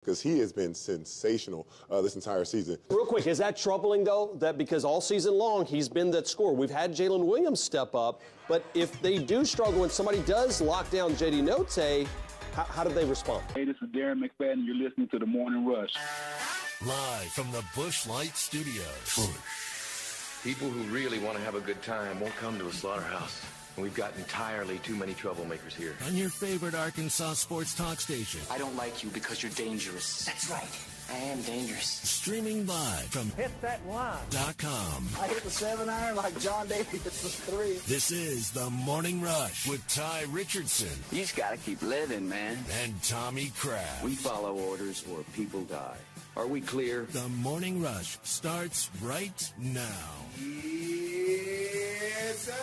because he has been sensational this entire season. Real quick, is that troubling, though, that because all season long he's been that scorer? We've had Jalen Williams step up, but if they do struggle and somebody does lock down J.D. Note, how do they respond? Hey, this is Darren McFadden. You're listening to The Morning Rush. Live from the Busch Light Studios. People who really want to have a good time won't come to a slaughterhouse. And we've got entirely too many troublemakers here. On your favorite Arkansas sports talk station. I don't like you because you're dangerous. That's right. I am dangerous. Streaming live from HitThatLine.com. I hit the 7-iron like John Daly hits the 3. This is The Morning Rush with Ty Richardson. You just got to keep living, man. And Tommy Kraft. We follow orders or people die. Are we clear? The Morning Rush starts right now. Yes, sir.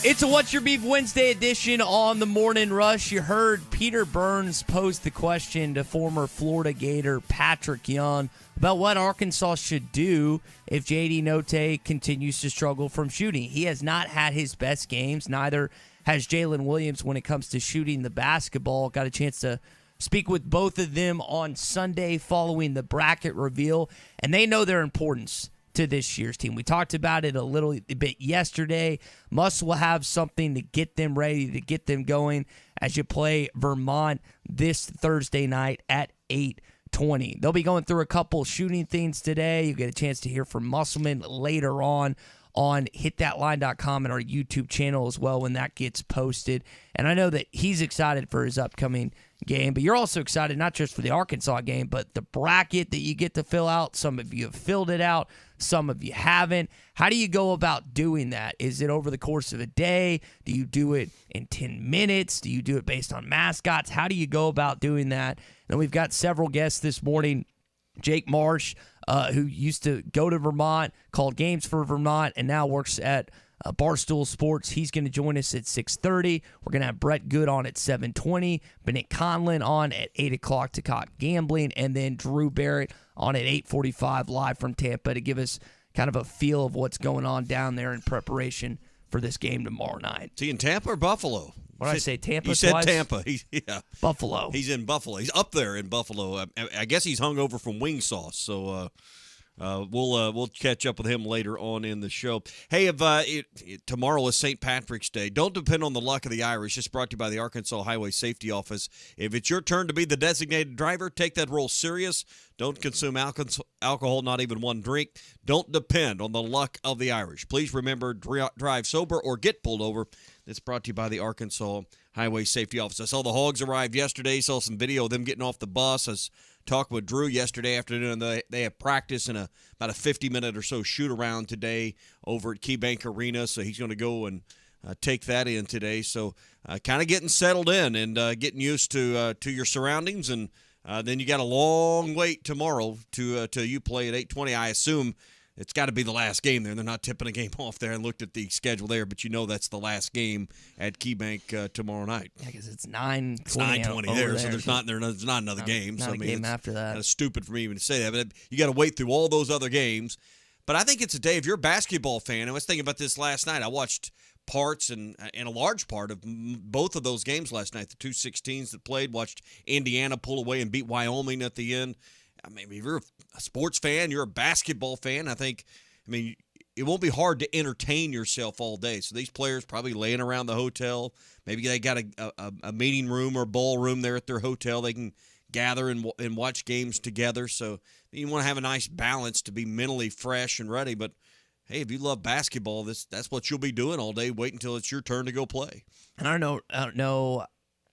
It's a What's Your Beef Wednesday edition on The Morning Rush. You heard Peter Burns pose the question to former Florida Gator Patrick Young about what Arkansas should do if J.D. Note continues to struggle from shooting. He has not had his best games. Neither has Jalen Williams when it comes to shooting the basketball. Got a chance to speak with both of them on Sunday following the bracket reveal, and they know their importance to this year's team. We talked about it a little bit yesterday. Muss will have something to get them ready, to get them going as you play Vermont this Thursday night at 8:20. They'll be going through a couple shooting things today. You get a chance to hear from Musselman later on hitthatline.com and our YouTube channel as well when that gets posted. And I know that he's excited for his upcoming game, but you're also excited not just for the Arkansas game, but the bracket that you get to fill out. Some of you have filled it out. Some of you haven't. How do you go about doing that? Is it over the course of a day? Do you do it in 10 minutes? Do you do it based on mascots? How do you go about doing that? And we've got several guests this morning. Jake Marsh, who used to go to Vermont, called games for Vermont, and now works at Barstool Sports. He's going to join us at 6:30. We're going to have Brett Goode on at 7:20. Bennett Conlin on at 8 o'clock to talk gambling. And then Drew Barrett on at 8:45 live from Tampa to give us kind of a feel of what's going on down there in preparation for this game tomorrow night. Is he in Tampa or Buffalo? What did I say, Tampa? You said twice? Tampa. Yeah. Buffalo. He's in Buffalo. He's up there in Buffalo. I guess he's hung over from wing sauce. So we'll catch up with him later on in the show. Hey, tomorrow is St. Patrick's Day. Don't depend on the luck of the Irish. Just brought to you by the Arkansas Highway Safety Office. If it's your turn to be the designated driver, take that role serious. Don't consume alcohol, not even one drink. Don't depend on the luck of the Irish. Please remember, drive sober or get pulled over. It's brought to you by the Arkansas Highway Safety Office. I saw the Hogs arrive yesterday. Saw some video of them getting off the bus. I was talking with Drew yesterday afternoon. They have practice in about a 50-minute or so shoot-around today over at KeyBank Arena. So he's going to go and take that in today. So kind of getting settled in and getting used to your surroundings. And then you got a long wait tomorrow till you play at 8:20. I assume it's got to be the last game there. They're not tipping a game off there. I looked at the schedule there, but you know that's the last game at KeyBank tomorrow night. Yeah, because it's 9:20. It's 9:20 there, so there's not another game. Not so a game after that. Kind of stupid for me even to say that, but you got to wait through all those other games. But I think it's a day, if you're a basketball fan, I was thinking about this last night. I watched parts and a large part of both of those games last night. The two 16s that played, watched Indiana pull away and beat Wyoming at the end. I mean, if you're a sports fan, you're a basketball fan, it won't be hard to entertain yourself all day. So these players probably laying around the hotel. Maybe they got a meeting room or ballroom there at their hotel. They can gather and watch games together. So you want to have a nice balance to be mentally fresh and ready. But, hey, if you love basketball, that's what you'll be doing all day. Wait until it's your turn to go play. And I don't know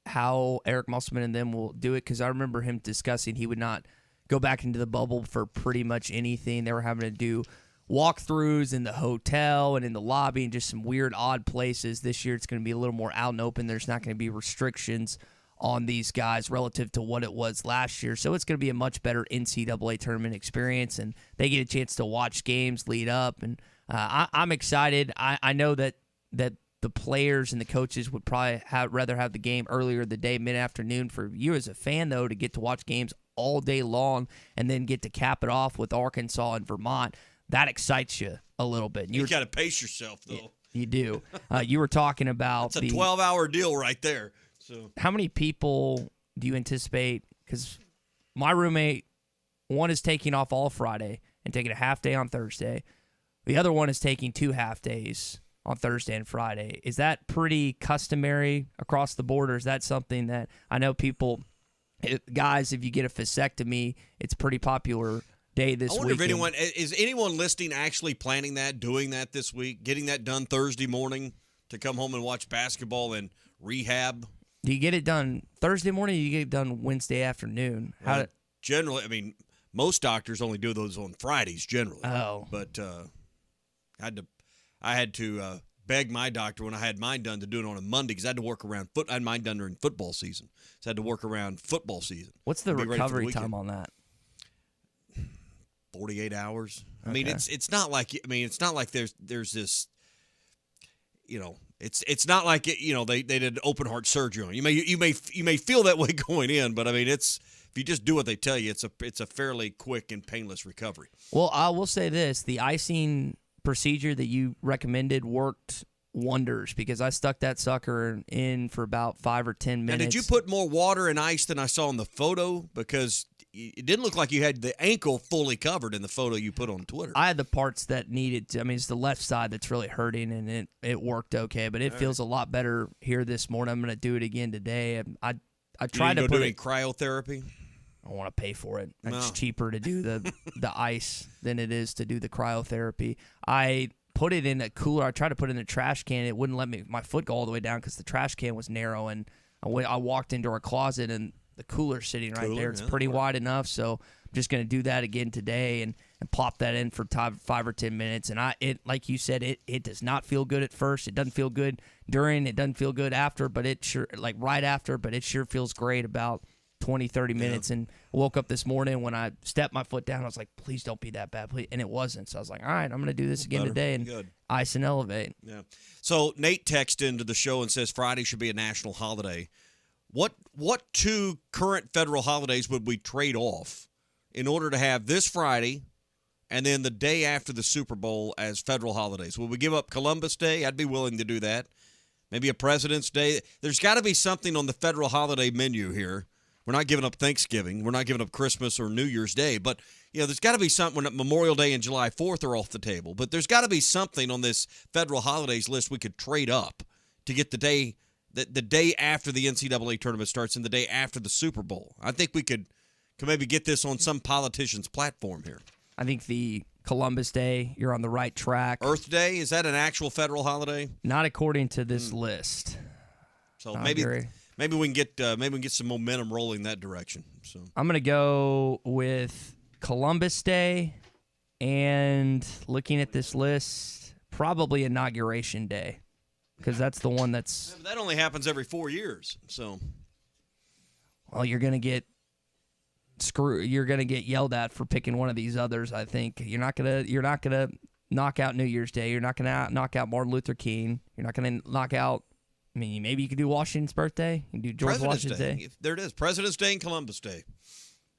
how Eric Musselman and them will do it, because I remember him discussing he would not go back into the bubble for pretty much anything. They were having to do walkthroughs in the hotel and in the lobby and just some weird, odd places. This year it's going to be a little more out and open. There's not going to be restrictions on these guys relative to what it was last year. So it's going to be a much better NCAA tournament experience, and they get a chance to watch games lead up. And I'm excited. I know that the players and the coaches would probably rather have the game earlier in the day, mid-afternoon. For you as a fan, though, to get to watch games all day long and then get to cap it off with Arkansas and Vermont, that excites you a little bit. You got to pace yourself, though. Yeah, you do. You were talking about That's a 12-hour deal right there. So how many people do you anticipate, because my roommate, one is taking off all Friday and taking a half day on Thursday. The other one is taking 2 half days on Thursday and Friday. Is that pretty customary across the board, or is that something that I know people, guys, if you get a vasectomy, it's pretty popular day this week. I wonder if anyone listening actually planning that, doing that this week, getting that done Thursday morning to come home and watch basketball and rehab? Do you get it done Thursday morning, or do you get it done Wednesday afternoon? Generally, I mean, most doctors only do those on Fridays generally. Oh. But I had to beg my doctor when I had mine done to do it on a Monday because I had to work around I had mine done during football season. So I had to work around football season. What's the recovery time on that? 48 hours. Okay. I mean, it's not like there's this, it's not like they did an open heart surgery on you. You may feel that way going in, but I mean if you just do what they tell you, it's a fairly quick and painless recovery. Well, I will say this: the icing procedure that you recommended worked wonders because I stuck that sucker in for about 5 or 10 minutes. Now, did you put more water and ice than I saw in the photo? Because it didn't look like you had the ankle fully covered in the photo you put on Twitter. I had the parts that needed to. I mean, it's the left side that's really hurting, and it worked okay, but it feels a lot better here this morning. I'm going to do it again today. I tried to put doing cryotherapy. I want to pay for it. It's cheaper to do the ice than it is to do the cryotherapy. I put it in a cooler. I tried to put it in a trash can. It wouldn't let my foot go all the way down because the trash can was narrow. And I walked into our closet, and the cooler's sitting right there. It's pretty wide enough. So I'm just going to do that again today and plop that in for 5 or 10 minutes. And like you said, it does not feel good at first. It doesn't feel good during. It doesn't feel good after, but it sure, like right after, but it sure feels great about 20, 30 minutes, and woke up this morning when I stepped my foot down. I was like, please don't be that bad, please. And it wasn't. So I was like, all right, I'm going to do this again today and ice and elevate. Yeah. So Nate texted into the show and says Friday should be a national holiday. What 2 current federal holidays would we trade off in order to have this Friday and then the day after the Super Bowl as federal holidays? Would we give up Columbus Day? I'd be willing to do that. Maybe a President's Day. There's got to be something on the federal holiday menu here. We're not giving up Thanksgiving. We're not giving up Christmas or New Year's Day. But, there's got to be something when Memorial Day and July 4th are off the table. But there's got to be something on this federal holidays list we could trade up to get the day after the NCAA tournament starts and the day after the Super Bowl. I think we could maybe get this on some politician's platform here. I think the Columbus Day, you're on the right track. Earth Day, is that an actual federal holiday? Not according to this list. So maybe we can get some momentum rolling that direction. So I'm going to go with Columbus Day, and looking at this list, probably Inauguration Day, because that's the one that's. Yeah, that only happens every 4 years. So, well, you're going to get You're going to get yelled at for picking one of these others. I think you're not gonna knock out New Year's Day. You're not going to knock out Martin Luther King. You're not going to knock out. I mean, maybe you could do Washington's birthday. You can do George Washington's Day. There it is. President's Day and Columbus Day.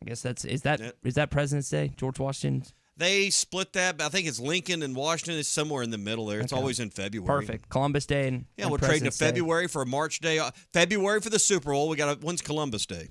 I guess is that President's Day? George Washington's? They split that. I think it's Lincoln and Washington is somewhere in the middle there. It's always in February. Perfect. Columbus Day and we'll trade to February for a March Day. February for the Super Bowl. When's Columbus Day?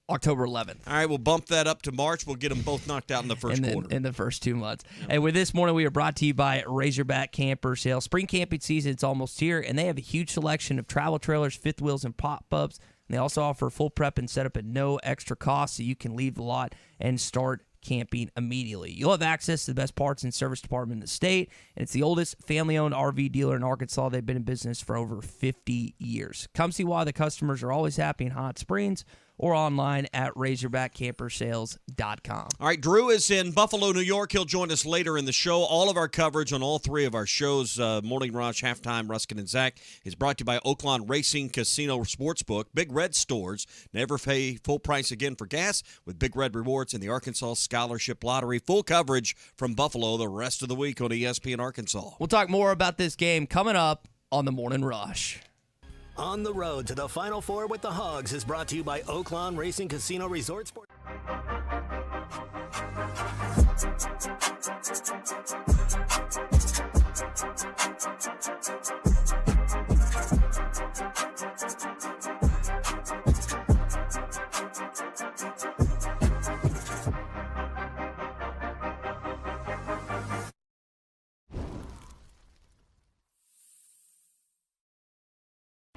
October 11th. All right, we'll bump that up to March. We'll get them both knocked out in the first quarter. In the first 2 months. And with this morning, we are brought to you by Razorback Camper Sale. Spring camping season is almost here, and they have a huge selection of travel trailers, fifth wheels, and pop-ups. And they also offer full prep and setup at no extra cost, so you can leave the lot and start camping immediately. You'll have access to the best parts and service department in the state, and it's the oldest family-owned RV dealer in Arkansas. They've been in business for over 50 years. Come see why the customers are always happy in Hot Springs, or online at RazorbackCamperSales.com. All right, Drew is in Buffalo, New York. He'll join us later in the show. All of our coverage on all 3 of our shows, Morning Rush, Halftime, Ruskin, and Zach, is brought to you by Oaklawn Racing Casino Sportsbook. Big Red stores never pay full price again for gas with Big Red Rewards and the Arkansas Scholarship Lottery. Full coverage from Buffalo the rest of the week on ESPN Arkansas. We'll talk more about this game coming up on the Morning Rush. On the road to the Final Four with the Hogs is brought to you by Oaklawn Racing Casino Resort Sport.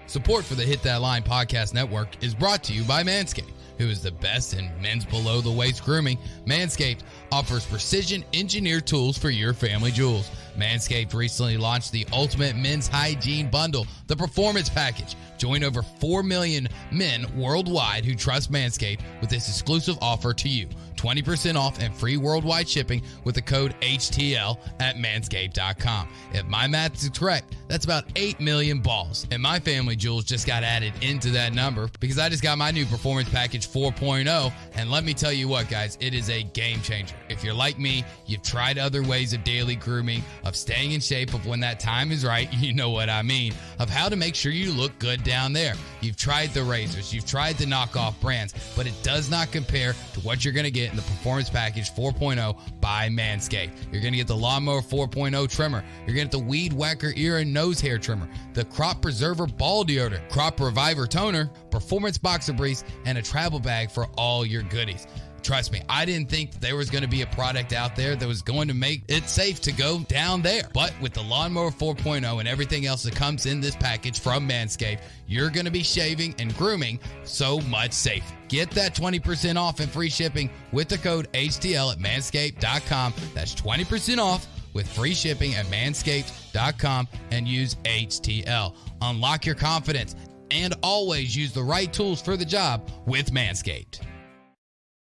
Support for the Hit That Line podcast network is brought to you by Manscaped, who is the best in men's below-the-waist grooming. Manscaped offers precision-engineered tools for your family jewels. Manscaped recently launched the Ultimate Men's Hygiene Bundle, the Performance Package. Join over 4 million men worldwide who trust Manscaped with this exclusive offer to you. 20% off and free worldwide shipping with the code HTL at manscaped.com. If my math is correct, that's about 8 million balls. And my family jewels just got added into that number because I just got my new Performance Package 4.0. And let me tell you what, guys, it is a game changer. If you're like me, you've tried other ways of daily grooming, of staying in shape, of when that time is right, you know what I mean, of how to make sure you look good down there. You've tried the razors, you've tried the knockoff brands, but it does not compare to what you're going to get in the Performance Package 4.0 by Manscaped. You're going to get the Lawnmower 4.0 trimmer. You're going to get the Weed Whacker ear and nose hair trimmer, the Crop Preserver ball deodorant, Crop Reviver toner, Performance boxer briefs, and a travel bag for all your goodies. Trust me, I didn't think that there was going to be a product out there that was going to make it safe to go down there. But with the Lawnmower 4.0 and everything else that comes in this package from Manscaped, you're going to be shaving and grooming so much safer. Get that 20% off and free shipping with the code HTL at manscaped.com. That's 20% off with free shipping at manscaped.com and use HTL. Unlock your confidence and always use the right tools for the job with Manscaped.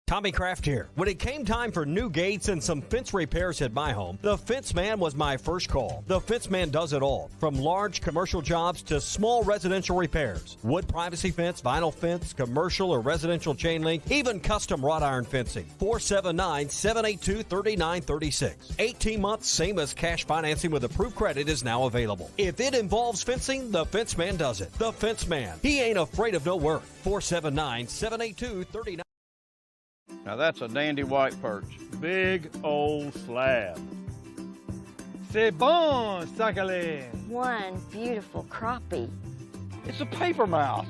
Tommy Kraft here. When it came time for new gates and some fence repairs at my home, the Fence Man was my first call. The Fence Man does it all, from large commercial jobs to small residential repairs. Wood privacy fence, vinyl fence, commercial or residential chain link, even custom wrought iron fencing. 479-782-3936. 18 months, same as cash financing with approved credit is now available. If it involves fencing, the Fence Man does it. The Fence Man. He ain't afraid of no work. 479-782-3936. Now that's a dandy white perch. Big old slab. C'est bon, sacalé. One beautiful crappie. It's a paper mouse.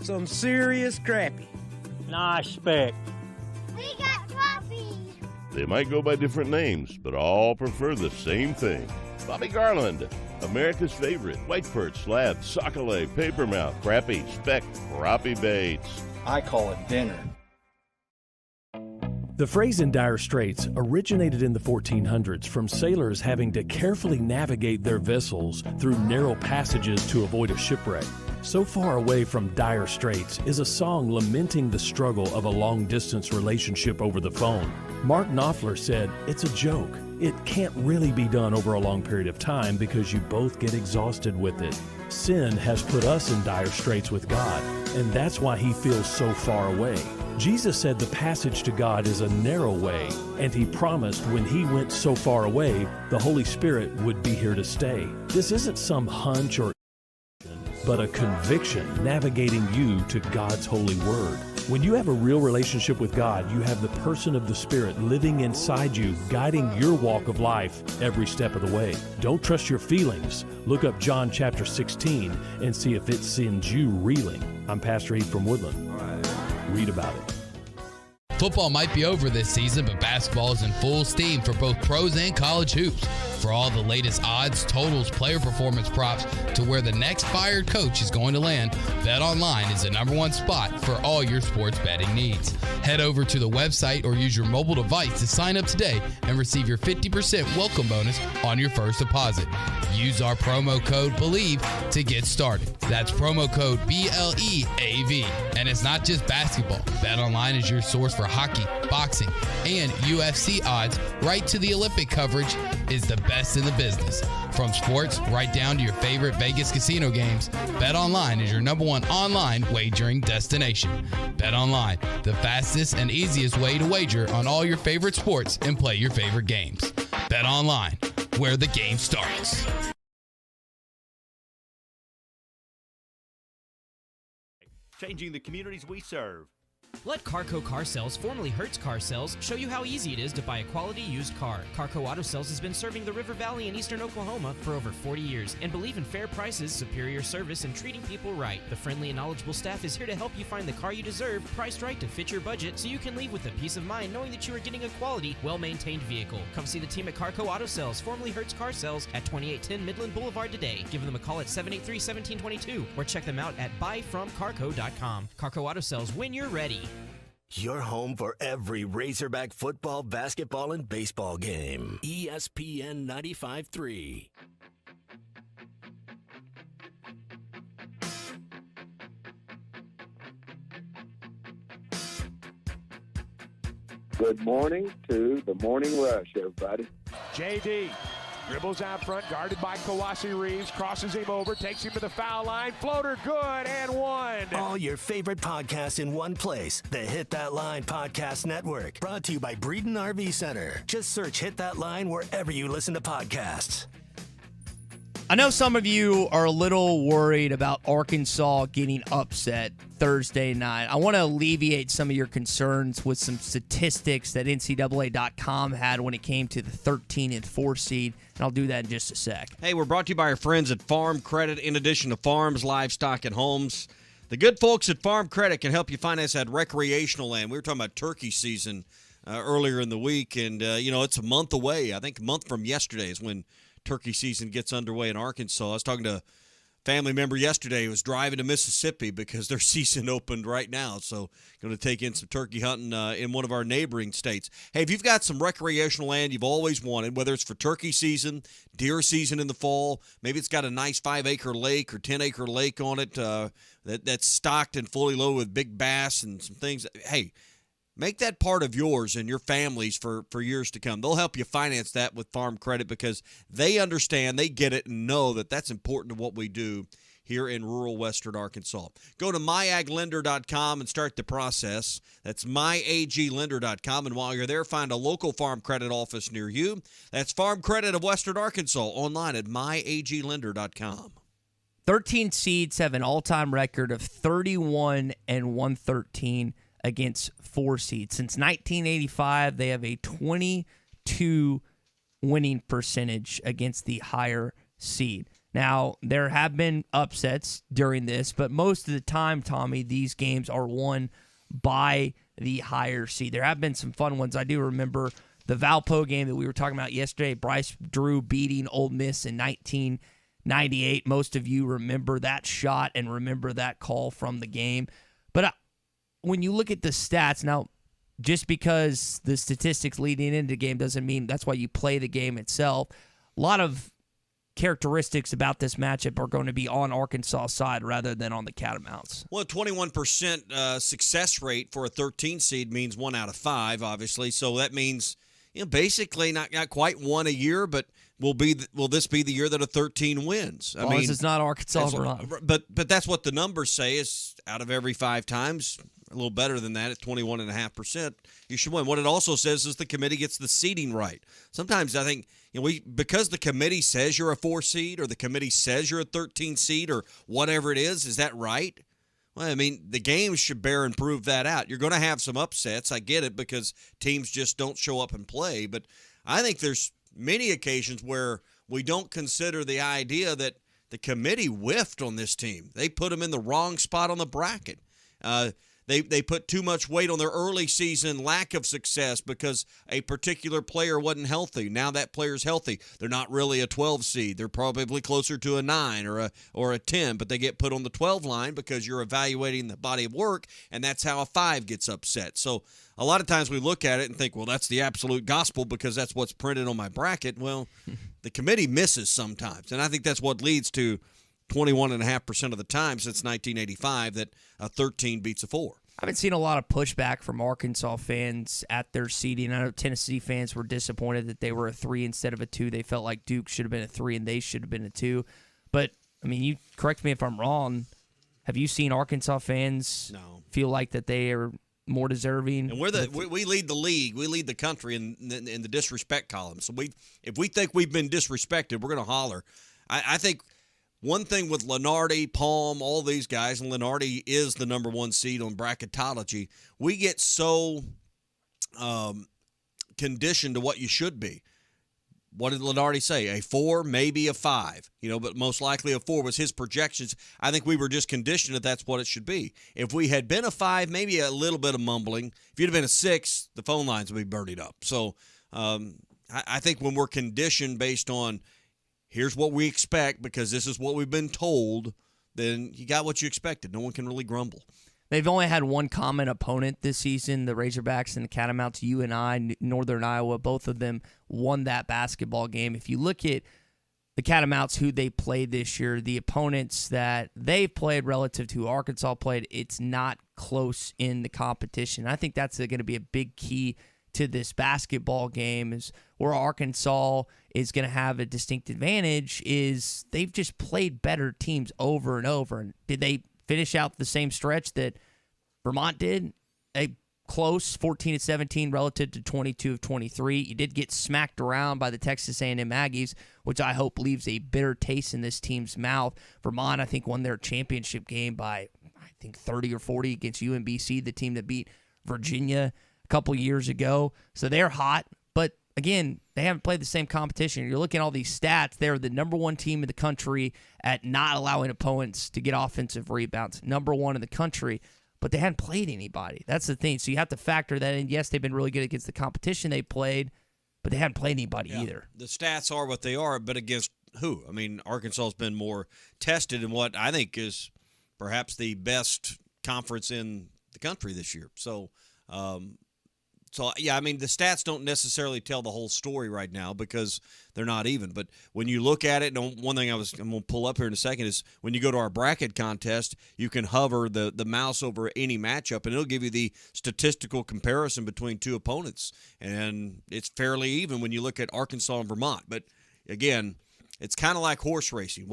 Some serious crappie. Nice speck. We got crappie. They might go by different names, but all prefer the same thing. Bobby Garland, America's favorite white perch, slab, sacalé, paper mouth, crappie, speck, crappie baits. I call it dinner. The phrase in dire straits originated in the 1400s from sailors having to carefully navigate their vessels through narrow passages to avoid a shipwreck. So Far Away from Dire Straits is a song lamenting the struggle of a long-distance relationship over the phone. Mark Knopfler said, "It's a joke. It can't really be done over a long period of time because you both get exhausted with it. Sin has put us in dire straits with God, and that's why he feels so far away." Jesus said the passage to God is a narrow way, and he promised when he went so far away, the Holy Spirit would be here to stay. This isn't some hunch or but a conviction navigating you to God's holy word. When you have a real relationship with God, you have the person of the Spirit living inside you, guiding your walk of life every step of the way. Don't trust your feelings. Look up John chapter 16 and see if it sends you reeling. I'm Pastor Heath from Woodland. Read about it. Football might be over this season, but basketball is in full steam for both pros and college hoops. For all the latest odds, totals, player performance props, to where the next fired coach is going to land, BetOnline is the #1 spot for all your sports betting needs. Head over to the website or use your mobile device to sign up today and receive your 50% welcome bonus on your first deposit. Use our promo code BELIEVE to get started. That's promo code BLEAV. And it's not just basketball. BetOnline is your source for hockey, boxing, and UFC odds, right to the Olympic coverage, is the best in the business. From sports right down to your favorite Vegas casino games, BetOnline is your #1 online wagering destination. BetOnline, the fastest and easiest way to wager on all your favorite sports and play your favorite games. BetOnline, where the game starts. Changing the communities we serve. Let Carco Car Sales, formerly Hertz Car Sales, show you how easy it is to buy a quality used car. Carco Auto Sales has been serving the River Valley in eastern Oklahoma for over 40 years and believe in fair prices, superior service, and treating people right. The friendly and knowledgeable staff is here to help you find the car you deserve, priced right to fit your budget, so you can leave with a peace of mind knowing that you are getting a quality, well-maintained vehicle. Come see the team at Carco Auto Sales, formerly Hertz Car Sales, at 2810 Midland Boulevard today. Give them a call at 783-1722 or check them out at buyfromcarco.com. Carco Auto Sales, when you're ready. Your home for every Razorback football, basketball, and baseball game. ESPN 95.3. Good morning to the Morning Rush, everybody. JD dribbles out front, guarded by Kawasi Reeves, crosses him over, takes him to the foul line, floater good, and one. All your favorite podcasts in one place. The Hit That Line Podcast Network. Brought to you by Breeden RV Center. Just search Hit That Line wherever you listen to podcasts. I know some of you are a little worried about Arkansas getting upset Thursday night. I want to alleviate some of your concerns with some statistics that NCAA.com had when it came to the 13 and 4 seed, and I'll do that in just a sec. Hey, we're brought to you by our friends at Farm Credit. In addition to farms, livestock, and homes, the good folks at Farm Credit can help you finance that recreational land. We were talking about turkey season earlier in the week, and, it's a month away. I think a month from yesterday is when turkey season gets underway in Arkansas. I was talking to a family member yesterday who was driving to Mississippi because their season opened right now. So going to take in some turkey hunting in one of our neighboring states. Hey, if you've got some recreational land you've always wanted, whether it's for turkey season, deer season in the fall, maybe it's got a nice 5-acre lake or 10-acre lake on it that's stocked and fully loaded with big bass and some things. Hey, make that part of yours and your family's for years to come. They'll help you finance that with Farm Credit because they understand, they get it, and know that that's important to what we do here in rural western Arkansas. Go to myaglender.com and start the process. That's myaglender.com. And while you're there, find a local Farm Credit office near you. That's Farm Credit of Western Arkansas online at myaglender.com. 13 seeds have an all-time record of 31 and 113 against 4 seeds. Since 1985, they have a 22 winning percentage against the higher seed. Now, there have been upsets during this, but most of the time, Tommy, these games are won by the higher seed. There have been some fun ones. I do remember the Valpo game that we were talking about yesterday, Bryce Drew beating Ole Miss in 1998. Most of you remember that shot and remember that call from the game. But when you look at the stats, now, just because the statistics leading into the game doesn't mean that's why you play the game itself. A lot of characteristics about this matchup are going to be on Arkansas' side rather than on the Catamounts. Well, 21% success rate for a 13 seed means 1 out of 5, obviously. So that means, basically not quite one a year, but will this be the year that a 13 wins? As long as it's not Arkansas run. But that's what the numbers say is out of every 5 times, a little better than that at 21.5%, you should win. What it also says is the committee gets the seeding right. Sometimes I think because the committee says you're a 4 seed or the committee says you're a 13 seed or whatever it is that right? Well, I mean, the games should bear and prove that out. You're going to have some upsets. I get it because teams just don't show up and play. But I think there's many occasions where we don't consider the idea that the committee whiffed on this team. They put them in the wrong spot on the bracket. They put too much weight on their early season lack of success because a particular player wasn't healthy. Now that player's healthy. They're not really a 12 seed. They're probably closer to a 9 or a 10, but they get put on the 12 line because you're evaluating the body of work, and that's how a 5 gets upset. So a lot of times we look at it and think, well, that's the absolute gospel because that's what's printed on my bracket. Well, the committee misses sometimes, and I think that's what leads to 21.5% of the time since 1985 that a 13 beats a 4. I haven't seen a lot of pushback from Arkansas fans at their seeding. I know Tennessee fans were disappointed that they were a 3 instead of a 2. They felt like Duke should have been a 3 and they should have been a 2. But, I mean, you correct me if I'm wrong. Have you seen Arkansas fans feel like that they are more deserving? And we lead the league. We lead the country in the disrespect column. So if we think we've been disrespected, we're going to holler. I think one thing with Lenardi, Palm, all these guys, and Lenardi is the number 1 seed on bracketology, we get so conditioned to what you should be. What did Lenardi say? A 4, maybe a 5, but most likely a 4 was his projections. I think we were just conditioned that that's what it should be. If we had been a 5, maybe a little bit of mumbling. If you'd have been a 6, the phone lines would be burning up. So I think when we're conditioned based on here's what we expect because this is what we've been told, then you got what you expected. No one can really grumble. They've only had one common opponent this season, the Razorbacks and the Catamounts. UNI, Northern Iowa, both of them won that basketball game. If you look at the Catamounts, who they played this year, the opponents that they played relative to who Arkansas played, it's not close in the competition. I think that's going to be a big key to this basketball game, is where Arkansas is going to have a distinct advantage is they've just played better teams over and over. And did they finish out the same stretch that Vermont did? A close 14-17 relative to 22 of 23. You did get smacked around by the Texas A&M Aggies, which I hope leaves a bitter taste in this team's mouth. Vermont, I think, won their championship game by, 30 or 40 against UMBC, the team that beat Virginia a couple years ago. So they're hot, but again, they haven't played the same competition. You're looking at all these stats. They're the number 1 team in the country at not allowing opponents to get offensive rebounds. Number 1 in the country, but they hadn't played anybody. That's the thing. So you have to factor that in. Yes, they've been really good against the competition they played, but they haven't played anybody either. The stats are what they are, but against who? I mean, Arkansas has been more tested in what I think is perhaps the best conference in the country this year. So, yeah, I mean, the stats don't necessarily tell the whole story right now because they're not even. But when you look at it, and one thing I'm going to pull up here in a second is when you go to our bracket contest, you can hover the mouse over any matchup, and it'll give you the statistical comparison between two opponents. And it's fairly even when you look at Arkansas and Vermont. But, again, it's kind of like horse racing.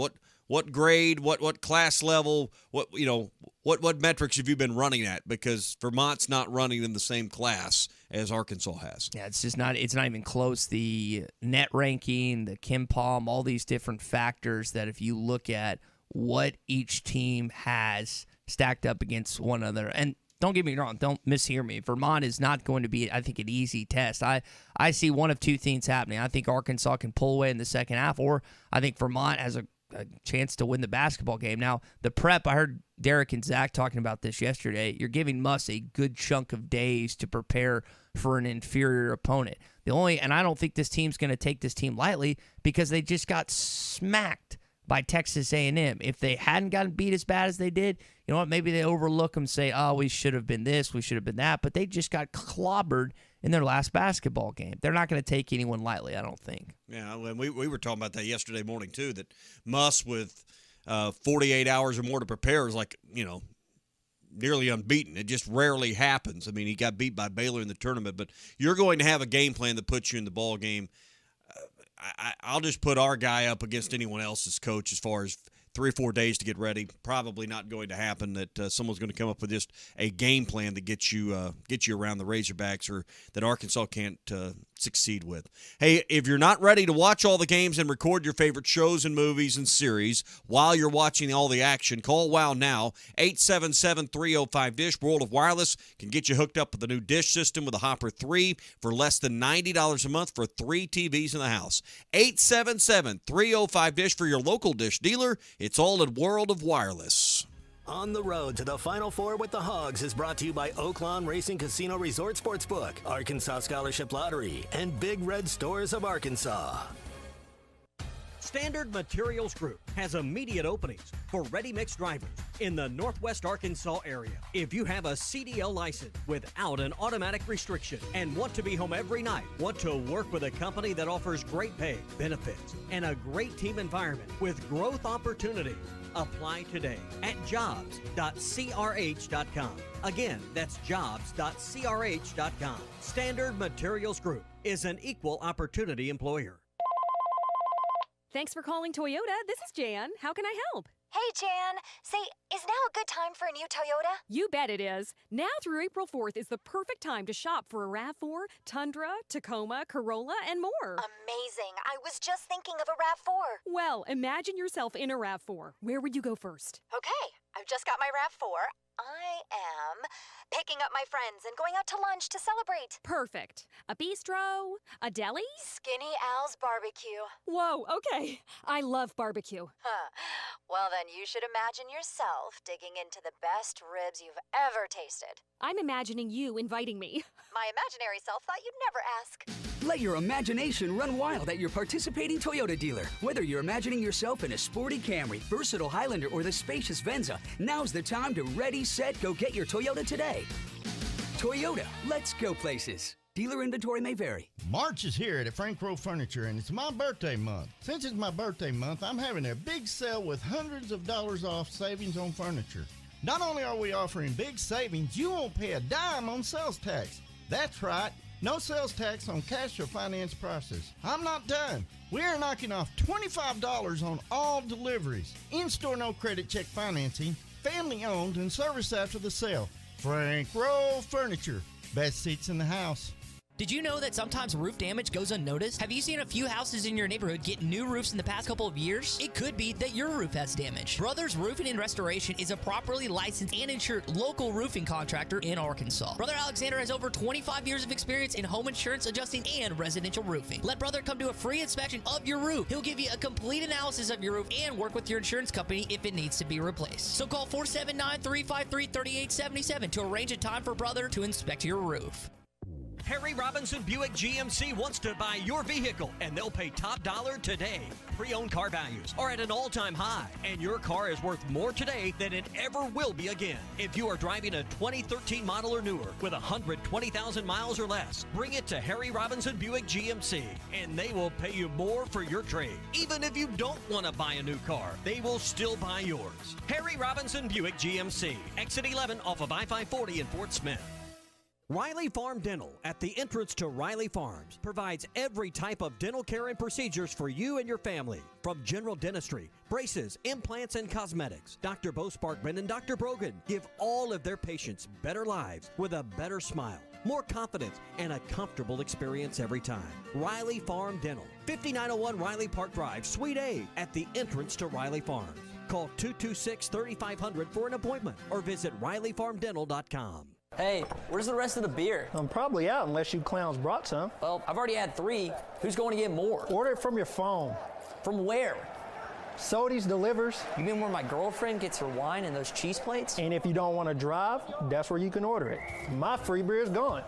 What grade, what class level, what metrics have you been running at? Because Vermont's not running in the same class as Arkansas has. Yeah, it's not even close. The net ranking, the Kim Palm, all these different factors that if you look at what each team has stacked up against one another, and don't get me wrong, don't mishear me. Vermont is not going to be, I think, an easy test. I see one of two things happening. I think Arkansas can pull away in the second half, or I think Vermont has a chance to win the basketball game. Now, the prep, I heard Derek and Zach talking about this yesterday. You're giving Muss a good chunk of days to prepare for an inferior opponent. And I don't think this team's going to take this team lightly because they just got smacked by Texas A&M. If they hadn't gotten beat as bad as they did, you know what? Maybe they overlook them, say, oh, we should have been this, we should have been that. But they just got clobbered in their last basketball game. They're not going to take anyone lightly, I don't think. Yeah, and we were talking about that yesterday morning, too, that Muss with 48 hours or more to prepare is like, nearly unbeaten. It just rarely happens. I mean, he got beat by Baylor in the tournament, but you're going to have a game plan that puts you in the ball game. I'll just put our guy up against anyone else's coach as far as 3 or 4 days to get ready. Probably not going to happen that someone's going to come up with just a game plan that gets you around the Razorbacks or that Arkansas can't succeed with. Hey, if you're not ready to watch all the games and record your favorite shows and movies and series while you're watching all the action, call WOW now, 877-305-DISH. World of Wireless can get you hooked up with the new Dish system with a Hopper 3 for less than $90 a month for 3 TVs in the house. 877-305-DISH for your local Dish dealer. It's all at World of Wireless. On the road to the Final Four with the Hogs is brought to you by Oaklawn Racing Casino Resort Sportsbook, Arkansas Scholarship Lottery, and Big Red Stores of Arkansas. Standard Materials Group has immediate openings for ready-mix drivers in the Northwest Arkansas area. If you have a CDL license without an automatic restriction and want to be home every night, want to work with a company that offers great pay, benefits, and a great team environment with growth opportunities, apply today at jobs.crh.com. Again, that's jobs.crh.com. Standard Materials Group is an equal opportunity employer. Thanks for calling Toyota. This is Jan. How can I help? Hey, Jan. Say, is now a good time for a new Toyota? You bet it is. Now through April 4th is the perfect time to shop for a RAV4, Tundra, Tacoma, Corolla, and more. Amazing. I was just thinking of a RAV4. Well, imagine yourself in a RAV4. Where would you go first? Okay, I've just got my RAV4. I am picking up my friends and going out to lunch to celebrate. Perfect. A bistro? A deli? Skinny Al's Barbecue. Whoa, okay. I love barbecue. Huh. Well, then you should imagine yourself digging into the best ribs you've ever tasted. I'm imagining you inviting me. My imaginary self thought you'd never ask. Let your imagination run wild at your participating Toyota dealer. Whether you're imagining yourself in a sporty Camry, versatile Highlander, or the spacious Venza, now's the time to ready, set, go get your Toyota today. Toyota, let's go places. Dealer inventory may vary. March is here at Frank Rowe Furniture, and it's my birthday month. Since it's my birthday month, I'm having a big sale with hundreds of dollars off savings on furniture. Not only are we offering big savings, you won't pay a dime on sales tax. That's right. No sales tax on cash or finance prices. I'm not done. We are knocking off $25 on all deliveries. In-store no credit check financing, family owned and service after the sale. Frank Rowe Furniture. Best seats in the house. Did you know that sometimes roof damage goes unnoticed? Have you seen a few houses in your neighborhood get new roofs in the past couple of years? It could be that your roof has damage. Brothers Roofing and Restoration is a properly licensed and insured local roofing contractor in Arkansas. Brother Alexander has over 25 years of experience in home insurance adjusting and residential roofing. Let Brother come do a free inspection of your roof. He'll give you a complete analysis of your roof and work with your insurance company if it needs to be replaced. So call 479-353-3877 to arrange a time for Brother to inspect your roof. Harry Robinson Buick GMC wants to buy your vehicle, and they'll pay top dollar today. Pre-owned car values are at an all-time high, and your car is worth more today than it ever will be again. If you are driving a 2013 model or newer with 120,000 miles or less, bring it to Harry Robinson Buick GMC, and they will pay you more for your trade. Even if you don't want to buy a new car, they will still buy yours. Harry Robinson Buick GMC, exit 11 off of I-540 in Fort Smith. Riley Farm Dental, at the entrance to Riley Farms, provides every type of dental care and procedures for you and your family. From general dentistry, braces, implants, and cosmetics, Dr. Bo Sparkman and Dr. Brogan give all of their patients better lives with a better smile, more confidence, and a comfortable experience every time. Riley Farm Dental, 5901 Riley Park Drive, Suite A, at the entrance to Riley Farms. Call 226-3500 for an appointment or visit RileyFarmDental.com. Hey, where's the rest of the beer? I'm probably out unless you clowns brought some. Well, I've already had 3. Who's going to get more? Order it from your phone. From where? Sody's delivers. You mean where my girlfriend gets her wine and those cheese plates? And if you don't want to drive, that's where you can order it. My free beer is gone.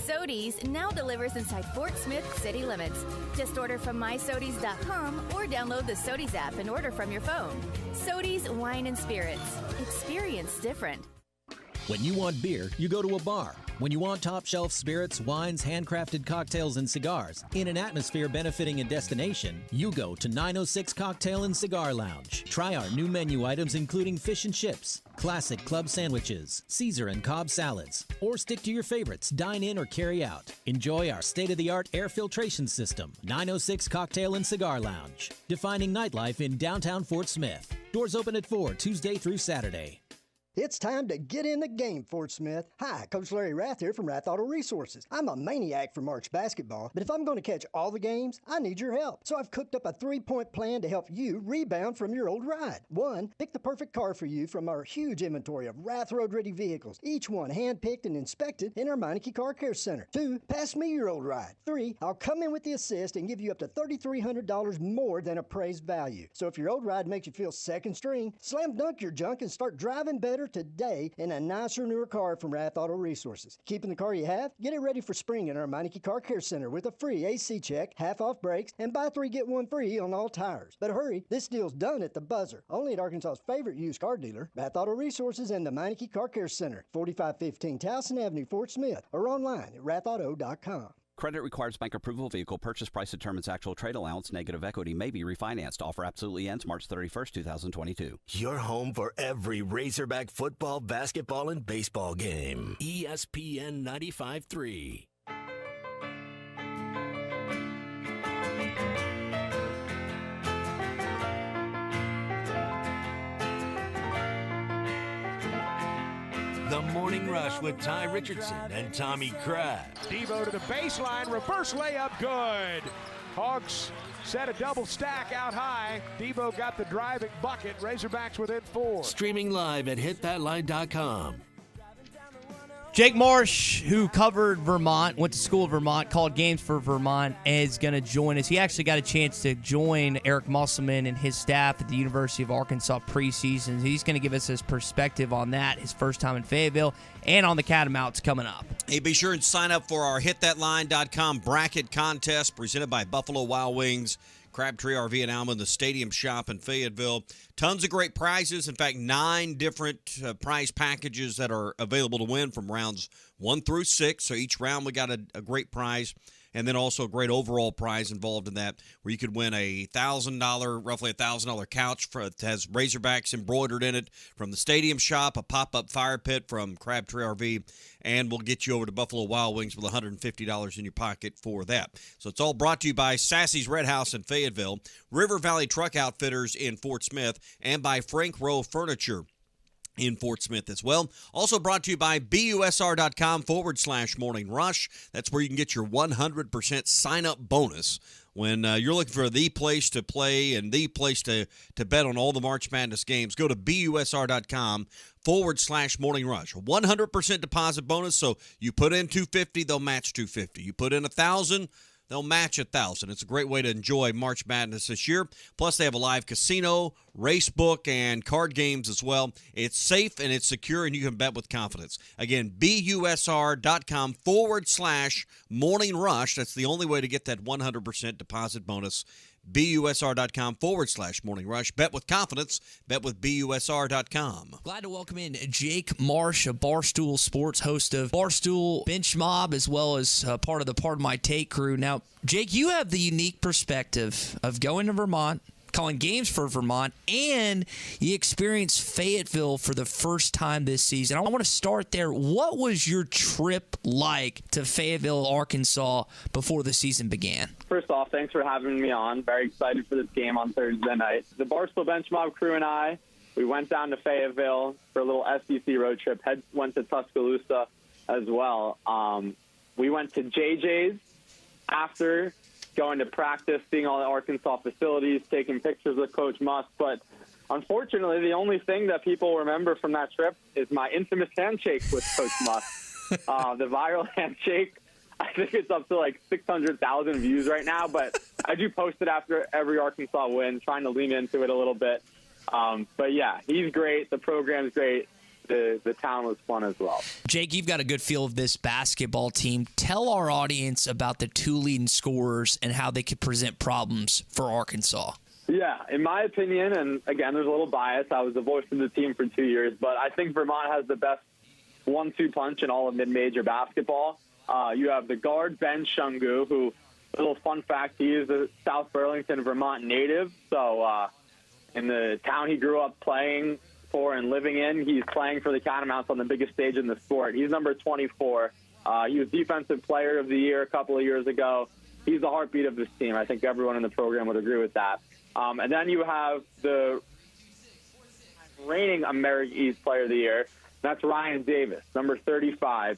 Sody's now delivers inside Fort Smith city limits. Just order from mysodys.com or download the Sody's app and order from your phone. Sody's Wine and Spirits. Experience different. When you want beer, you go to a bar. When you want top-shelf spirits, wines, handcrafted cocktails, and cigars, in an atmosphere benefiting a destination, you go to 906 Cocktail and Cigar Lounge. Try our new menu items including fish and chips, classic club sandwiches, Caesar and Cobb salads, or stick to your favorites, dine in or carry out. Enjoy our state-of-the-art air filtration system. 906 Cocktail and Cigar Lounge, defining nightlife in downtown Fort Smith. Doors open at 4 Tuesday through Saturday. It's time to get in the game, Fort Smith. Hi, Coach Larry Rath here from Rath Auto Resources. I'm a maniac for March basketball, but if I'm going to catch all the games, I need your help. So I've cooked up a 3-point plan to help you rebound from your old ride. 1, pick the perfect car for you from our huge inventory of Rath Road-ready vehicles, each one hand-picked and inspected in our Meineke Car Care Center. 2, pass me your old ride. 3, I'll come in with the assist and give you up to $3,300 more than appraised value. So if your old ride makes you feel second string, slam dunk your junk and start driving better today in a nicer, newer car from Rath Auto Resources. Keeping the car you have? Get it ready for spring in our Meineke Car Care Center with a free AC check, half-off brakes, and buy 3 get 1 free on all tires. But hurry, this deal's done at the buzzer. Only at Arkansas's favorite used car dealer, Rath Auto Resources and the Meineke Car Care Center, 4515 Towson Avenue, Fort Smith, or online at rathauto.com. Credit requires bank approval. Vehicle purchase price determines actual trade allowance. Negative equity may be refinanced. Offer absolutely ends March 31st, 2022. Your home for every Razorback football, basketball, and baseball game. ESPN 95.3. Morning Rush with Ty Richardson and Tommy Kraft. Devo to the baseline, reverse layup, good. Hogs set a double stack out high. Devo got the driving bucket. Razorbacks within 4. Streaming live at hitthatline.com. Jake Marsh, who covered Vermont, went to school in Vermont, called games for Vermont, is going to join us. He actually got a chance to join Eric Musselman and his staff at the University of Arkansas preseason. He's going to give us his perspective on that, his first time in Fayetteville, and on the Catamounts coming up. Hey, be sure and sign up for our hitthatline.com bracket contest presented by Buffalo Wild Wings, Crabtree RV and Alma, the Stadium Shop in Fayetteville. Tons of great prizes. In fact, 9 different prize packages that are available to win from rounds 1 through 6. So each round we got a great prize, and then also a great overall prize involved in that, where you could win a roughly $1,000 couch that has Razorbacks embroidered in it from the Stadium Shop, a pop-up fire pit from Crabtree RV, and we'll get you over to Buffalo Wild Wings with $150 in your pocket for that. So it's all brought to you by Sassy's Red House in Fayetteville, River Valley Truck Outfitters in Fort Smith, and by Frank Rowe Furniture in Fort Smith as well. Also brought to you by BUSR.com/Morning Rush. That's where you can get your 100% sign-up bonus when you're looking for the place to play and the place to bet on all the March Madness games. Go to BUSR.com/Morning Rush. 100% deposit bonus, so you put in $250, they'll match $250. You put in $1,000, they'll match $1,000. It's a great way to enjoy March Madness this year. Plus, they have a live casino, race book, and card games as well. It's safe and it's secure, and you can bet with confidence. Again, BUSR.com/Morning Rush. That's the only way to get that 100% deposit bonus. BUSR.com/Morning Rush. Bet with confidence. Bet with BUSR.com. Glad to welcome in Jake Marsh, a Barstool Sports host of Barstool Bench Mob, as well as part of the Pardon My Take crew. Now, Jake, you have the unique perspective of going to Vermont, calling games for Vermont, and you experienced Fayetteville for the first time this season. I want to start there. What was your trip like to Fayetteville, Arkansas, before the season began? First off, thanks for having me on. Very excited for this game on Thursday night. The Barstool Bench Mob crew and I, we went down to Fayetteville for a little SEC road trip. Went to Tuscaloosa as well. We went to JJ's after, going to practice, seeing all the Arkansas facilities, taking pictures with Coach Musk. But unfortunately, the only thing that people remember from that trip is my infamous handshake with Coach Musk. The viral handshake. I think it's up to like 600,000 views right now, but I do post it after every Arkansas win, trying to lean into it a little bit. But yeah, he's great. The program's great. The town was fun as well. Jake, you've got a good feel of this basketball team. Tell our audience about the 2 leading scorers and how they could present problems for Arkansas. Yeah, in my opinion, and again, there's a little bias. I was the voice of the team for 2 years, but I think Vermont has the best 1-2 punch in all of mid-major basketball. You have the guard, Ben Shungu, who, a little fun fact, he is a South Burlington, Vermont native. So in the town he grew up playing for and living in, he's playing for the Catamounts on the biggest stage in the sport. He's number 24. He was Defensive Player of the Year a couple of years ago. He's the heartbeat of this team. I think everyone in the program would agree with that. And then you have the reigning American East Player of the Year. That's Ryan Davis, number 35.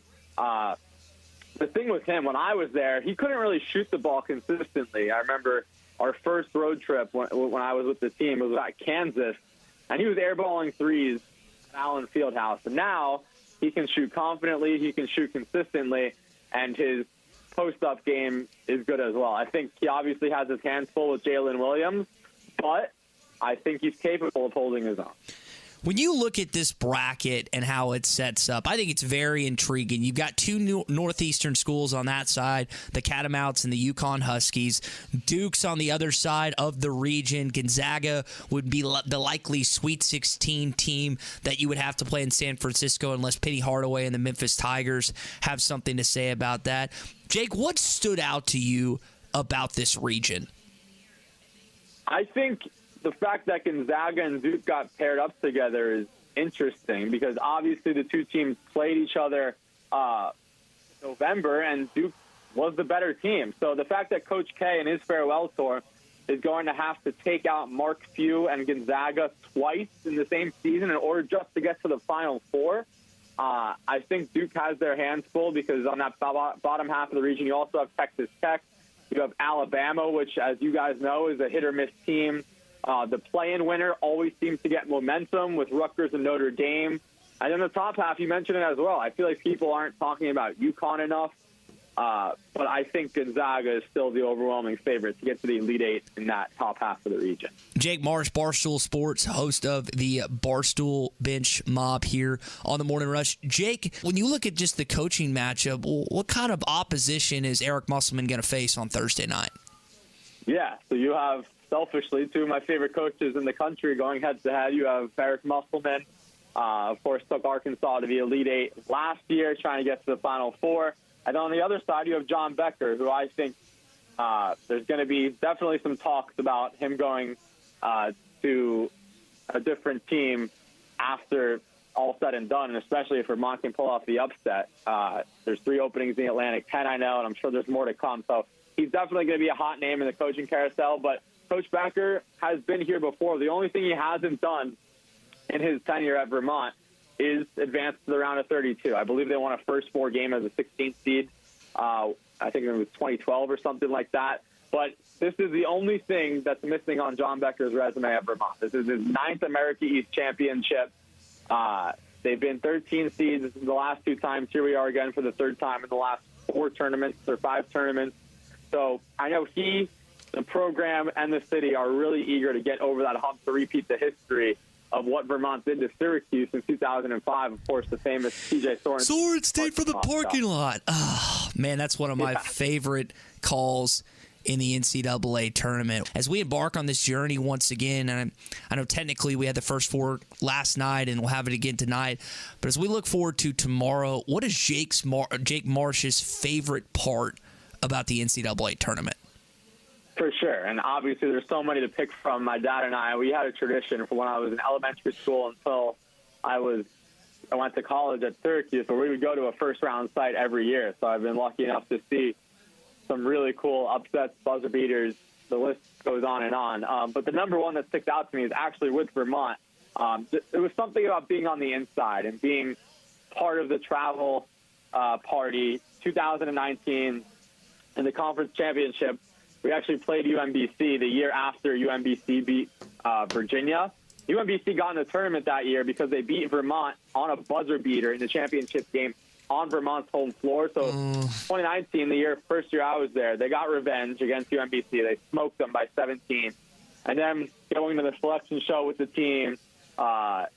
The thing with him, when I was there, he couldn't really shoot the ball consistently. I remember our first road trip when I was with the team, it was at Kansas, and he was airballing threes at Allen Fieldhouse. And now he can shoot confidently, he can shoot consistently, and his post-up game is good as well. I think he obviously has his hands full with Jalen Williams, but I think he's capable of holding his own. When you look at this bracket and how it sets up, I think it's very intriguing. You've got 2 Northeastern schools on that side, the Catamounts and the Yukon Huskies. Duke's on the other side of the region. Gonzaga would be the likely Sweet 16 team that you would have to play in San Francisco unless Penny Hardaway and the Memphis Tigers have something to say about that. Jake, what stood out to you about this region? I think the fact that Gonzaga and Duke got paired up together is interesting because obviously the 2 teams played each other in November, and Duke was the better team. So the fact that Coach K in his farewell tour is going to have to take out Mark Few and Gonzaga twice in the same season in order just to get to the Final Four, I think Duke has their hands full because on that bottom half of the region, you also have Texas Tech. You have Alabama, which, as you guys know, is a hit-or-miss team. The play-in winner always seems to get momentum with Rutgers and Notre Dame. And then the top half, you mentioned it as well. I feel like people aren't talking about UConn enough. But I think Gonzaga is still the overwhelming favorite to get to the Elite Eight in that top half of the region. Jake Marsh, Barstool Sports, host of the Barstool Bench Mob here on the Morning Rush. Jake, when you look at just the coaching matchup, what kind of opposition is Eric Musselman going to face on Thursday night? Yeah, so you have, selfishly, two of my favorite coaches in the country going head-to-head. You have Eric Musselman, of course, took Arkansas to the Elite Eight last year, trying to get to the Final Four. And on the other side, you have John Becker, who I think there's going to be definitely some talks about him going to a different team after all said and done, and especially if Vermont can pull off the upset. There's 3 openings in the Atlantic 10, I know, and I'm sure there's more to come. So he's definitely going to be a hot name in the coaching carousel. But Coach Becker has been here before. The only thing he hasn't done in his tenure at Vermont is advanced to the round of 32. I believe they won a first 4 game as a 16th seed. I think it was 2012 or something like that. But this is the only thing that's missing on John Becker's resume at Vermont. This is his 9th America East championship. They've been 13 seeds the last 2 times. Here we are again for the 3rd time in the last 4 tournaments or 5 tournaments. So I know he, the program, and the city are really eager to get over that hump to repeat the history of what Vermont did to Syracuse in 2005. Of course, the famous T.J. Soren stayed for the parking lot. Oh, man, that's one of my favorite calls in the NCAA tournament. As we embark on this journey once again, and I know technically we had the first 4 last night and we'll have it again tonight, but as we look forward to tomorrow, what is Jake Marsh's favorite part about the NCAA tournament? For sure, and obviously there's so many to pick from. My dad and I, we had a tradition from when I was in elementary school until I went to college at Syracuse, where we would go to a first-round site every year. So I've been lucky enough to see some really cool upsets, buzzer beaters. The list goes on and on. But the number one that sticks out to me is actually with Vermont. It was something about being on the inside and being part of the travel party. 2019 in the conference championship, we actually played UMBC the year after UMBC beat Virginia. UMBC got in the tournament that year because they beat Vermont on a buzzer beater in the championship game on Vermont's home floor. So 2019, first year I was there, they got revenge against UMBC. They smoked them by 17. And then going to the selection show with the team,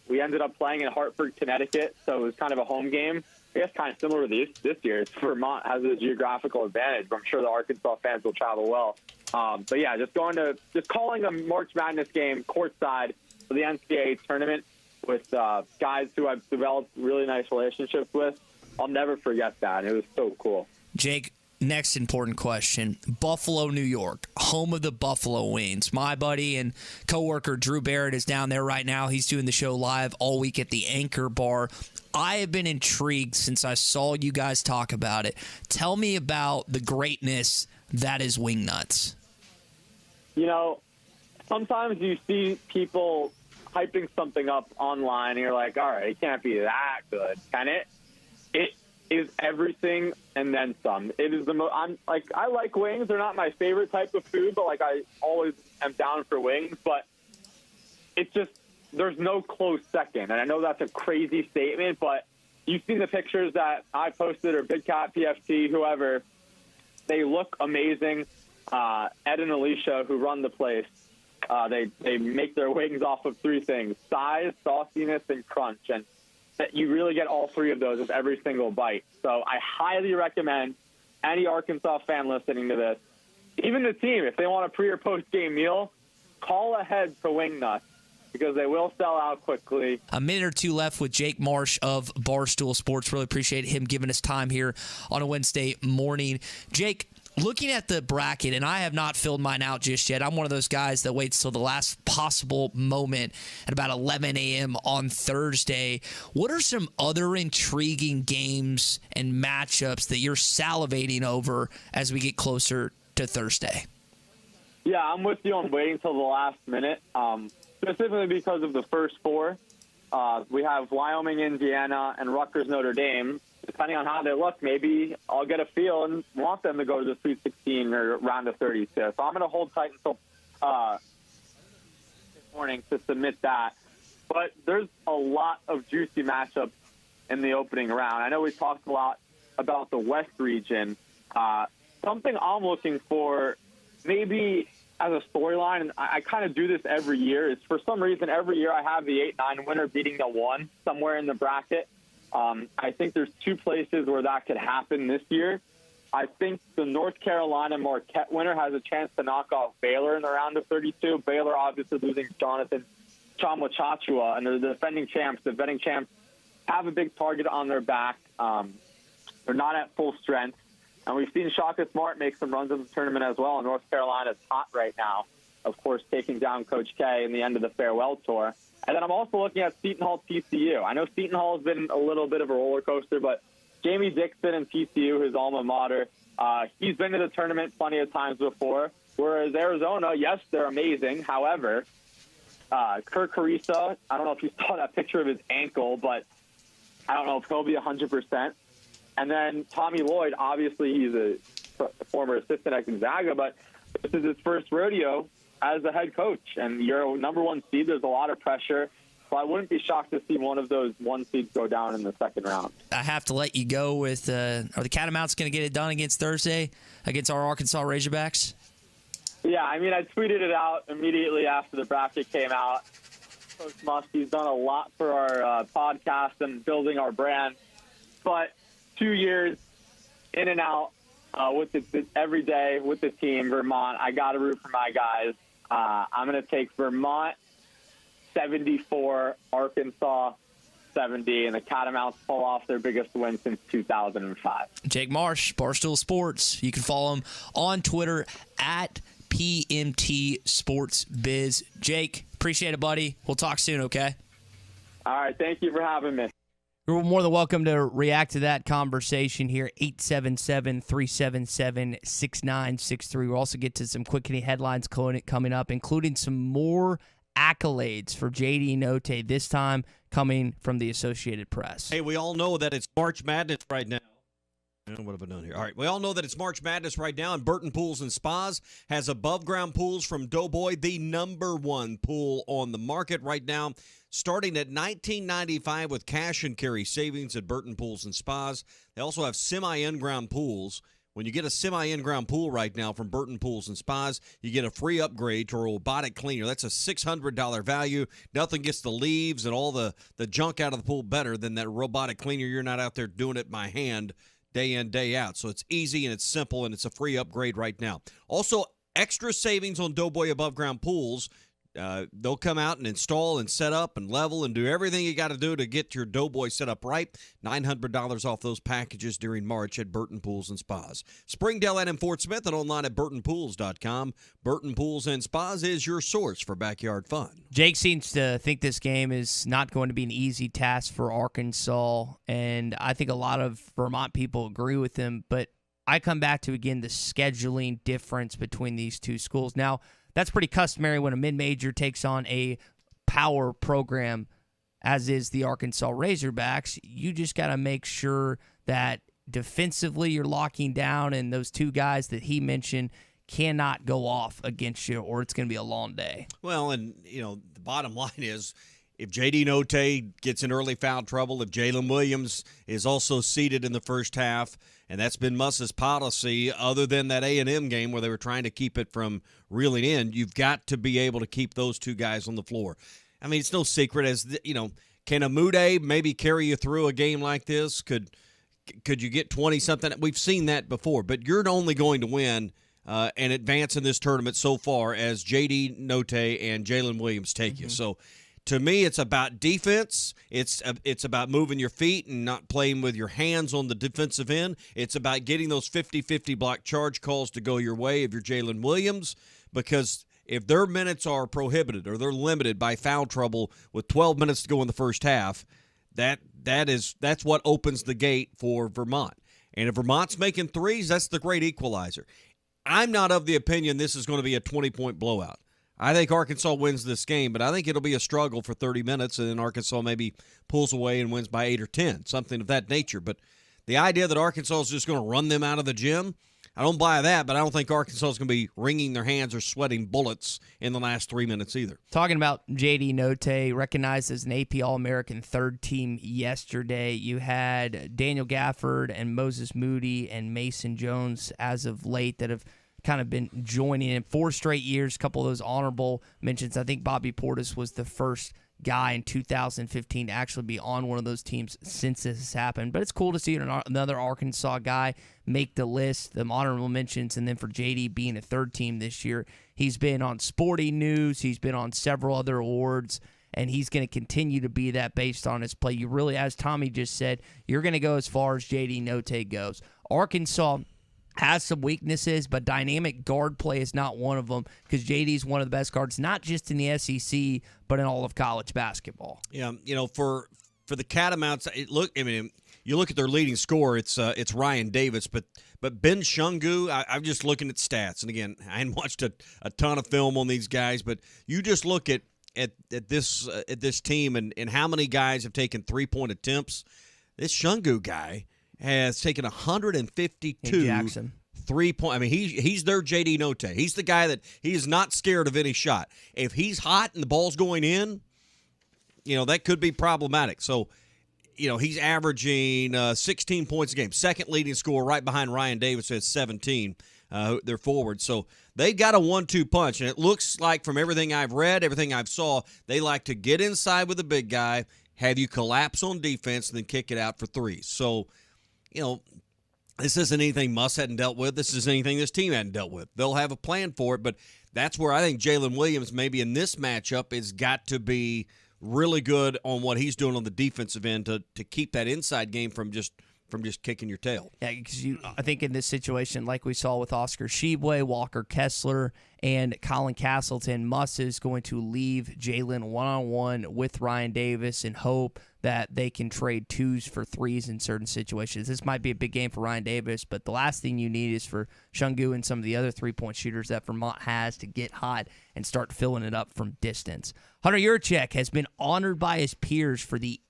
we ended up playing in Hartford, Connecticut. So it was kind of a home game. I guess kind of similar to this year. Vermont has a geographical advantage, but I'm sure the Arkansas fans will travel well. But yeah, just calling a March Madness game courtside for the NCAA tournament with guys who I've developed really nice relationships with. I'll never forget that. It was so cool. Jake, next important question. Buffalo, New York, home of the Buffalo Wings. My buddy and coworker Drew Barrett is down there right now. He's doing the show live all week at the Anchor Bar. I have been intrigued since I saw you guys talk about it. Tell me about the greatness that is Wingnuts. You know, sometimes you see people hyping something up online, and you're like, all right, it can't be that good, can it? It is everything and then some. It is the most. I like wings. They're not my favorite type of food, but I always am down for wings. But it's just, there's no close second. And I know that's a crazy statement, but you've seen the pictures that I posted, or Big Cat, PFT, whoever. They look amazing. Ed and Alicia, who run the place, they make their wings off of 3 things: size, sauciness, and crunch. And you really get all 3 of those with every single bite. So I highly recommend any Arkansas fan listening to this, even the team, if they want a pre- or post-game meal, call ahead to Wingnuts, because they will sell out quickly. A minute or 2 left with Jake Marsh of Barstool Sports. Really appreciate him giving us time here on a Wednesday morning. Jake, looking at the bracket, and I have not filled mine out just yet. I'm one of those guys that waits till the last possible moment at about 11 a.m. on Thursday. What are some other intriguing games and matchups that you're salivating over as we get closer to Thursday? Yeah, I'm with you on waiting till the last minute, specifically because of the first 4. We have Wyoming, Indiana, and Rutgers, Notre Dame. Depending on how they look, maybe I'll get a feel and want them to go to the Sweet 16 or round of 32. So I'm going to hold tight until this morning to submit that. But there's a lot of juicy matchups in the opening round. I know we talked a lot about the West region. Something I'm looking for maybe as a storyline, and I kind of do this every year, is for some reason every year I have the 8-9 winner beating the 1 somewhere in the bracket. I think there's 2 places where that could happen this year. I think the North Carolina Marquette winner has a chance to knock off Baylor in the round of 32. Baylor obviously losing Jonathan Chama-Chachua, and they're the defending champs. The defending champs have a big target on their back. They're not at full strength. And we've seen Shaka Smart make some runs in the tournament as well. And North Carolina's hot right now, of course, taking down Coach K in the end of the farewell tour. And then I'm also looking at Seton Hall TCU. I know Seton Hall has been a little bit of a roller coaster, but Jamie Dixon and TCU, his alma mater, he's been to the tournament plenty of times before. Whereas Arizona, yes, they're amazing. However, Kirk Carissa, I don't know if you saw that picture of his ankle, but I don't know if he'll be 100%. And then Tommy Lloyd, obviously he's a former assistant at Gonzaga, but this is his first rodeo as a head coach. And you're a number 1 seed. There's a lot of pressure. So I wouldn't be shocked to see one of those 1 seeds go down in the second round. I have to let you go with, are the Catamounts going to get it done against Thursday against our Arkansas Razorbacks? Yeah, I mean, I tweeted it out immediately after the bracket came out. Coach Muskie's done a lot for our podcast and building our brand. But 2 years in and out with every day with the team, Vermont, I got to root for my guys. I'm going to take Vermont 74, Arkansas 70, and the Catamounts pull off their biggest win since 2005. Jake Marsh, Barstool Sports. You can follow him on Twitter at PMT Sports Biz. Jake, appreciate it, buddy. We'll talk soon, okay? All right, thank you for having me. You're more than welcome to react to that conversation here, 877-377-6963. We'll also get to some quick hitting headlines coming up, including some more accolades for J.D. Notae, this time coming from the Associated Press. Hey, we all know that it's March Madness right now. What have I done here? All right, we all know that it's March Madness right now, and Burton Pools and Spas has above-ground pools from Doughboy, the #1 pool on the market right now, starting at $19.95 with cash and carry savings at Burton Pools and Spas. They also have semi-in-ground pools. When you get a semi-in-ground pool right now from Burton Pools and Spas, you get a free upgrade to a robotic cleaner. That's a $600 value. Nothing gets the leaves and all the junk out of the pool better than that robotic cleaner. You're not out there doing it by hand day in, day out. So it's easy and it's simple, and it's a free upgrade right now. Also, extra savings on Doughboy above ground pools. They'll come out and install and set up and level and do everything you got to do to get your Doughboy set up right. $900 off those packages during March at Burton Pools and Spas. Springdale and in Fort Smith, and online at burtonpools.com. Burton Pools and Spas is your source for backyard fun. Jake seems to think this game is not going to be an easy task for Arkansas, and I think a lot of Vermont people agree with him, but I come back to, again, the scheduling difference between these two schools. Now, that's pretty customary when a mid-major takes on a power program, as is the Arkansas Razorbacks. You just got to make sure that defensively you're locking down, and those two guys that he mentioned cannot go off against you, or it's going to be a long day. Well, and, the bottom line is, if J.D. Notae gets in early foul trouble, if Jalen Williams is also seated in the first half, and that's been Muss's policy, other than that A&M game where they were trying to keep it from reeling in, you've got to be able to keep those two guys on the floor. I mean, it's no secret, can Amude maybe carry you through a game like this? Could you get 20-something? We've seen that before, but you're only going to win and advance in this tournament so far as J.D. Notae and Jalen Williams take you. So, to me, it's about defense. It's about moving your feet and not playing with your hands on the defensive end. It's about getting those 50-50 block charge calls to go your way if you're Jalen Williams, because if their minutes are prohibited or they're limited by foul trouble with 12 minutes to go in the first half, that's what opens the gate for Vermont. And if Vermont's making threes, that's the great equalizer. I'm not of the opinion this is going to be a 20-point blowout. I think Arkansas wins this game, but I think it'll be a struggle for 30 minutes, and then Arkansas maybe pulls away and wins by 8 or 10, something of that nature. But the idea that Arkansas is just going to run them out of the gym, I don't buy that, but I don't think Arkansas is going to be wringing their hands or sweating bullets in the last 3 minutes either. Talking about J.D. Notae, recognized as an AP All-American third team yesterday. You had Daniel Gafford and Moses Moody and Mason Jones as of late that have kind of been joining in 4 straight years, a couple of those honorable mentions. I think Bobby Portis was the first guy in 2015 to actually be on one of those teams since this has happened. But it's cool to see another Arkansas guy make the list, the honorable mentions, and then for JD being a third team this year. He's been on Sporting News. He's been on several other awards, and he's going to continue to be that based on his play. You really, as Tommy just said, you're going to go as far as JD Notae goes. Arkansas has some weaknesses, but dynamic guard play is not one of them because JD's one of the best guards, not just in the SEC, but in all of college basketball. Yeah, for the Catamounts, you look at their leading scorer, it's Ryan Davis, but Ben Shungu, I'm just looking at stats, and again, I hadn't watched a ton of film on these guys, but you just look at this team and how many guys have taken 3-point attempts. This Shungu guy has taken 152 Jackson 3-point. I mean, he's their JD Notae. He's the guy that he is not scared of any shot. If he's hot and the ball's going in, that could be problematic. So, he's averaging 16 points a game, second leading scorer right behind Ryan Davis at 17. They're forward. So they've got a 1-2 punch, and it looks like from everything I've read, everything I've saw, they like to get inside with the big guy, have you collapse on defense, and then kick it out for threes. So, this isn't anything Muss hadn't dealt with. This is anything this team hadn't dealt with. They'll have a plan for it, but that's where I think Jalen Williams maybe in this matchup has got to be really good on what he's doing on the defensive end to keep that inside game from just kicking your tail. Yeah, because I think in this situation, like we saw with Oscar Tshiebwe, Walker Kessler, and Colin Castleton, Muss is going to leave Jalen one-on-one with Ryan Davis and hope that they can trade 2s for 3s in certain situations. This might be a big game for Ryan Davis, but the last thing you need is for Shungu and some of the other 3-point shooters that Vermont has to get hot and start filling it up from distance. Hunter Yurchek has been honored by his peers for the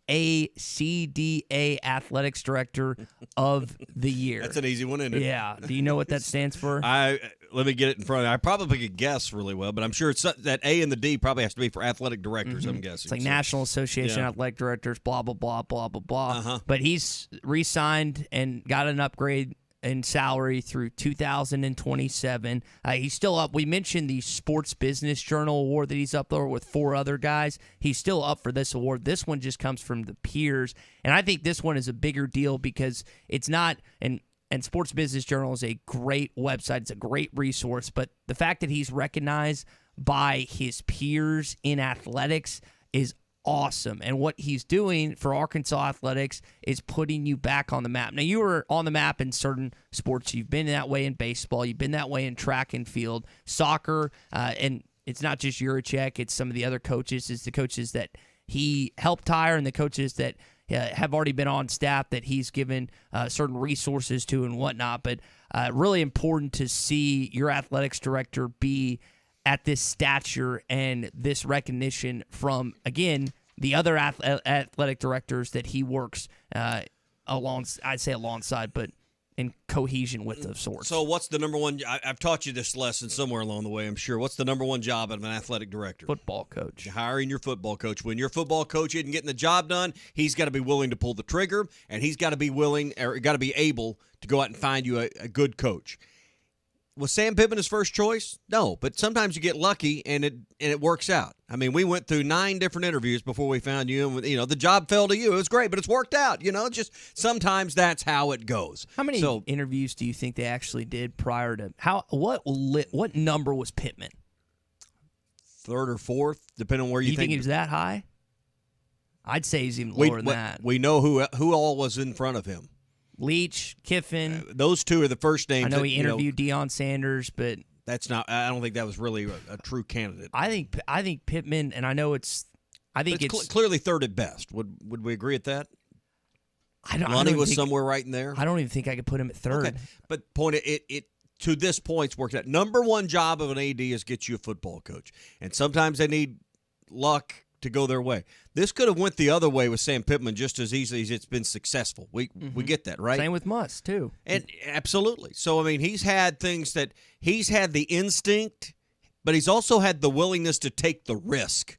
NACDA Athletics Director of the Year. That's an easy one, isn't it? Yeah. Do you know what that stands for? Let me get it in front of me. I probably could guess really well, but I'm sure it's that A and the D probably has to be for athletic directors, I'm guessing. It's like National Association of Athletic Directors, blah, blah, blah, blah, blah, blah. But he's re-signed and got an upgrade in salary through 2027. He's still up. We mentioned the Sports Business Journal award that he's up there with 4 other guys. He's still up for this award. This one just comes from the peers, and I think this one is a bigger deal because it's not and Sports Business Journal is a great website. It's a great resource, but the fact that he's recognized by his peers in athletics is awesome. And what he's doing for Arkansas athletics is putting you back on the map. Now, you were on the map in certain sports. You've been that way in baseball. You've been that way in track and field, soccer, and it's not just Yurchek. It's some of the other coaches. It's the coaches that he helped hire and the coaches that have already been on staff that he's given certain resources to and whatnot. But really important to see your athletics director be at this stature and this recognition from, again, the other athletic directors that he works alongside, but in cohesion with of sorts. So what's the number one? I've taught you this lesson somewhere along the way, I'm sure. What's the number one job of an athletic director? Football coach. Hiring your football coach. When your football coach isn't getting the job done, he's got to be willing to pull the trigger, and he's got to be willing or got to be able to go out and find you a good coach. Was Sam Pittman his first choice? No, but sometimes you get lucky and it works out. I mean, we went through 9 different interviews before we found you, and the job fell to you. It was great, but it's worked out. Just sometimes that's how it goes. How many interviews do you think they actually did prior to what number was Pittman? 3rd or 4th, depending on where you think he was that high. I'd say he's even lower than that. We know who all was in front of him. Leach, Kiffin. Those 2 are the first names. I know he interviewed Deion Sanders, but that's not. I don't think that was really a true candidate. I think Pittman, and I know it's. I think it's clearly 3rd at best. Would we agree at that? Lonnie was somewhere right in there. I don't even think I could put him at 3rd. Okay. But point it to this point, it's worked out. Number one job of an AD is get you a football coach. And sometimes they need luck to go their way. This could have went the other way with Sam Pittman just as easily as it's been successful. We get that, right? Same with Muss, too. And absolutely. So, I mean, he's had things that he's had the instinct, but he's also had the willingness to take the risk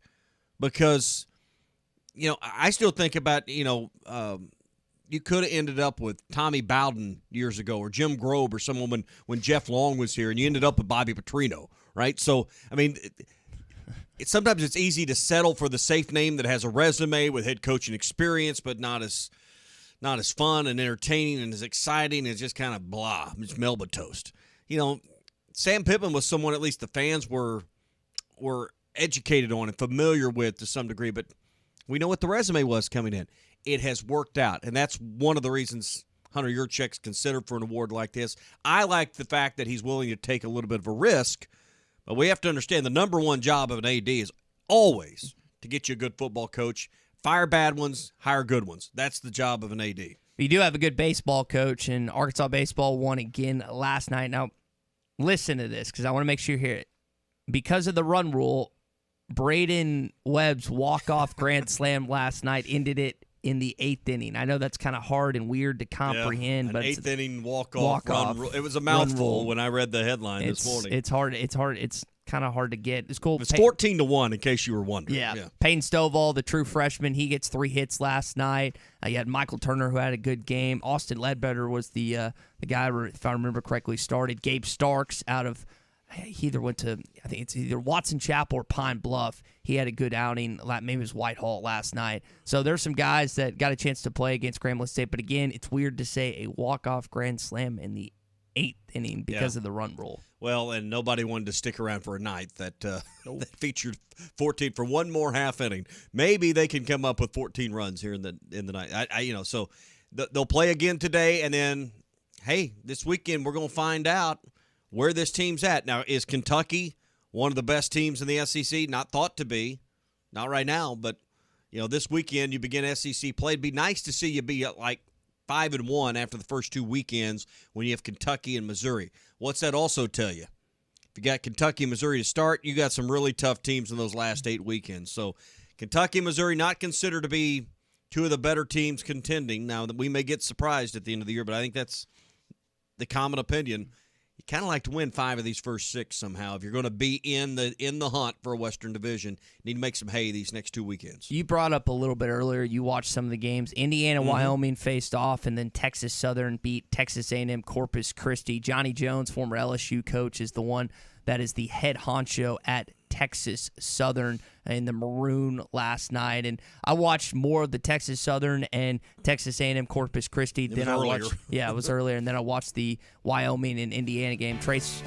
because, you know, I still think about, you know, you could have ended up with Tommy Bowden years ago or Jim Grobe or someone when Jeff Long was here, and you ended up with Bobby Petrino, right? So, I mean, sometimes it's easy to settle for the safe name that has a resume with head coaching experience, but not as fun and entertaining and as exciting. It's just kind of blah. It's Melba toast. You know, Sam Pittman was someone at least the fans were educated on and familiar with to some degree, but we know what the resume was coming in. It has worked out, and that's one of the reasons Hunter Yurchek's considered for an award like this. I like the fact that he's willing to take a little bit of a risk, but we have to understand the number one job of an AD is always to get you a good football coach. Fire bad ones, hire good ones. That's the job of an AD. You do have a good baseball coach, and Arkansas baseball won again last night. Now, listen to this because I want to make sure you hear it. Because of the run rule, Braden Webb's walk-off grand slam last night ended it in the 8th inning. I know that's kind of hard and weird to comprehend, but 8th inning walk-off run rule. It was a mouthful when I read the headline this morning. It's hard. It's kind of hard to get. It's cool. It's 14-1 in case you were wondering. Yeah. Peyton Stovall, the true freshman, he gets 3 hits last night. You had Michael Turner, who had a good game. Austin Ledbetter was the guy, if I remember correctly, started. Gabe Starks out of he either went to, I think it's either Watson Chapel or Pine Bluff. He had a good outing. Maybe it was Whitehall last night. So there's some guys that got a chance to play against Grambling State. But again, it's weird to say a walk-off grand slam in the 8th inning because of the run rule. Well, and nobody wanted to stick around for a night that, that featured 14 for one more half inning. Maybe they can come up with 14 runs here in the night. So they'll play again today, and then, hey, this weekend we're going to find out where this team's at. Now, is Kentucky one of the best teams in the SEC? Not thought to be. Not right now, but, this weekend you begin SEC play. It'd be nice to see you be at 5-1 after the first 2 weekends when you have Kentucky and Missouri. What's that also tell you? If you got Kentucky and Missouri to start, you got some really tough teams in those last 8 weekends. So Kentucky and Missouri not considered to be two of the better teams contending. Now, we may get surprised at the end of the year, but I think that's the common opinion. You kind of like to win 5 of these first 6 somehow. If you're going to be in the hunt for a Western Division, you need to make some hay these next 2 weekends. You brought up a little bit earlier, you watched some of the games. Indiana, Wyoming faced off, and then Texas Southern beat Texas A&M Corpus Christi. Johnny Jones, former LSU coach, is the one that is the head honcho at Texas Southern in the maroon last night. And I watched more of the Texas Southern and Texas A&M Corpus Christi than I watched. Yeah, it was earlier. And then I watched the Wyoming and Indiana game. Trace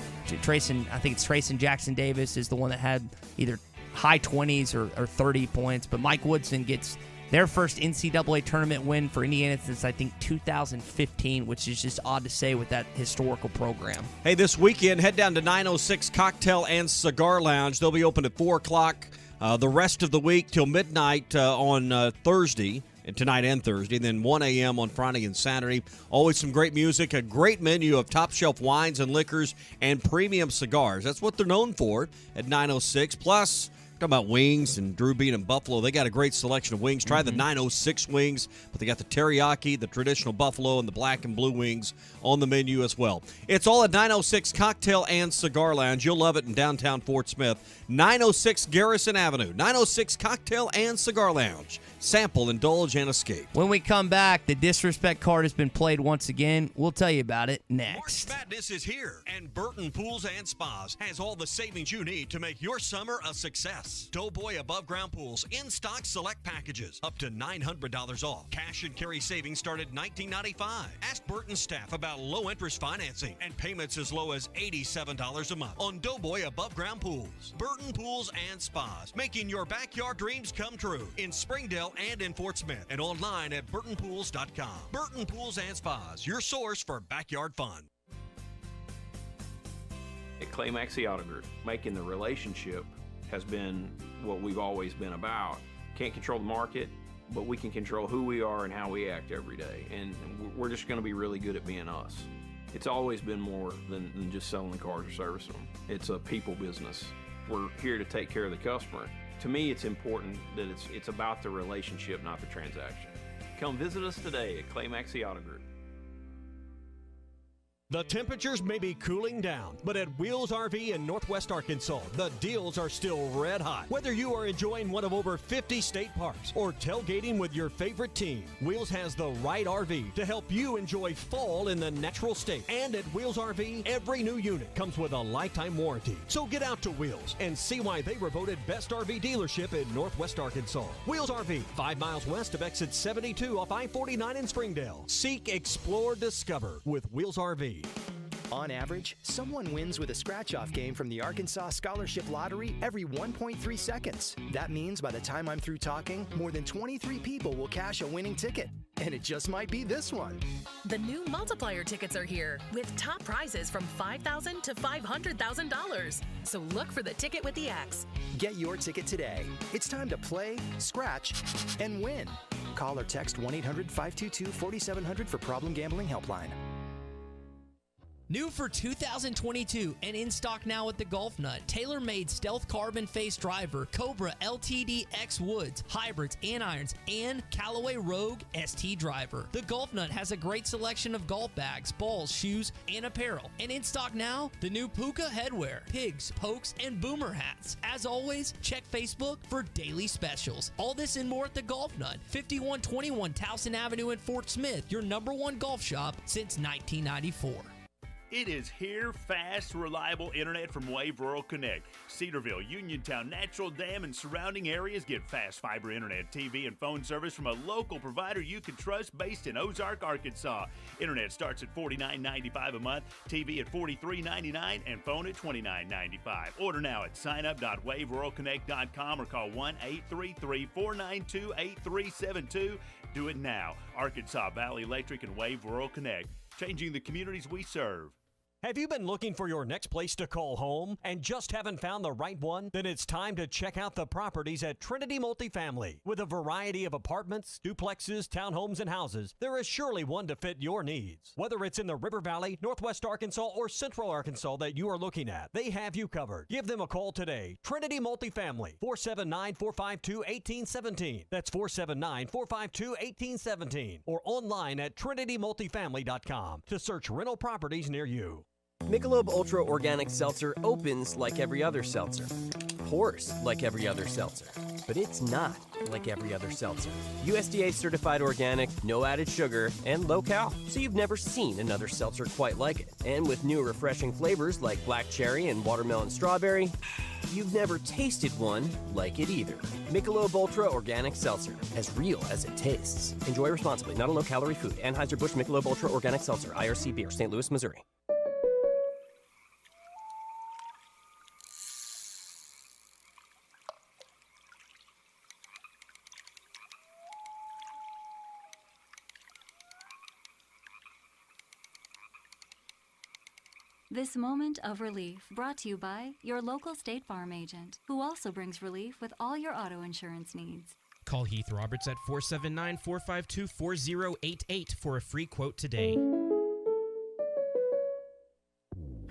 and Jackson Davis is the one that had either high 20s or 30 points. But Mike Woodson gets their first NCAA tournament win for Indiana since, I think, 2015, which is just odd to say with that historical program. Hey, this weekend, head down to 906 Cocktail and Cigar Lounge. They'll be open at 4 o'clock the rest of the week till midnight on Thursday, and tonight and Thursday, and then 1 a.m. on Friday and Saturday. Always some great music, a great menu of top-shelf wines and liquors, and premium cigars. That's what they're known for at 906. Plus, talking about wings and Drew being in Buffalo, they got a great selection of wings. Try the 906 wings, but they got the teriyaki, the traditional buffalo, and the black and blue wings on the menu as well. It's all at 906 Cocktail and Cigar Lounge. You'll love it in downtown Fort Smith. 906 Garrison Avenue, 906 Cocktail and Cigar Lounge. Sample, indulge, and escape. When we come back, the disrespect card has been played once again. We'll tell you about it next. March Madness is here, and Burton Pools and Spas has all the savings you need to make your summer a success. Doughboy Above Ground Pools in-stock select packages up to $900 off. Cash and carry savings start at $19.95. Ask Burton staff about low-interest financing and payments as low as $87 a month on Doughboy Above Ground Pools. Burton Pools and Spas, making your backyard dreams come true in Springdale and in Fort Smith, and online at burtonpools.com. Burton Pools and Spas, your source for backyard fun. At Clay Maxey Auto Group, making the relationship has been what we've always been about. Can't control the market, but we can control who we are and how we act every day. And we're just going to be really good at being us. It's always been more than just selling the cars or servicing them. It's a people business. We're here to take care of the customer. To me, it's important that it's about the relationship, not the transaction. Come visit us today at Clay Maxey Auto Group. The temperatures may be cooling down, but at Wheels RV in Northwest Arkansas, the deals are still red hot. Whether you are enjoying one of over 50 state parks or tailgating with your favorite team, Wheels has the right RV to help you enjoy fall in the natural state. And at Wheels RV, every new unit comes with a lifetime warranty. So get out to Wheels and see why they were voted best RV dealership in Northwest Arkansas. Wheels RV, 5 miles west of exit 72 off I-49 in Springdale. Seek, explore, discover with Wheels RV. On average, someone wins with a scratch-off game from the Arkansas Scholarship Lottery every 1.3 seconds. That means by the time I'm through talking, more than 23 people will cash a winning ticket. And it just might be this one. The new multiplier tickets are here with top prizes from $5,000 to $500,000. So look for the ticket with the X. Get your ticket today. It's time to play, scratch, and win. Call or text 1-800-522-4700 for Problem Gambling Helpline. New for 2022 and in stock now at the Golf Nut, tailor-made stealth carbon face driver, Cobra LTD X Woods, hybrids and irons, and Callaway Rogue ST driver. The Golf Nut has a great selection of golf bags, balls, shoes, and apparel. And in stock now, the new Puka headwear, pigs, pokes, and boomer hats. As always, check Facebook for daily specials. All this and more at the Golf Nut, 5121 Towson Avenue in Fort Smith, your #1 golf shop since 1994. It is here, fast, reliable internet from Wave Rural Connect. Cedarville, Uniontown, Natural Dam, and surrounding areas get fast fiber internet, TV, and phone service from a local provider you can trust based in Ozark, Arkansas. Internet starts at $49.95 a month, TV at $43.99, and phone at $29.95. Order now at signup.waveruralconnect.com or call 1-833-492-8372. Do it now. Arkansas Valley Electric and Wave Rural Connect. Changing the communities we serve. Have you been looking for your next place to call home and just haven't found the right one? Then it's time to check out the properties at Trinity Multifamily. With a variety of apartments, duplexes, townhomes, and houses, there is surely one to fit your needs. Whether it's in the River Valley, Northwest Arkansas, or Central Arkansas that you are looking at, they have you covered. Give them a call today. Trinity Multifamily, 479-452-1817. That's 479-452-1817. Or online at trinitymultifamily.com to search rental properties near you. Michelob Ultra Organic Seltzer opens like every other seltzer, pours like every other seltzer, but it's not like every other seltzer. USDA certified organic, no added sugar, and low cal, so you've never seen another seltzer quite like it. And with new refreshing flavors like black cherry and watermelon strawberry, you've never tasted one like it either. Michelob Ultra Organic Seltzer, as real as it tastes. Enjoy responsibly, not a low-calorie food. Anheuser-Busch Michelob Ultra Organic Seltzer, IRC Beer, St. Louis, Missouri. This moment of relief brought to you by your local State Farm agent, who also brings relief with all your auto insurance needs. Call Heath Roberts at 479-452-4088 for a free quote today.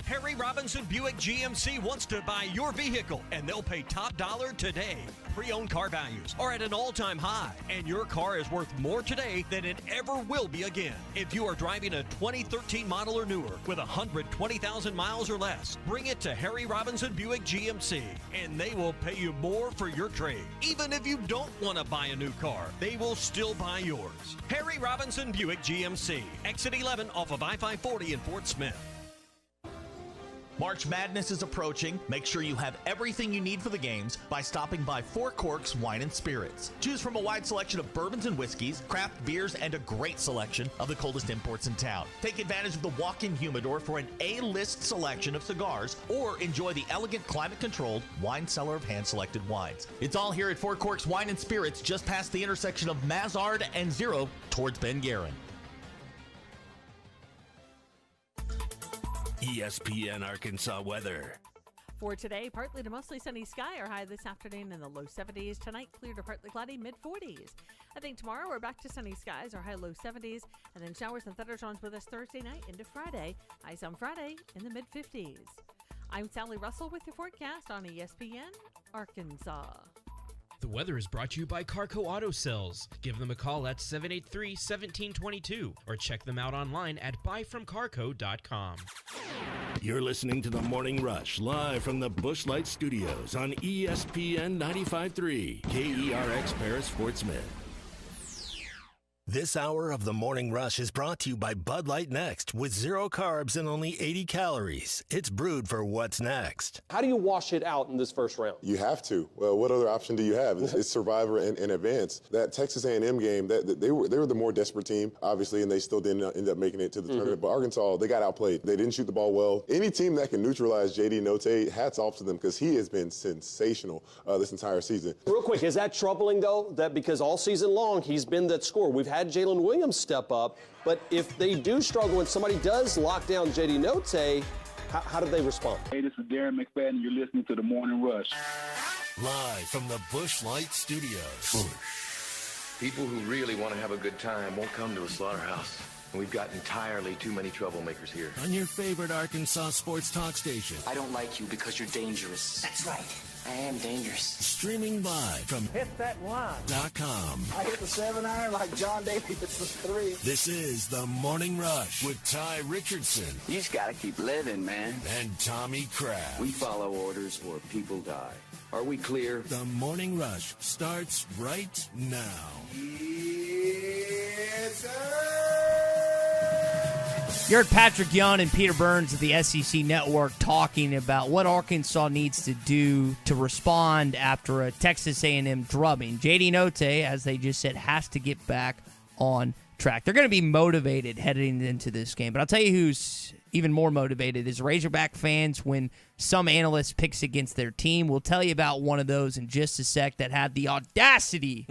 Harry Robinson Buick GMC wants to buy your vehicle, and they'll pay top dollar today. Pre-owned car values are at an all-time high, and your car is worth more today than it ever will be again. If you are driving a 2013 model or newer with 120,000 miles or less, bring it to Harry Robinson Buick GMC, and they will pay you more for your trade. Even if you don't want to buy a new car, they will still buy yours. Harry Robinson Buick GMC, exit 11 off of I-540 in Fort Smith. March Madness is approaching. Make sure you have everything you need for the games by stopping by Four Corks Wine and Spirits. Choose from a wide selection of bourbons and whiskeys, craft beers, and a great selection of the coldest imports in town. Take advantage of the walk-in humidor for an A-list selection of cigars, or enjoy the elegant climate-controlled wine cellar of hand-selected wines. It's all here at Four Corks Wine and Spirits, just past the intersection of Mazard and Zero towards Ben Guerin. ESPN Arkansas weather. For today, partly to mostly sunny sky. Our high this afternoon in the low 70s. Tonight, clear to partly cloudy, mid-40s. I think tomorrow we're back to sunny skies. Our high low 70s. And then showers and thunderstorms with us Thursday night into Friday. Highs on Friday in the mid-50s. I'm Sally Russell with your forecast on ESPN Arkansas. The weather is brought to you by Carco Auto Sales. Give them a call at 783-1722 or check them out online at buyfromcarco.com. You're listening to The Morning Rush live from the Busch Light Studios on ESPN 95.3 KERX Paris Fort Smith. This hour of The Morning Rush is brought to you by Bud Light Next with 0 carbs and only 80 calories. It's brewed for what's next. How do you wash it out in this first round? You have to. Well, what other option do you have? It's Survivor and Advance. That Texas A&M game, they were the more desperate team, obviously, and they still didn't end up making it to the tournament. But Arkansas, they got outplayed. They didn't shoot the ball well. Any team that can neutralize J.D. Notae, hats off to them because he has been sensational this entire season. Real quick, is that troubling, though, that because all season long he's been that scorer? We've had Jalen Williams step up, but if they do struggle and somebody does lock down J.D. Notae, how do they respond? Hey, this is Darren McFadden. You're listening to The Morning Rush. Live from the Busch Light Studios. People who really want to have a good time won't come to a slaughterhouse. And we've got entirely too many troublemakers here. On your favorite Arkansas sports talk station. I don't like you because you're dangerous. That's right. I am dangerous. Streaming live from HitThatLine.com. I hit the 7-iron like John Davis with 3. This is The Morning Rush with Ty Richardson. You just gotta keep living, man. And Tommy Kraft. We follow orders or people die. Are we clear? The Morning Rush starts right now. It's You heard Patrick Young and Peter Burns of the SEC Network talking about what Arkansas needs to do to respond after a Texas A&M drubbing. J.D. Notae, as they just said, has to get back on track. They're going to be motivated heading into this game. But I'll tell you who's even more motivated is Razorback fans when some analyst picks against their team. We'll tell you about one of those in just a sec that had the audacity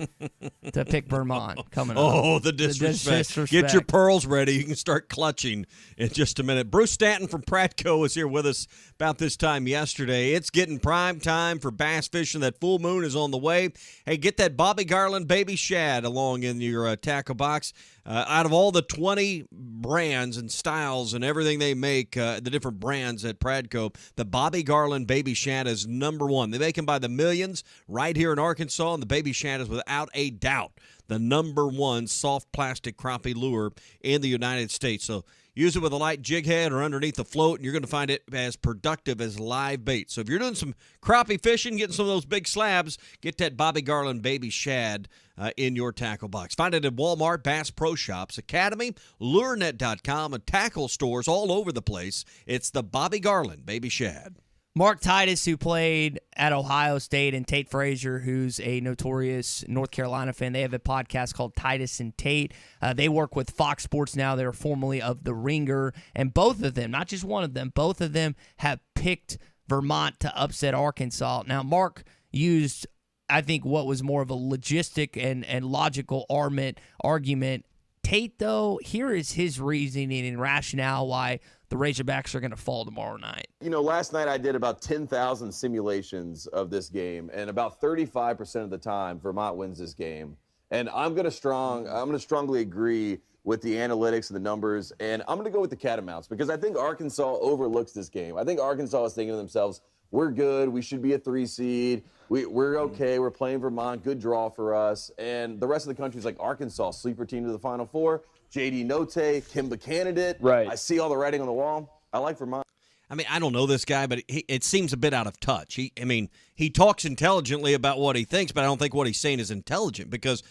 to pick Vermont coming up. Oh, the disrespect. Get your pearls ready. You can start clutching in just a minute. Bruce Stanton from Pratco was here with us about this time yesterday. It's getting prime time for bass fishing. That full moon is on the way. Hey, get that Bobby Garland baby shad along in your tackle box. Out of all the 20 brands and styles and everything they make, the different brands at Pratco, the Bobby Garland Baby Shad is number one. They make them by the millions right here in Arkansas, and the Baby Shad is without a doubt the number one soft plastic crappie lure in the United States. So use it with a light jig head or underneath the float, and you're going to find it as productive as live bait. So if you're doing some crappie fishing, getting some of those big slabs, get that Bobby Garland Baby Shad in your tackle box. Find it at Walmart, Bass Pro Shops, Academy, LureNet.com, and tackle stores all over the place. It's the Bobby Garland Baby Shad. Mark Titus, who played at Ohio State, and Tate Frazier, who's a notorious North Carolina fan. They have a podcast called Titus and Tate. They work with Fox Sports now. They're formerly of The Ringer. And both of them, not just one of them, both of them have picked Vermont to upset Arkansas. Now, Mark used, I think, what was more of a logistic and logical argument. Tate, though, here is his reasoning and rationale why the Razorbacks are going to fall tomorrow night. You know, last night I did about 10,000 simulations of this game, and about 35% of the time Vermont wins this game. And I'm going to strongly agree with the analytics and the numbers, and I'm going to go with the Catamounts because I think Arkansas overlooks this game. I think Arkansas is thinking to themselves, we're good, we should be a 3 seed, we're okay, we're playing Vermont, good draw for us. And the rest of the country's like Arkansas, sleeper team to the Final Four. J.D. Notae, Kimba candidate. Right. I see all the writing on the wall. I like Vermont. I mean, I don't know this guy, but it seems a bit out of touch. He talks intelligently about what he thinks, but I don't think what he's saying is intelligent because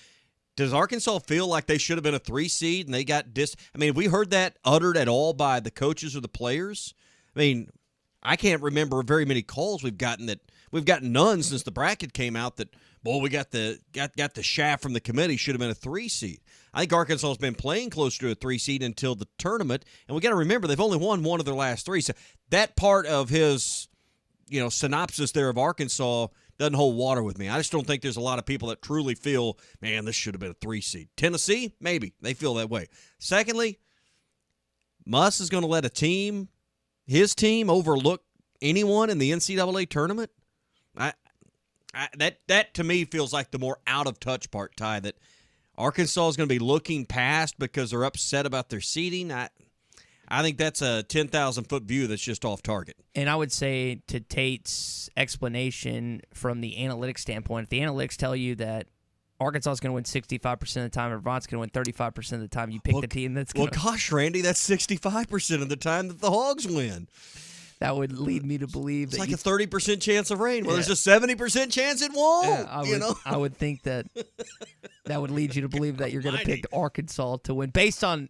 does Arkansas feel like they should have been a 3 seed and they got have we heard that uttered at all by the coaches or the players? I mean, I can't remember very many calls we've gotten none since the bracket came out that, well, we got the shaft from the committee, should have been a 3 seed. I think Arkansas has been playing closer to a 3 seed until the tournament, and we got to remember they've only won one of their last 3. So that part of his, synopsis there of Arkansas doesn't hold water with me. I just don't think there's a lot of people that truly feel, man, this should have been a 3 seed. Tennessee, maybe they feel that way. Secondly, Muss is going to let his team overlook anyone in the NCAA tournament? That to me feels like the more out of touch part, Ty, that Arkansas is going to be looking past because they're upset about their seeding. I think that's a 10,000-foot view that's just off target. And I would say to Tate's explanation from the analytics standpoint, if the analytics tell you that Arkansas is going to win 65% of the time and Vermont's going to win 35% of the time, you pick the team that's going to... Well, gosh, Randy, that's 65% of the time that the Hogs win. That would lead me to believe it's that like a 30% chance of rain. Well, there's a 70% chance it won't. Yeah, I would think that would lead you to believe that you're going to pick Arkansas to win based on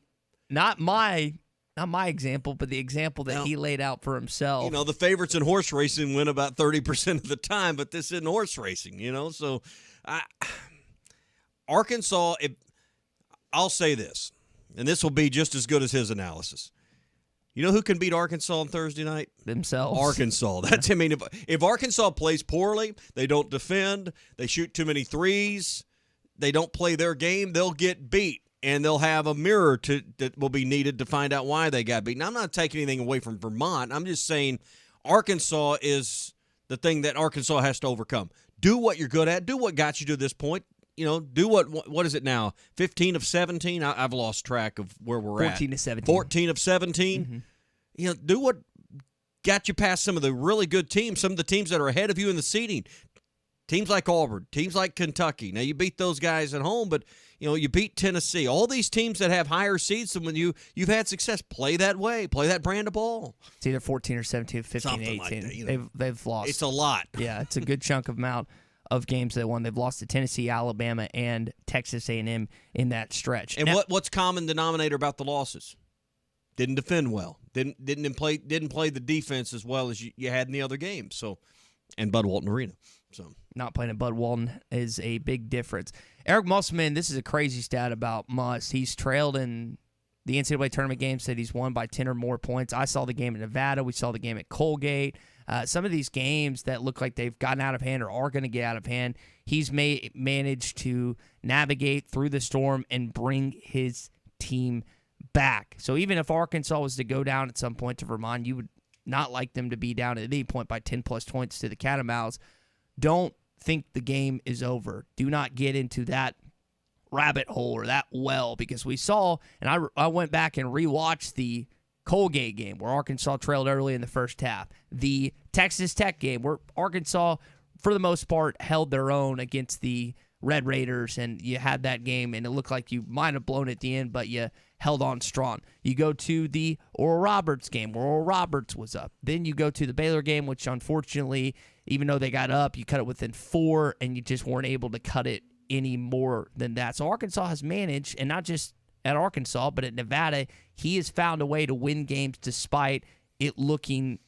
not my example, but the example that he laid out for himself. The favorites in horse racing win about 30% of the time, but this isn't horse racing, So Arkansas, I'll say this, and this will be just as good as his analysis. You know who can beat Arkansas on Thursday night? Themselves. Arkansas. If Arkansas plays poorly, they don't defend, they shoot too many threes, they don't play their game, they'll get beat. And they'll have a mirror that will be needed to find out why they got beaten. I'm not taking anything away from Vermont. I'm just saying Arkansas is the thing that Arkansas has to overcome. Do what you're good at. Do what got you to this point. Do what is it now? 15 of 17? I've lost track of where we're 14 at. 14 of 17. 14 of 17? Mm-hmm. Do what got you past some of the really good teams, some of the teams that are ahead of you in the seeding. Teams like Auburn, teams like Kentucky. Now, you beat those guys at home, but you beat Tennessee. All these teams that have higher seeds than when you've had success. Play that way. Play that brand of ball. It's either 14 or 17, 15, something 18. Like that, They've lost. It's a lot. Yeah, it's a good chunk of amount of games they won. They've lost to Tennessee, Alabama, and Texas A&M in that stretch. And what's common denominator about the losses? Didn't defend well. Didn't play the defense as well as you had in the other games. So, and Bud Walton Arena. So not playing at Bud Walton is a big difference. Eric Musselman, this is a crazy stat about Muss. He's trailed in the NCAA tournament games, said he's won by 10 or more points. I saw the game in Nevada. We saw the game at Colgate. Some of these games that look like they've gotten out of hand or are going to get out of hand, he's managed to navigate through the storm and bring his team back. So even if Arkansas was to go down at some point to Vermont, you would not like them to be down at any point by 10-plus points to the Catamounts. Don't think the game is over. Do not get into that rabbit hole or that well, because we saw, and I went back and rewatched the Colgate game where Arkansas trailed early in the first half, the Texas Tech game where Arkansas, for the most part, held their own against the Red Raiders, and you had that game, and it looked like you might have blown it at the end, but you held on strong. You go to the Oral Roberts game where Oral Roberts was up. Then you go to the Baylor game, which unfortunately, even though they got up, you cut it within 4, and you just weren't able to cut it any more than that. So Arkansas has managed, and not just at Arkansas, but at Nevada, he has found a way to win games despite it looking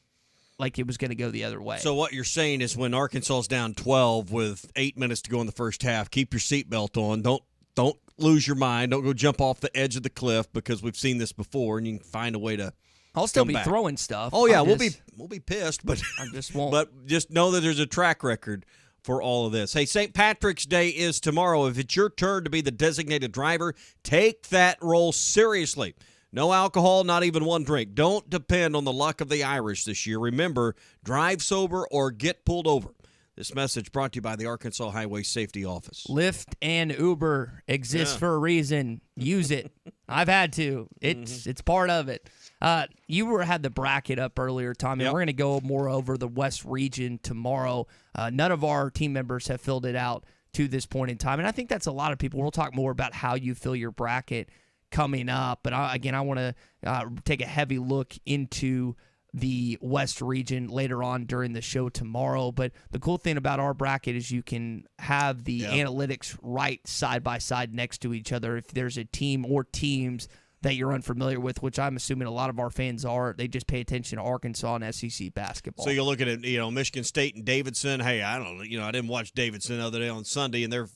like it was going to go the other way. So what you're saying is when Arkansas's down 12 with 8 minutes to go in the first half, keep your seatbelt on. Don't lose your mind. Don't go jump off the edge of the cliff, because we've seen this before, and you can find a way to I'll still be back. Throwing stuff. Oh yeah, we'll be pissed, but I just won't. But just know that there's a track record for all of this. Hey, St. Patrick's Day is tomorrow. If it's your turn to be the designated driver, take that role seriously. No alcohol, not even one drink. Don't depend on the luck of the Irish this year. Remember, drive sober or get pulled over. This message brought to you by the Arkansas Highway Safety Office. Lyft and Uber exist for a reason. Use it. I've had to. It's part of it. You had the bracket up earlier, Tommy. Yep. We're going to go more over the West region tomorrow. None of our team members have filled it out to this point in time, and I think that's a lot of people. We'll talk more about how you fill your bracket coming up, but I want to take a heavy look into the West region later on during the show tomorrow. But the cool thing about our bracket is you can have the analytics right side by side next to each other. If there's a team or teams that you're unfamiliar with, which I'm assuming a lot of our fans are, they just pay attention to Arkansas and SEC basketball. So you're looking at, Michigan State and Davidson. Hey, I don't know, I didn't watch Davidson the other day on Sunday, and they're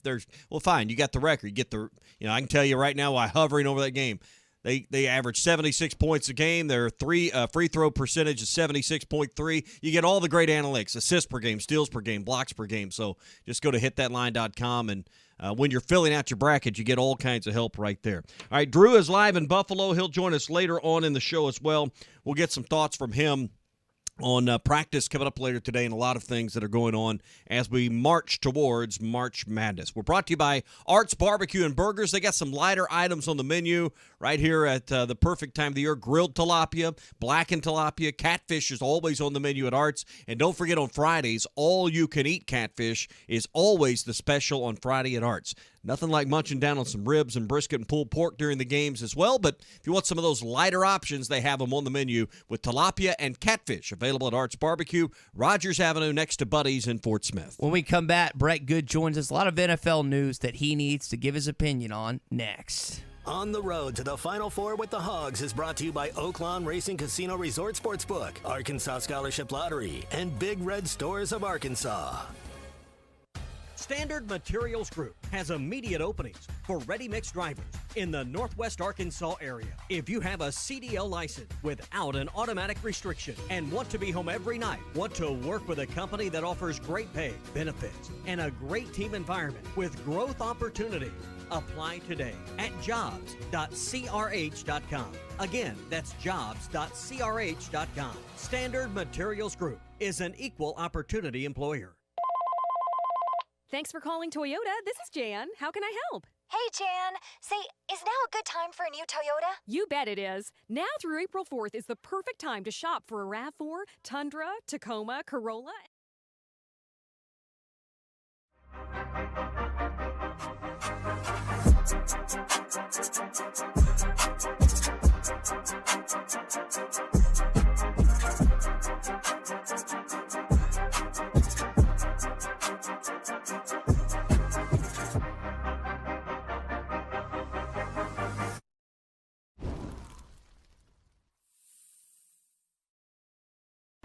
well, fine. You got the record. You get the, I can tell you right now, while hovering over that game, They average 76 points a game. Their free throw percentage is 76.3. You get all the great analytics, assists per game, steals per game, blocks per game. So just go to hitthatline.com, and when you're filling out your bracket, you get all kinds of help right there. All right, Drew is live in Buffalo. He'll join us later on in the show as well. We'll get some thoughts from him on practice coming up later today and a lot of things that are going on as we march towards March Madness. We're brought to you by Arts Barbecue and Burgers. They got some lighter items on the menu right here at the perfect time of the year. Grilled tilapia, blackened tilapia, catfish is always on the menu at Arts. And don't forget on Fridays, all-you-can-eat catfish is always the special on Friday at Arts. Nothing like munching down on some ribs and brisket and pulled pork during the games as well. But if you want some of those lighter options, they have them on the menu with tilapia and catfish available at Arts Barbecue, Rogers Avenue next to Buddy's in Fort Smith. When we come back, Brett Goode joins us. A lot of NFL news that he needs to give his opinion on next. On the road to the Final Four with the Hogs is brought to you by Oaklawn Racing Casino Resort Sportsbook, Arkansas Scholarship Lottery, and Big Red Stores of Arkansas. Standard Materials Group has immediate openings for ready-mix drivers in the Northwest Arkansas area. If you have a CDL license without an automatic restriction and want to be home every night, want to work with a company that offers great pay, benefits, and a great team environment with growth opportunities, apply today at jobs.crh.com. Again, that's jobs.crh.com. Standard Materials Group is an equal opportunity employer. Thanks for calling Toyota. This is Jan. How can I help? Hey, Jan. Say, is now a good time for a new Toyota? You bet it is. Now through April 4th is the perfect time to shop for a RAV4, Tundra, Tacoma, Corolla.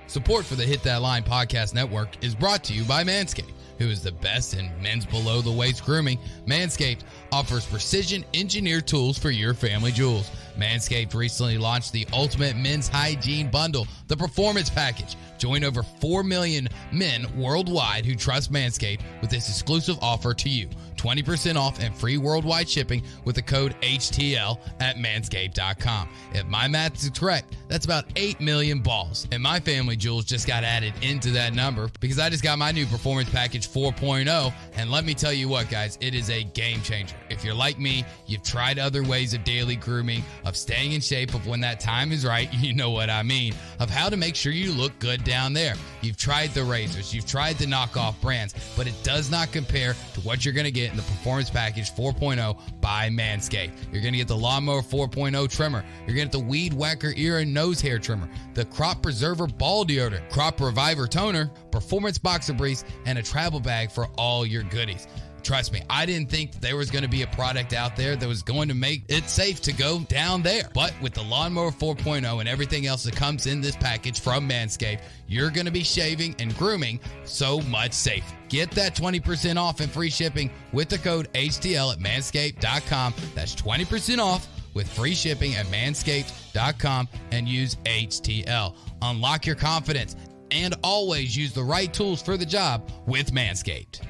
Support for the Hit That Line Podcast Network is brought to you by Manscaped, who is the best in men's below-the-waist grooming. Manscaped offers precision-engineered tools for your family jewels. Manscaped recently launched the Ultimate Men's Hygiene Bundle, the Performance Package. Join over 4 million men worldwide who trust Manscaped with this exclusive offer to you. 20% off and free worldwide shipping with the code HTL at manscaped.com. If my math is correct, that's about 8 million balls. And my family jewels just got added into that number because I just got my new Performance Package 4.0. And let me tell you what, guys, it is a game changer. If you're like me, you've tried other ways of daily grooming, of staying in shape, of when that time is right, you know what I mean, of how to make sure you look good down there. You've tried the razors, you've tried the knockoff brands, but it does not compare to what you're going to get in the Performance Package 4.0 by Manscaped. You're going to get the Lawnmower 4.0 trimmer. You're going to get the Weed Whacker ear and nose hair trimmer, the Crop Preserver ball deodorant, Crop Reviver toner, Performance boxer briefs, and a travel bag for all your goodies. Trust me, I didn't think that there was going to be a product out there that was going to make it safe to go down there. But with the Lawnmower 4.0 and everything else that comes in this package from Manscaped, you're going to be shaving and grooming so much safer. Get that 20% off and free shipping with the code HTL at manscaped.com. That's 20% off with free shipping at manscaped.com and use HTL. Unlock your confidence and always use the right tools for the job with Manscaped.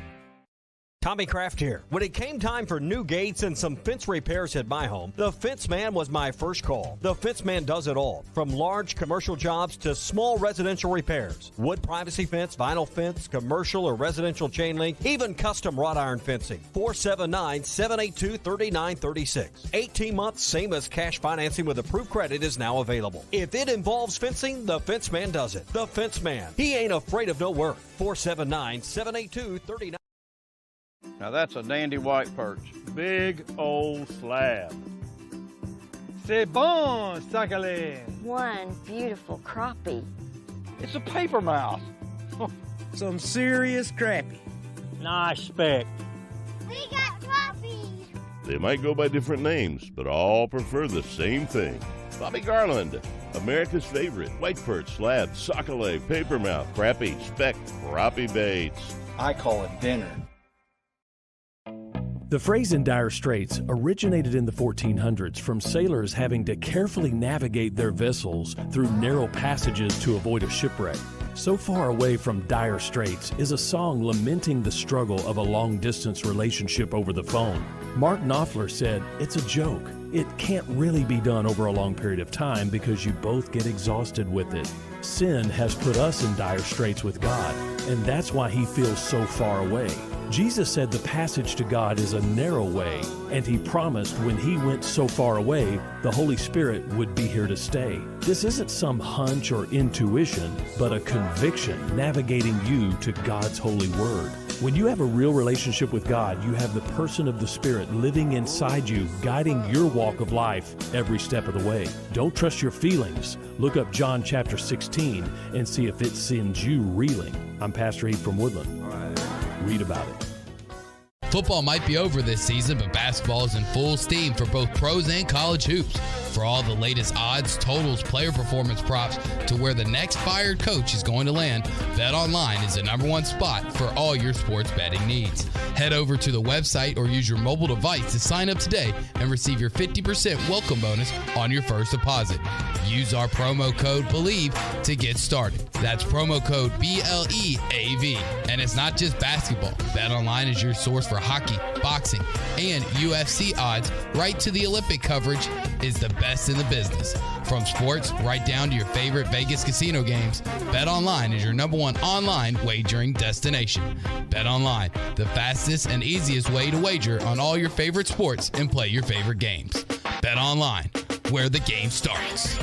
Tommy Kraft here. When it came time for new gates and some fence repairs at my home, the Fence Man was my first call. The Fence Man does it all, from large commercial jobs to small residential repairs. Wood privacy fence, vinyl fence, commercial or residential chain link, even custom wrought iron fencing. 479-782-3936. 18 months, same as cash financing with approved credit is now available. If it involves fencing, the Fence Man does it. The Fence Man. He ain't afraid of no work. 479-782-3936. Now that's a dandy white perch. Big old slab. C'est bon, sacalé. One beautiful crappie. It's a paper mouth. Some serious crappie. Nice speck. We got crappies. They might go by different names, but all prefer the same thing. Bobby Garland, America's favorite white perch, slab, sacalé, paper mouth, crappie, speck, crappie baits. I call it dinner. The phrase in dire straits originated in the 1400s from sailors having to carefully navigate their vessels through narrow passages to avoid a shipwreck. So Far Away from Dire Straits is a song lamenting the struggle of a long-distance relationship over the phone. Mark Knopfler said, "It's a joke. It can't really be done over a long period of time because you both get exhausted with it. Sin has put us in dire straits with God, and that's why he feels so far away. Jesus said the passage to God is a narrow way, and he promised when he went so far away, the Holy Spirit would be here to stay. This isn't some hunch or intuition, but a conviction navigating you to God's holy word. When you have a real relationship with God, you have the person of the Spirit living inside you, guiding your walk of life every step of the way. Don't trust your feelings. Look up John chapter 16 and see if it sends you reeling. I'm Pastor Heath from Woodland. Read about it. Football might be over this season, but basketball is in full steam for both pros and college hoops. For all the latest odds, totals, player performance props, to where the next fired coach is going to land, BetOnline is the #1 spot for all your sports betting needs. Head over to the website or use your mobile device to sign up today and receive your 50% welcome bonus on your first deposit. Use our promo code BELIEVE to get started. That's promo code BLEAV. And it's not just basketball. BetOnline is your source for hockey, boxing, and UFC odds, right to the Olympic coverage, is the best in the business. From sports right down to your favorite Vegas casino games, BetOnline is your #1 online wagering destination. BetOnline, the fastest and easiest way to wager on all your favorite sports and play your favorite games. BetOnline, where the game starts.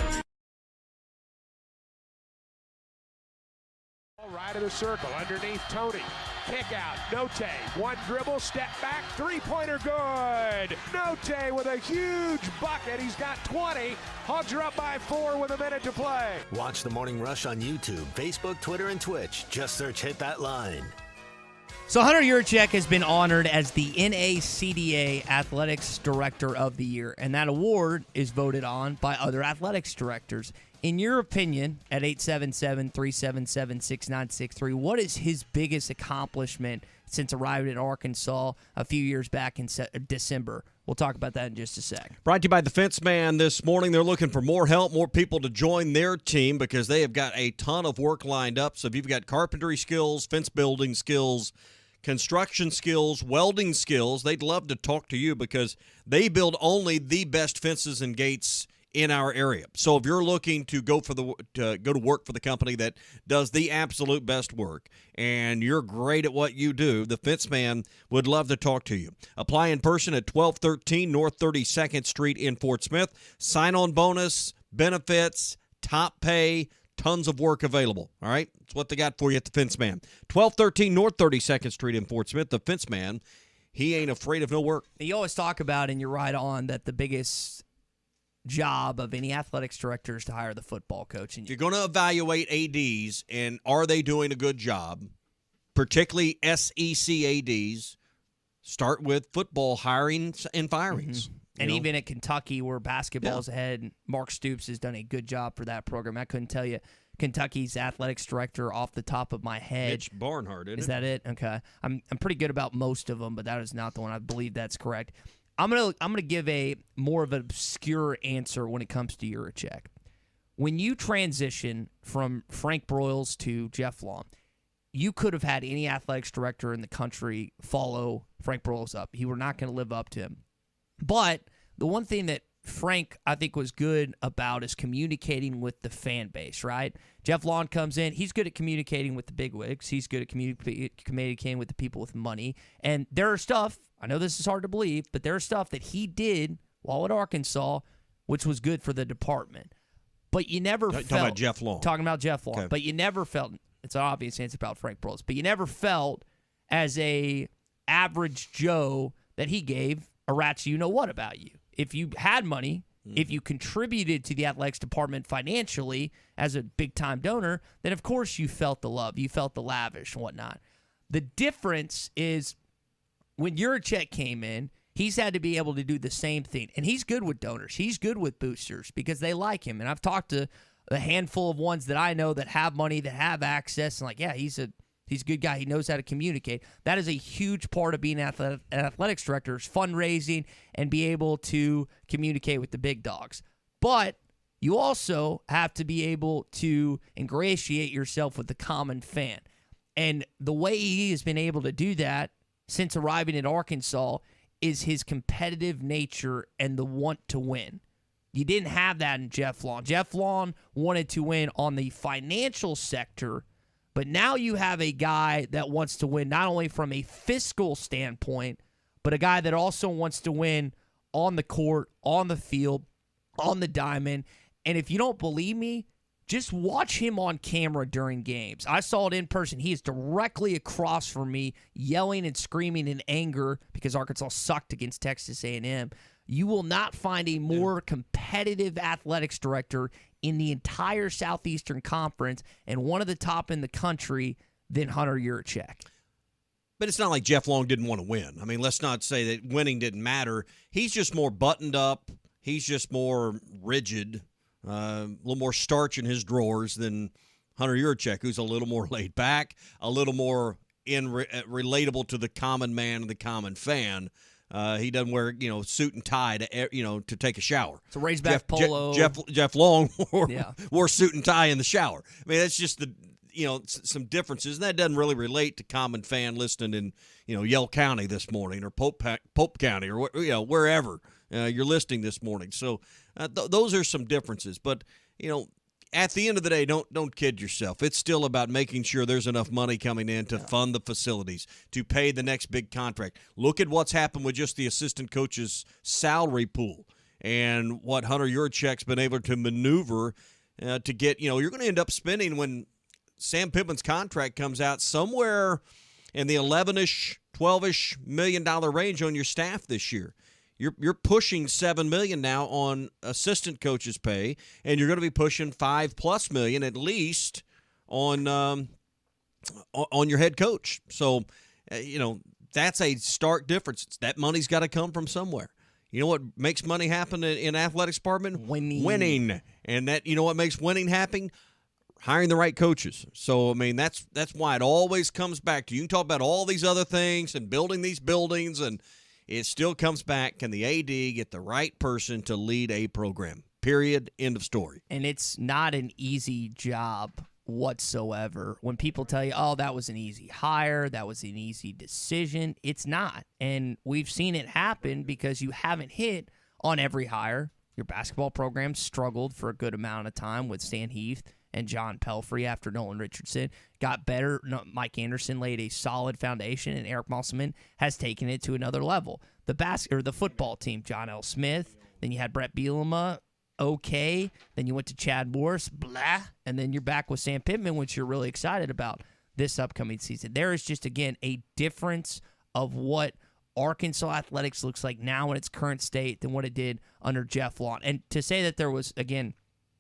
Right of the circle, underneath Tony. Kick out, Note. One dribble, step back, three-pointer good. Note with a huge bucket. He's got 20. Hogs are up by 4 with a minute to play. Watch the Morning Rush on YouTube, Facebook, Twitter, and Twitch. Just search Hit That Line. So Hunter Yurachek has been honored as the NACDA Athletics Director of the Year, and that award is voted on by other athletics directors. In your opinion, at 877-377-6963, what is his biggest accomplishment since arriving at Arkansas a few years back in December? We'll talk about that in just a sec. Brought to you by the Fence Man this morning. They're looking for more help, more people to join their team because they have got a ton of work lined up. So if you've got carpentry skills, fence building skills, construction skills, welding skills, they'd love to talk to you because they build only the best fences and gates in our area. So if you're looking to go to work for the company that does the absolute best work and you're great at what you do, the Fence Man would love to talk to you. Apply in person at 1213 North 32nd Street in Fort Smith. Sign-on bonus, benefits, top pay, tons of work available. All right? That's what they got for you at the Fence Man. 1213 North 32nd Street in Fort Smith. The Fence Man, he ain't afraid of no work. You always talk about, and you're right on, that the biggest job of any athletics director is to hire the football coach. And you're going to evaluate ADs, and are they doing a good job, particularly SEC ADs. Start with football hirings and firings. Mm-hmm. And even at Kentucky, where basketball's ahead, Mark Stoops has done a good job for that program. I couldn't tell you Kentucky's athletics director off the top of my head. Mitch Barnhart, isn't it? Is that it? Okay. I'm pretty good about most of them, but that is not the one. I believe that's correct. I'm gonna give a more of an obscure answer when it comes to Yurachek. When you transition from Frank Broyles to Jeff Long, you could have had any athletics director in the country follow Frank Broyles up. You were not going to live up to him. But the one thing that Frank, I think, was good about is communicating with the fan base, right? Jeff Long comes in. He's good at communicating with the bigwigs. He's good at communicating with the people with money. And there are stuff, I know this is hard to believe, but there are stuff that he did while at Arkansas, which was good for the department. But you never felt... Talking about Jeff Long. Talking about Jeff Long. Okay. But you never felt... It's an obvious answer about Frank Broyles. But you never felt as a average Joe that he gave a rat's you-know-what about you. If you had money, if you contributed to the athletics department financially as a big-time donor, then of course you felt the love. You felt the lavish and whatnot. The difference is when Yurachek came in, he's had to be able to do the same thing. And he's good with donors. He's good with boosters because they like him. And I've talked to a handful of ones that I know that have money, that have access, and like, yeah, he's a good guy. He knows how to communicate. That is a huge part of being an athletics director is fundraising and be able to communicate with the big dogs. But you also have to be able to ingratiate yourself with the common fan. And the way he has been able to do that since arriving in Arkansas is his competitive nature and the want to win. You didn't have that in Jeff Long. Jeff Long wanted to win on the financial sector, but now you have a guy that wants to win not only from a fiscal standpoint, but a guy that also wants to win on the court, on the field, on the diamond. And if you don't believe me, just watch him on camera during games. I saw it in person. He is directly across from me, yelling and screaming in anger because Arkansas sucked against Texas A&M. You will not find a more competitive athletics director in the entire Southeastern Conference and one of the top in the country than Hunter Yurachek. But it's not like Jeff Long didn't want to win. I mean, let's not say that winning didn't matter. He's just more buttoned up. He's just more rigid, a little more starch in his drawers than Hunter Yurachek, who's a little more laid back, a little more relatable to the common man and the common fan. He doesn't wear, suit and tie to take a shower. So Razorback polo. Jeff Long wore suit and tie in the shower. I mean, that's just some differences, and that doesn't really relate to common fan listening in, Yell County this morning or Pope County or wherever you're listening this morning. So those are some differences. But at the end of the day, don't kid yourself. It's still about making sure there's enough money coming in to fund the facilities, to pay the next big contract. Look at what's happened with just the assistant coach's salary pool and what Hunter Yurachek's been able to maneuver to get. You're going to end up spending, when Sam Pittman's contract comes out, somewhere in the 11-ish, 12-ish $12 million range on your staff this year. You're pushing $7 million now on assistant coaches' pay, and you're going to be pushing $5+ million at least on your head coach. So, that's a stark difference. That money's got to come from somewhere. You know what makes money happen in athletics department? Winning. And that, what makes winning happen? Hiring the right coaches. So, I mean, that's why it always comes back to, you can talk about all these other things and building these buildings, and it still comes back, can the AD get the right person to lead a program? Period. End of story. And it's not an easy job whatsoever. When people tell you, oh, that was an easy hire, that was an easy decision, it's not. And we've seen it happen because you haven't hit on every hire. Your basketball program struggled for a good amount of time with Stan Heath and John Pelfrey after Nolan Richardson. Got better. Mike Anderson laid a solid foundation, and Eric Musselman has taken it to another level. The football team, John L. Smith. Then you had Brett Bielema, okay. Then you went to Chad Morris, blah. And then you're back with Sam Pittman, which you're really excited about this upcoming season. There is just, again, a difference of what Arkansas athletics looks like now in its current state than what it did under Jeff Long. And to say that there was, again,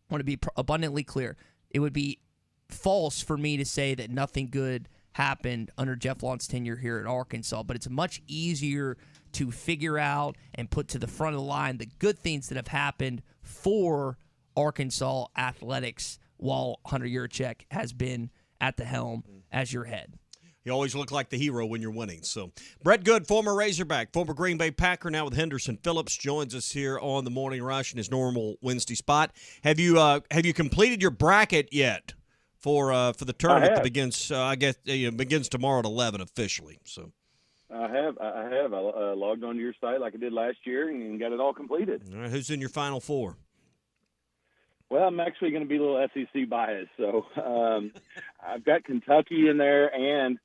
I want to be abundantly clear, it would be false for me to say that nothing good happened under Jeff Long's tenure here at Arkansas, but it's much easier to figure out and put to the front of the line the good things that have happened for Arkansas athletics while Hunter Yurachek has been at the helm as your head. You always look like the hero when you're winning. So, Brett Goode, former Razorback, former Green Bay Packer, now with Henderson Phillips, joins us here on the Morning Rush in his normal Wednesday spot. Have you completed your bracket yet for the tournament that begins? I guess begins tomorrow at 11 officially. So, I have. I logged onto your site like I did last year and got it all completed. All right, who's in your Final Four? Well, I'm actually going to be a little SEC biased, so I've got Kentucky in there and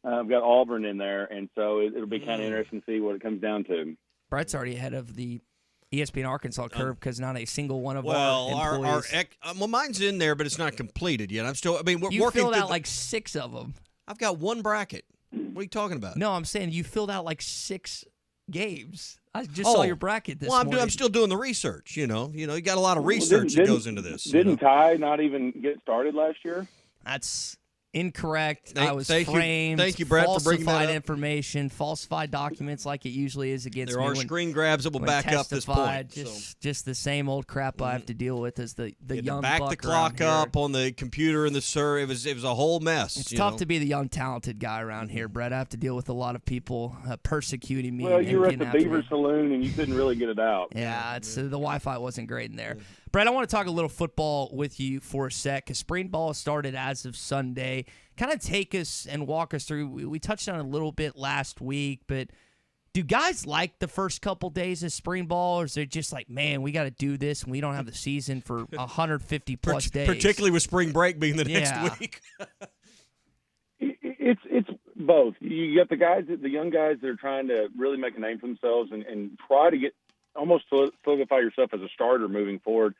I've got Auburn in there, and so it'll be kind of interesting to see what it comes down to. Brett's already ahead of the ESPN Arkansas curve because not a single one of our employees. Well, mine's in there, but it's not completed yet. We're you working filled through out like 6 of them. I've got one bracket. What are you talking about? No, I'm saying you filled out like 6 games. I just saw your bracket this morning. I'm still doing the research. You got a lot of research that goes into this. Didn't Ty not even get started last year? That's incorrect. I was framed. Thank you, Brett, for bringing that up. Falsified information, falsified documents like it usually is against me. There are screen grabs that will back up this point. Just the same old crap I have to deal with as the young buck back the clock up on the computer and the server. It was a whole mess. It's tough to be the young talented guy around here, Brett. I have to deal with a lot of people persecuting me. Well, you were at the Beaver Saloon and you couldn't really get it out. Yeah, the Wi-Fi wasn't great in there. Brett, I want to talk a little football with you for a sec because spring ball started as of Sunday. Kind of take us and walk us through. We touched on it a little bit last week, but Do guys like the first couple days of spring ball, or is it just like, man, we got to do this and we don't have the season for 150 plus days? Particularly with spring break being the next week. It's both. You get the young guys that are trying to really make a name for themselves and try to get almost solidify yourself as a starter moving forward,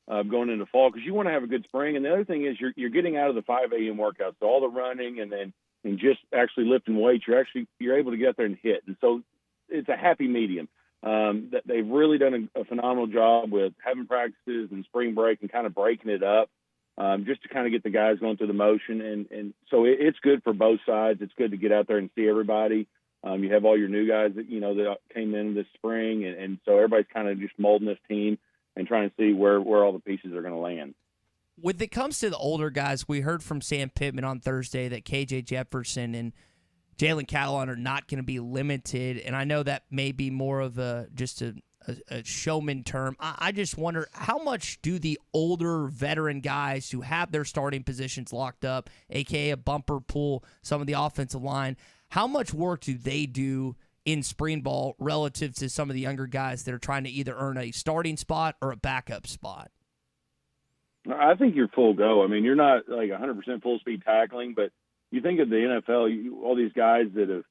going into fall, because you want to have a good spring. And the other thing is you're getting out of the 5 a.m. workouts, so all the running and just actually lifting weights. You're able to get out there and hit, and so it's a happy medium. That they've really done a phenomenal job with having practices and spring break and kind of breaking it up, just to kind of get the guys going through the motion. And so it's good for both sides. It's good to get out there and see everybody. You have all your new guys that came in this spring, and so everybody's kind of just molding this team and trying to see where all the pieces are going to land. When it comes to the older guys, we heard from Sam Pittman on Thursday that KJ Jefferson and Jalen Catalon are not going to be limited, and I know that may be more of just a showman term. I just wonder, how much do the older veteran guys who have their starting positions locked up, a.k.a. a bumper pool, some of the offensive line, how much work do they do in spring ball relative to some of the younger guys that are trying to either earn a starting spot or a backup spot? I think you're full go. I mean, you're not like 100% full speed tackling, but you think of the NFL, all these guys that have,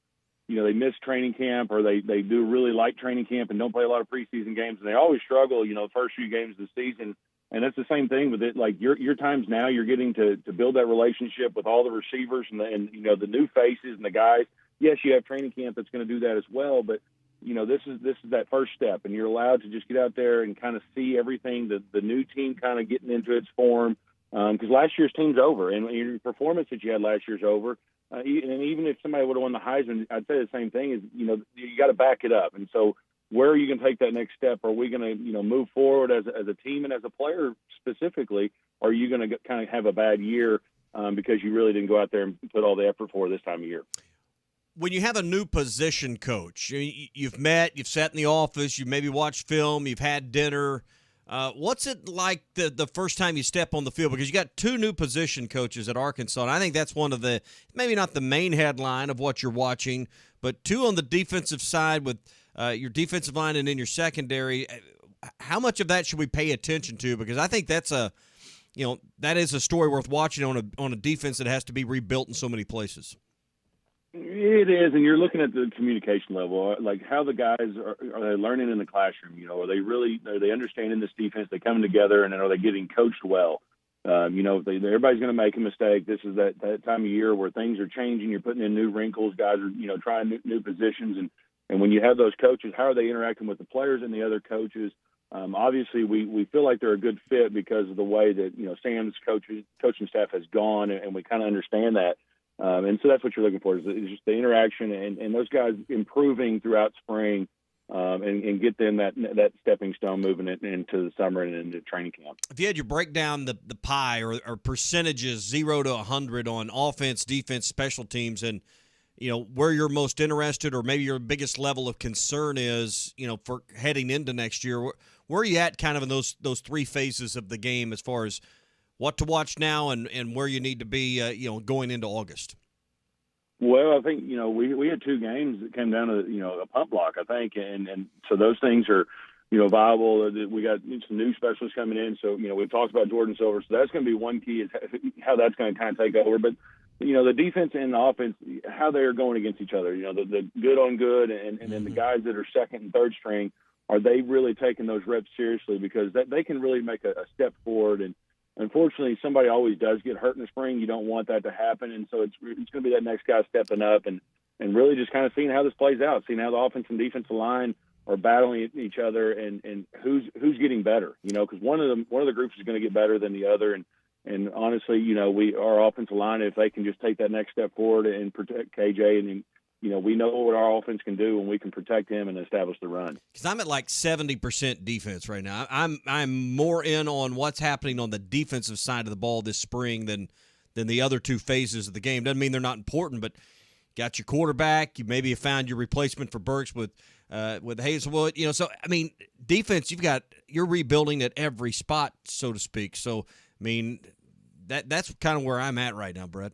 they miss training camp, or they do really light training camp and don't play a lot of preseason games, and they always struggle, the first few games of the season. And that's the same thing with it. Like your times now, you're getting to build that relationship with all the receivers and the new faces and the guys. Yes, you have training camp that's going to do that as well, but this is that first step, and you're allowed to just get out there and kind of see everything, the new team kind of getting into its form. Because last year's team's over, and your performance that you had last year's over. And even if somebody would have won the Heisman, I'd say the same thing is, you got to back it up. And so where are you going to take that next step? Are we going to, move forward as a team and as a player specifically? Or are you going to kind of have a bad year because you really didn't go out there and put all the effort for this time of year? When you have a new position coach, you've met, you've sat in the office, you've maybe watched film, you've had dinner. What's it like the first time you step on the field? Because you got two new position coaches at Arkansas, and I think that's one of the, maybe not the main headline of what you're watching, but two on the defensive side with your defensive line and in your secondary. How much of that should we pay attention to? Because I think that's that is a story worth watching on a defense that has to be rebuilt in so many places. It is, and you're looking at the communication level, like how the guys are they learning in the classroom? Are they understanding this defense? They coming together, and then are they getting coached well? Everybody's going to make a mistake. This is that time of year where things are changing. You're putting in new wrinkles. Guys are trying new positions, and when you have those coaches, how are they interacting with the players and the other coaches? Obviously, we feel like they're a good fit because of the way that Sam's coaching staff has gone, and we kind of understand that. And so that's what you're looking for is just the interaction and those guys improving throughout spring and get them that stepping stone moving it into the summer and into training camp. If you had your breakdown the pie or percentages 0 to 100 on offense, defense, special teams, and where you're most interested or maybe your biggest level of concern is for heading into next year, where are you at kind of in those three phases of the game as far as what to watch now and where you need to be, going into August? Well, I think, we had two games that came down to, a punt block, I think. And so those things are, viable. We got some new specialists coming in. So, we've talked about Jordan Silver. So that's going to be one key is how that's going to kind of take over. But, the defense and the offense, how they're going against each other, the good on good and then the guys that are second and third string, are they really taking those reps seriously? Because they can really make a step forward. And unfortunately, somebody always does get hurt in the spring. You don't want that to happen. And so it's going to be that next guy stepping up and really just kind of seeing how this plays out, seeing how the offense and defensive line are battling each other and who's getting better, because one of the groups is going to get better than the other. And honestly, our offensive line, if they can just take that next step forward and protect KJ, and we know what our offense can do, and we can protect him and establish the run. Because I'm at like 70% defense right now. I'm more in on what's happening on the defensive side of the ball this spring than the other two phases of the game. Doesn't mean they're not important, but got your quarterback. You maybe have found your replacement for Burks with Hazelwood. So I mean, defense, you're rebuilding at every spot, so to speak. So I mean, that's kind of where I'm at right now, Brett.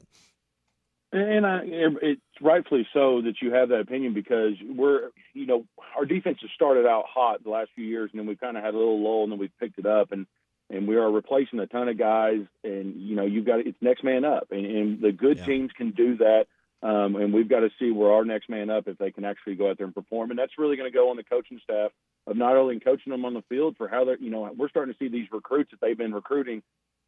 And it's rightfully so that you have that opinion because our defense has started out hot the last few years, and then we've kind of had a little lull, and then we've picked it up, and we are replacing a ton of guys, and it's next man up, and the good teams can do that, and we've got to see where our next man up if they can actually go out there and perform, and that's really going to go on the coaching staff of not only coaching them on the field for how they're, we're starting to see these recruits that they've been recruiting.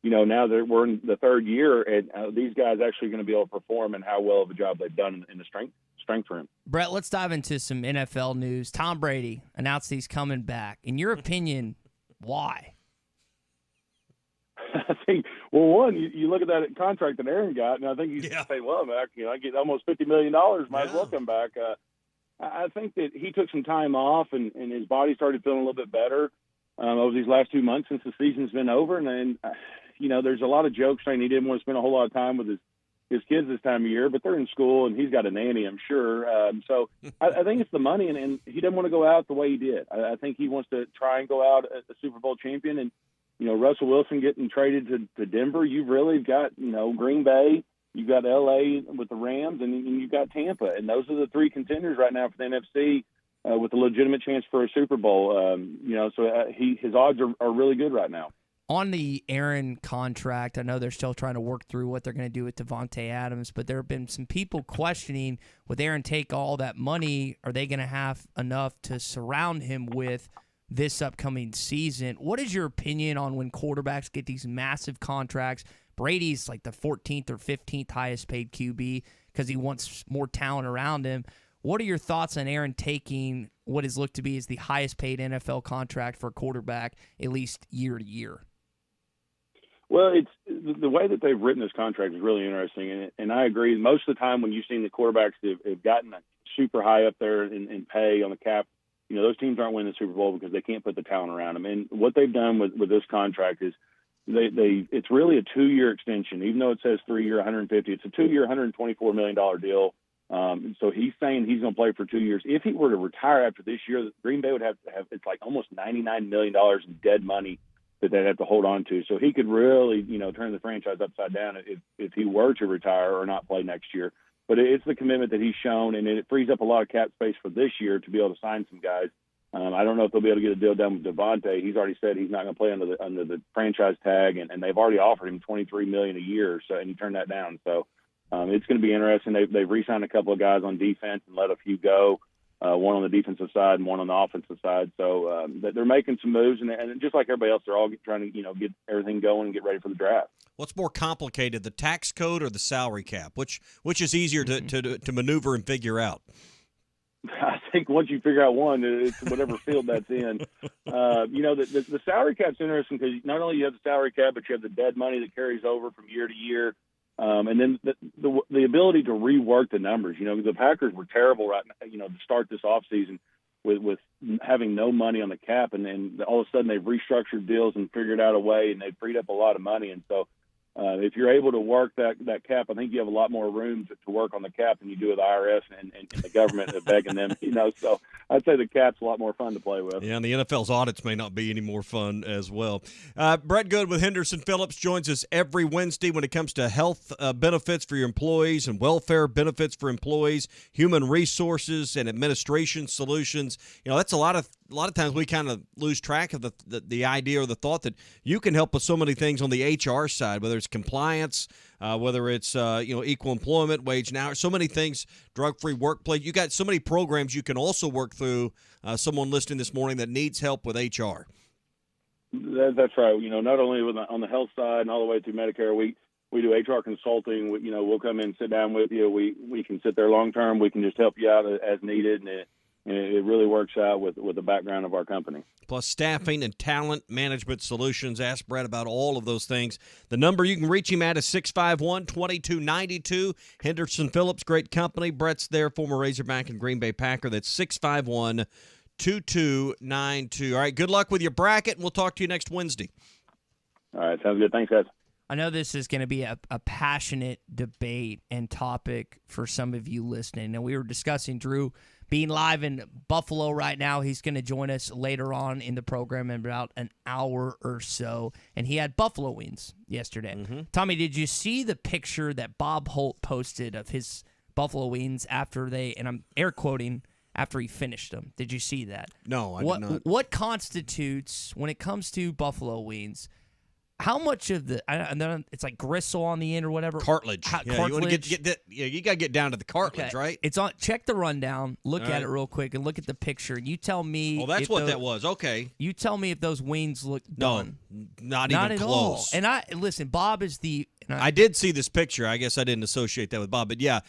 Now that we're in the third year, and these guys actually going to be able to perform and how well of a job they've done in the strength room. Brett, let's dive into some NFL news. Tom Brady announced he's coming back. In your opinion, why? I think, well, one, you look at that contract that Aaron got, and I think he's saying, well, I get almost $50 million, might as well come back. I think that he took some time off, and his body started feeling a little bit better over these last 2 months since the season's been over, and then there's a lot of jokes saying he didn't want to spend a whole lot of time with his kids this time of year, but they're in school and he's got a nanny, I'm sure. So I think it's the money, and he doesn't want to go out the way he did. I think he wants to try and go out as a Super Bowl champion. And, Russell Wilson getting traded to Denver, you've really got, Green Bay, you've got L.A. with the Rams, and you've got Tampa. And those are the three contenders right now for the NFC with a legitimate chance for a Super Bowl. So his odds are really good right now. On the Aaron contract, I know they're still trying to work through what they're going to do with Devontae Adams, but there have been some people questioning, with Aaron take all that money, are they going to have enough to surround him with this upcoming season? What is your opinion on when quarterbacks get these massive contracts? Brady's like the 14th or 15th highest paid QB because he wants more talent around him. What are your thoughts on Aaron taking what is looked to be as the highest paid NFL contract for a quarterback, at least year to year? Well, it's the way that they've written this contract is really interesting, and I agree. Most of the time when you've seen the quarterbacks that have gotten super high up there in pay on the cap, those teams aren't winning the Super Bowl because they can't put the talent around them. And what they've done with this contract is it's really a 2-year extension, even though it says 3-year, 150. It's a 2-year, $124 million deal. So he's saying he's going to play for 2 years. If he were to retire after this year, Green Bay would have to have, it's like almost $99 million in dead money that they'd have to hold on to. So he could really, turn the franchise upside down if he were to retire or not play next year. But it's the commitment that he's shown, and it frees up a lot of cap space for this year to be able to sign some guys. I don't know if they'll be able to get a deal done with Devontae. He's already said he's not going to play under the franchise tag, and they've already offered him $23 million a year, and he turned that down. So it's going to be interesting. They've re-signed a couple of guys on defense and let a few go. One on the defensive side and one on the offensive side. So they're making some moves, and just like everybody else, they're all trying to get everything going and get ready for the draft. What's more complicated, the tax code or the salary cap? Which is easier to maneuver and figure out? I think once you figure out one, it's whatever field that's in. The salary cap's interesting because not only you have the salary cap, but you have the dead money that carries over from year to year. And then the ability to rework the numbers. The Packers were terrible right now, to start this offseason with having no money on the cap, and then all of a sudden they've restructured deals and figured out a way, and they've freed up a lot of money. And so if you're able to work that cap, I think you have a lot more room to work on the cap than you do with the IRS and the government begging them. So I'd say the cap's a lot more fun to play with. Yeah, and the NFL's audits may not be any more fun as well. Brett Goode with Henderson Phillips joins us every Wednesday when it comes to health benefits for your employees and welfare benefits for employees, human resources and administration solutions. That's a lot of times we kind of lose track of the idea or the thought that you can help with so many things on the HR side, whether it's compliance, whether it's equal employment, wage and hours, so many things, drug-free workplace. You got so many programs you can also work through. Someone listening this morning that needs help with HR. That's right. Not only on the health side and all the way through Medicare, we do HR consulting. We'll come in and sit down with you. We can sit there long term. We can just help you out as needed, and it really works out with the background of our company. Plus staffing and talent management solutions. Ask Brett about all of those things. The number you can reach him at is 651-2292. Henderson Phillips, great company. Brett's there, former Razorback and Green Bay Packer. That's 651-2292. All right, good luck with your bracket, and we'll talk to you next Wednesday. All right, sounds good. Thanks, guys. I know this is going to be a passionate debate and topic for some of you listening. And we were discussing, Drew being live in Buffalo right now. He's going to join us later on in the program in about an hour or so. And he had buffalo wings yesterday. Tommy, did you see the picture that Bob Holt posted of his buffalo wings after they, and I'm air quoting, after he finished them? Did you see that? No, I did not. What constitutes, when it comes to buffalo wings, how much of the, it's like gristle on the end or whatever? Cartilage. Cartilage. You want to get that, you got to get down to the cartilage, right? It's on. Check the rundown. Look All at right. it real quick and look at the picture. And you tell me. Oh, that's what that was. Okay. You tell me if those wings look done. No, not even at close. all. And listen, Bob is the. I did see this picture. I guess I didn't associate that with Bob, but yeah.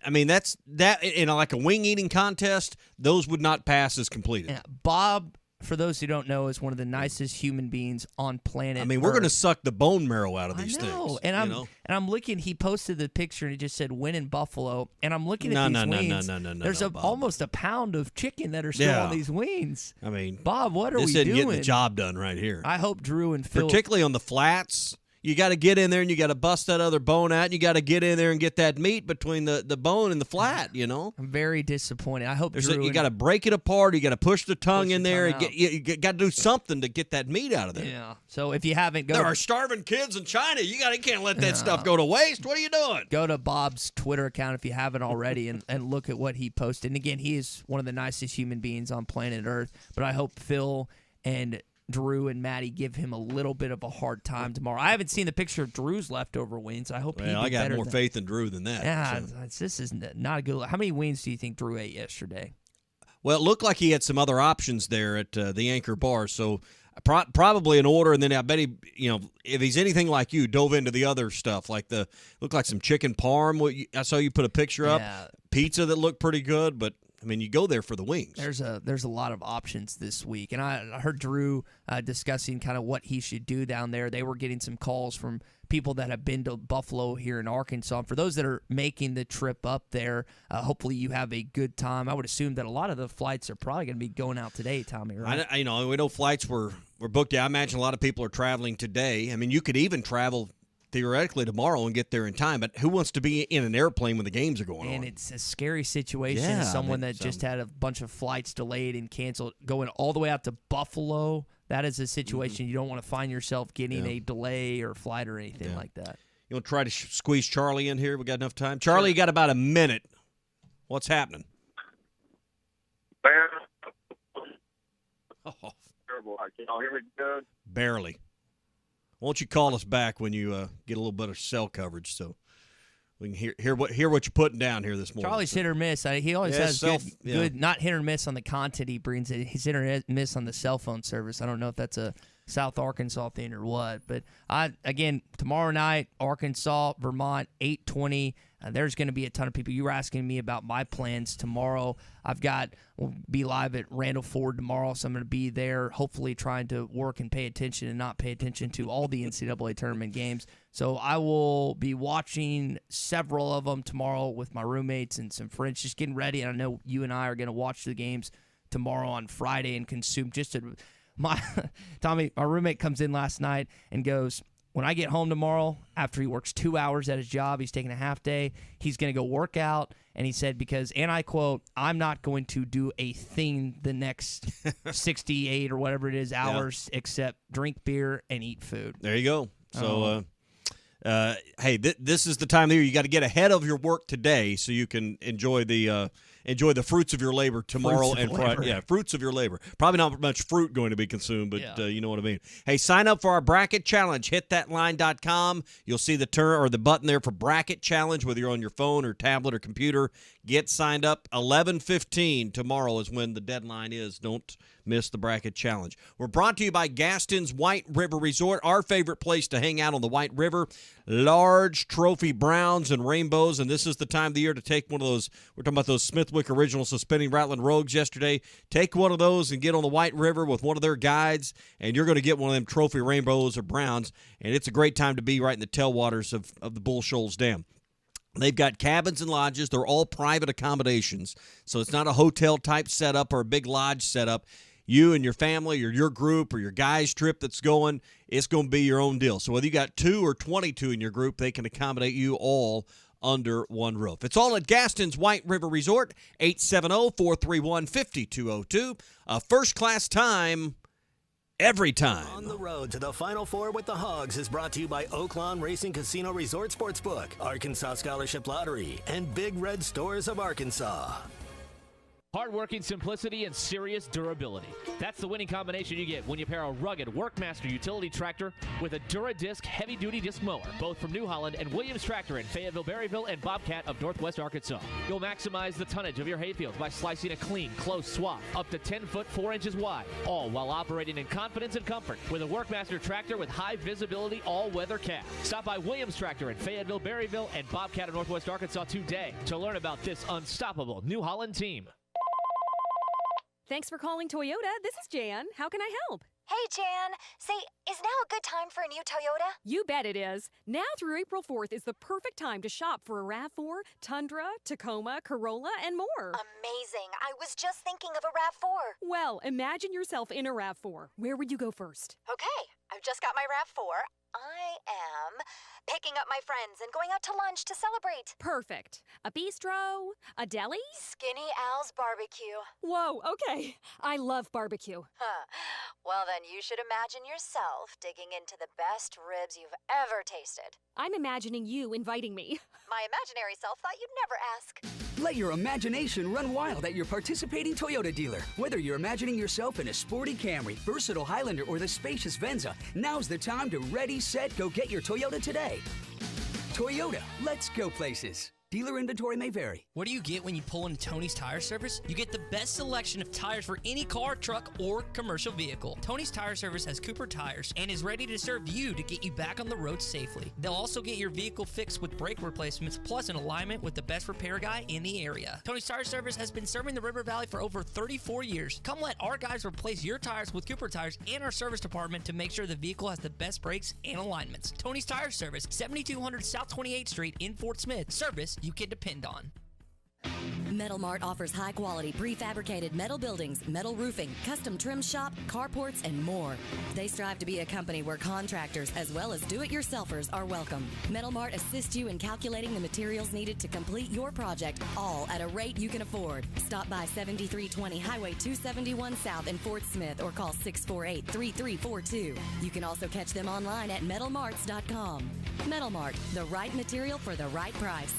I mean, that's that in like a wing eating contest, those would not pass as completed. Yeah, Bob, for those who don't know, is one of the nicest human beings on planet I mean, we're going to Earth. suck the bone marrow out of these I know. things. And you know? I'm looking. He posted the picture and it just said "win in Buffalo." And I'm looking at No, these no, wings. no, There's Bob. almost a pound of chicken that are still Yeah. on these wings. I mean, Bob, what are this we isn't doing? getting the job done right here. I hope Drew and Phil. Particularly on the flats. You got to get in there and you got to bust that other bone out. And you got to get in there and get that meat between the bone and the flat, you know? I'm very disappointed. I hope Drew. You got to break it apart. You got to push the tongue in there. tongue out. You got to do something to get that meat out of there. Yeah. So if you haven't, go There to, are starving kids in China. You can't let that stuff go to waste. What are you doing? go to Bob's Twitter account if you haven't already and look at what he posted. And again, he is one of the nicest human beings on planet Earth. But I hope Phil and Drew and Maddie give him a little bit of a hard time tomorrow. I haven't seen the picture of Drew's leftover wings. I hope he Well, I got better more than, faith in Drew than that. Yeah, so. this is not a good. How many wings do you think Drew ate yesterday? Well, it looked like he had some other options there at the Anchor Bar, so probably an order, and then I bet he, if he's anything like you, dove into the other stuff, like looked like some chicken parm. I saw you put a picture up. Yeah. Pizza that looked pretty good, but I mean, you go there for the wings. There's a lot of options this week, and I heard Drew discussing kind of what he should do down there. They were getting some calls from people that have been to Buffalo here in Arkansas. And for those that are making the trip up there, hopefully you have a good time. I would assume that a lot of the flights are probably going to be going out today, Tommy, right? We know flights were booked. I imagine a lot of people are traveling today. I mean, you could even travel theoretically tomorrow and get there in time, but who wants to be in an airplane when the games are going on? And it's a scary situation. Yeah, Someone that just had a bunch of flights delayed and canceled, going all the way out to Buffalo. That is a situation you don't want to find yourself getting a delay or flight or anything like that. You want to try to squeeze Charlie in here? We got enough time. Charlie, you got about a minute. What's happening? Oh. Terrible. Can y'all hear me good? Barely. Why don't you call us back when you get a little bit of cell coverage so we can hear what you're putting down here this morning. Charlie's hit or miss. He always has good, not hit or miss on the content he brings. He's hit or miss on the cell phone service. I don't know if that's a South Arkansas thing or what. But again, tomorrow night, Arkansas, Vermont, 8:20. There's going to be a ton of people. You were asking me about my plans tomorrow. We'll be live at Randall Ford tomorrow, so I'm going to be there hopefully trying to work and pay attention and not pay attention to all the NCAA tournament games. So I will be watching several of them tomorrow with my roommates and some friends, just getting ready. And I know you and I are going to watch the games tomorrow on Friday and consume Tommy, my roommate comes in last night and goes, when I get home tomorrow, after he works 2 hours at his job, he's taking a half day, he's going to go work out. And he said, and I quote, I'm not going to do a thing the next 68 or whatever it is hours except drink beer and eat food. There you go. So, hey, this is the time of the year you got to get ahead of your work today so you can enjoy the fruits of your labor tomorrow and Friday. Yeah, fruits of your labor. Probably not much fruit going to be consumed, but you know what I mean. Hey, sign up for our bracket challenge. HitThatLine.com. You'll see the button there for bracket challenge, whether you're on your phone or tablet or computer. Get signed up. 11:15 tomorrow is when the deadline is. Don't miss the bracket challenge. We're brought to you by Gaston's White River Resort, our favorite place to hang out on the White River. Large trophy browns and rainbows, and this is the time of the year to take one of those. We're talking about those Smithwick Original Suspending Rattling Rogues yesterday. Take one of those and get on the White River with one of their guides, and you're going to get one of them trophy rainbows or browns, and it's a great time to be right in the tailwaters of the Bull Shoals Dam. They've got cabins and lodges. They're all private accommodations, so it's not a hotel-type setup or a big lodge setup. You and your family or your group or your guys' trip that's going, it's going to be your own deal. So whether you got 2 or 22 in your group, they can accommodate you all under one roof. It's all at Gaston's White River Resort, 870-431-5202. A first-class time every time. On the road to the Final Four with the Hogs is brought to you by Oaklawn Racing Casino Resort Sportsbook, Arkansas Scholarship Lottery, and Big Red Stores of Arkansas. Hardworking simplicity and serious durability. That's the winning combination you get when you pair a rugged Workmaster utility tractor with a Dura-Disc heavy-duty disc mower, both from New Holland and Williams Tractor in Fayetteville, Berryville, and Bobcat of Northwest Arkansas. You'll maximize the tonnage of your hayfield by slicing a clean, close swath up to 10 foot 4 inches wide, all while operating in confidence and comfort with a Workmaster tractor with high visibility all-weather cab. Stop by Williams Tractor in Fayetteville, Berryville, and Bobcat of Northwest Arkansas today to learn about this unstoppable New Holland team. Thanks for calling Toyota. This is Jan. How can I help? Hey, Jan. Say, is now a good time for a new Toyota? You bet it is. Now through April 4th is the perfect time to shop for a RAV4, Tundra, Tacoma, Corolla, and more. Amazing. I was just thinking of a RAV4. Well, imagine yourself in a RAV4. Where would you go first? Okay, I've just got my RAV4. I am picking up my friends and going out to lunch to celebrate. Perfect. A bistro? A deli? Skinny Al's Barbecue. Whoa, okay. I love barbecue. Huh. Well, then you should imagine yourself digging into the best ribs you've ever tasted. I'm imagining you inviting me. My imaginary self thought you'd never ask. Let your imagination run wild at your participating Toyota dealer. Whether you're imagining yourself in a sporty Camry, versatile Highlander, or the spacious Venza, now's the time to ready, set, go get your Toyota today. Toyota, let's go places. Dealer inventory may vary. What do you get when you pull into Tony's Tire Service? You get the best selection of tires for any car, truck, or commercial vehicle. Tony's Tire Service has Cooper tires and is ready to serve you to get you back on the road safely. They'll also get your vehicle fixed with brake replacements plus an alignment with the best repair guy in the area. Tony's Tire Service has been serving the River Valley for over 34 years. Come let our guys replace your tires with Cooper tires and our service department to make sure the vehicle has the best brakes and alignments. Tony's Tire Service, 7200 South 28th Street in Fort Smith. Service you can depend on. Metal Mart offers high-quality prefabricated metal buildings, metal roofing, custom trim shop, carports, and more. They strive to be a company where contractors as well as do-it-yourselfers are welcome. Metal Mart assists you in calculating the materials needed to complete your project, all at a rate you can afford. Stop by 7320 Highway 271 South in Fort Smith or call 648-3342. You can also catch them online at metalmarts.com. Metal Mart, the right material for the right price.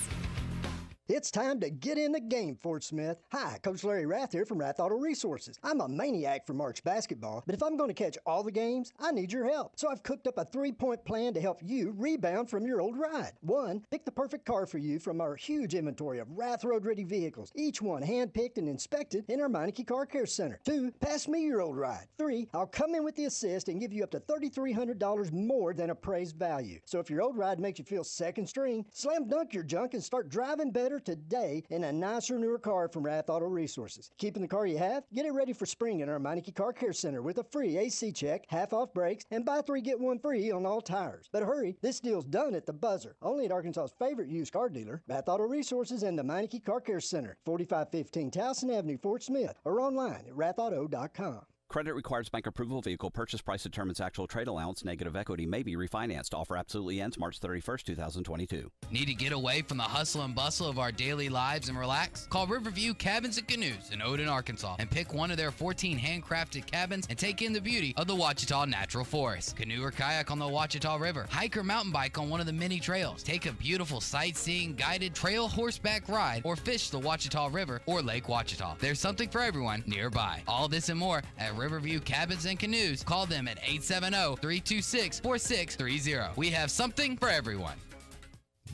It's time to get in the game, Fort Smith. Hi, Coach Larry Rath here from Rath Auto Resources. I'm a maniac for March basketball, but if I'm going to catch all the games, I need your help. So I've cooked up a 3-point plan to help you rebound from your old ride. 1, pick the perfect car for you from our huge inventory of Rath Road-ready vehicles, each one hand-picked and inspected in our Meineke Car Care Center. 2, pass me your old ride. 3, I'll come in with the assist and give you up to $3,300 more than appraised value. So if your old ride makes you feel second string, slam dunk your junk and start driving better today in a nicer, newer car from Rath Auto Resources. Keeping the car you have? Get it ready for spring in our Meineke Car Care Center with a free AC check, half-off brakes, and buy 3 get 1 free on all tires. But hurry, this deal's done at the buzzer. Only at Arkansas's favorite used car dealer, Rath Auto Resources and the Meineke Car Care Center, 4515 Towson Avenue, Fort Smith, or online at rathauto.com. Credit requires bank approval. Vehicle purchase price determines actual trade allowance. Negative equity may be refinanced. Offer absolutely ends March 31st, 2022. Need to get away from the hustle and bustle of our daily lives and relax? Call Riverview Cabins and Canoes in Odin, Arkansas, and pick one of their 14 handcrafted cabins and take in the beauty of the Ouachita Natural Forest. Canoe or kayak on the Ouachita River. Hike or mountain bike on one of the many trails. Take a beautiful sightseeing guided trail horseback ride or fish the Ouachita River or Lake Ouachita. There's something for everyone nearby. All this and more at Riverview Cabins and Canoes. Call them at 870-326-4630. We have something for everyone.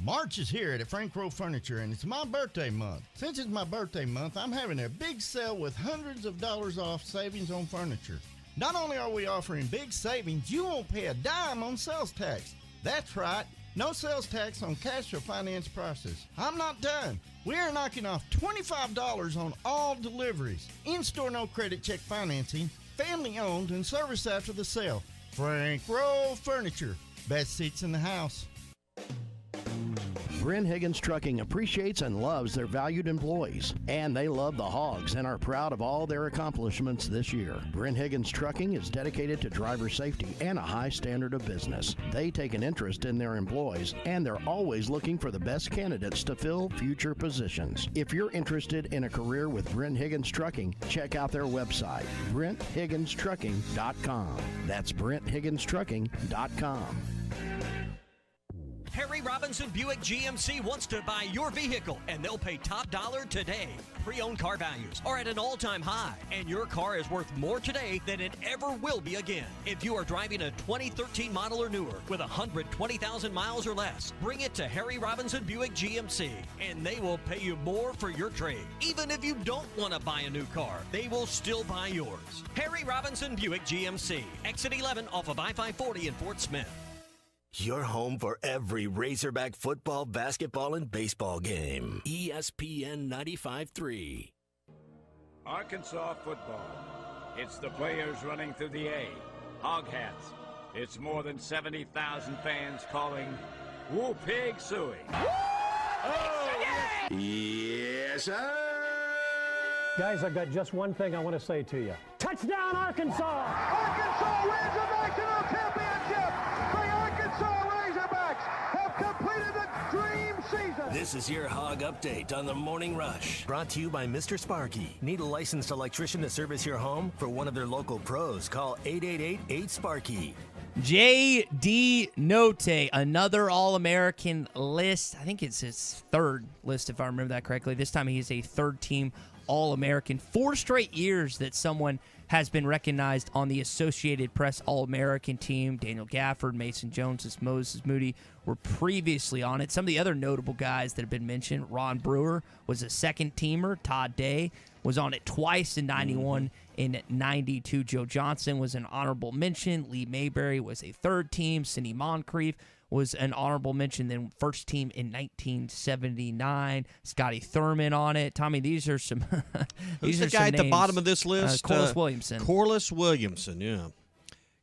March is here at Frank Rowe Furniture, and it's my birthday month. Since it's my birthday month, I'm having a big sale with hundreds of dollars off savings on furniture. Not only are we offering big savings, you won't pay a dime on sales tax. That's right, no sales tax on cash or finance prices. I'm not done. We are knocking off $25 on all deliveries. In-store no credit check financing, family owned and serviced after the sale. Frank Rowe Furniture, best seats in the house. Brent Higgins Trucking appreciates and loves their valued employees, and they love the Hogs and are proud of all their accomplishments this year. Brent Higgins Trucking is dedicated to driver safety and a high standard of business. They take an interest in their employees, and they're always looking for the best candidates to fill future positions. If you're interested in a career with Brent Higgins Trucking, check out their website, BrentHigginsTrucking.com. That's BrentHigginsTrucking.com. Harry Robinson Buick GMC wants to buy your vehicle, and they'll pay top dollar today. Pre-owned car values are at an all-time high, and your car is worth more today than it ever will be again. If you are driving a 2013 model or newer with 120,000 miles or less, bring it to Harry Robinson Buick GMC, and they will pay you more for your trade. Even if you don't want to buy a new car, they will still buy yours. Harry Robinson Buick GMC, exit 11 off of I-540 in Fort Smith. Your home for every Razorback football, basketball, and baseball game. ESPN 95.3. Arkansas football. It's the players running through the A. Hog hats. It's more than 70,000 fans calling Woo Pig Suey. Oh, yes, sir. Guys, I've got just one thing I want to say to you. Touchdown, Arkansas! Arkansas Razorbacks in our championship! The Arkansas Razorbacks have completed the dream season! This is your Hog Update on the Morning Rush. Brought to you by Mr. Sparky. Need a licensed electrician to service your home? For one of their local pros, call 888-8-SPARKY. J.D. Note, another All-American list. I think it's his third list, if I remember that correctly. This time he's a third-team All-American. 4 straight years that someone has been recognized on the Associated Press All-American team. Daniel Gafford, Mason Jones, Moses Moody were previously on it. Some of the other notable guys that have been mentioned, Ron Brewer was a second-teamer. Todd Day was on it twice in 91 and 92. Joe Johnson was an honorable mention. Lee Mayberry was a third team. Sidney Moncrief was an honorable mention, then first team in 1979. Scotty Thurman on it. Tommy, these are some Who's the guy at the bottom of this list? Corliss Williamson. Corliss Williamson, yeah.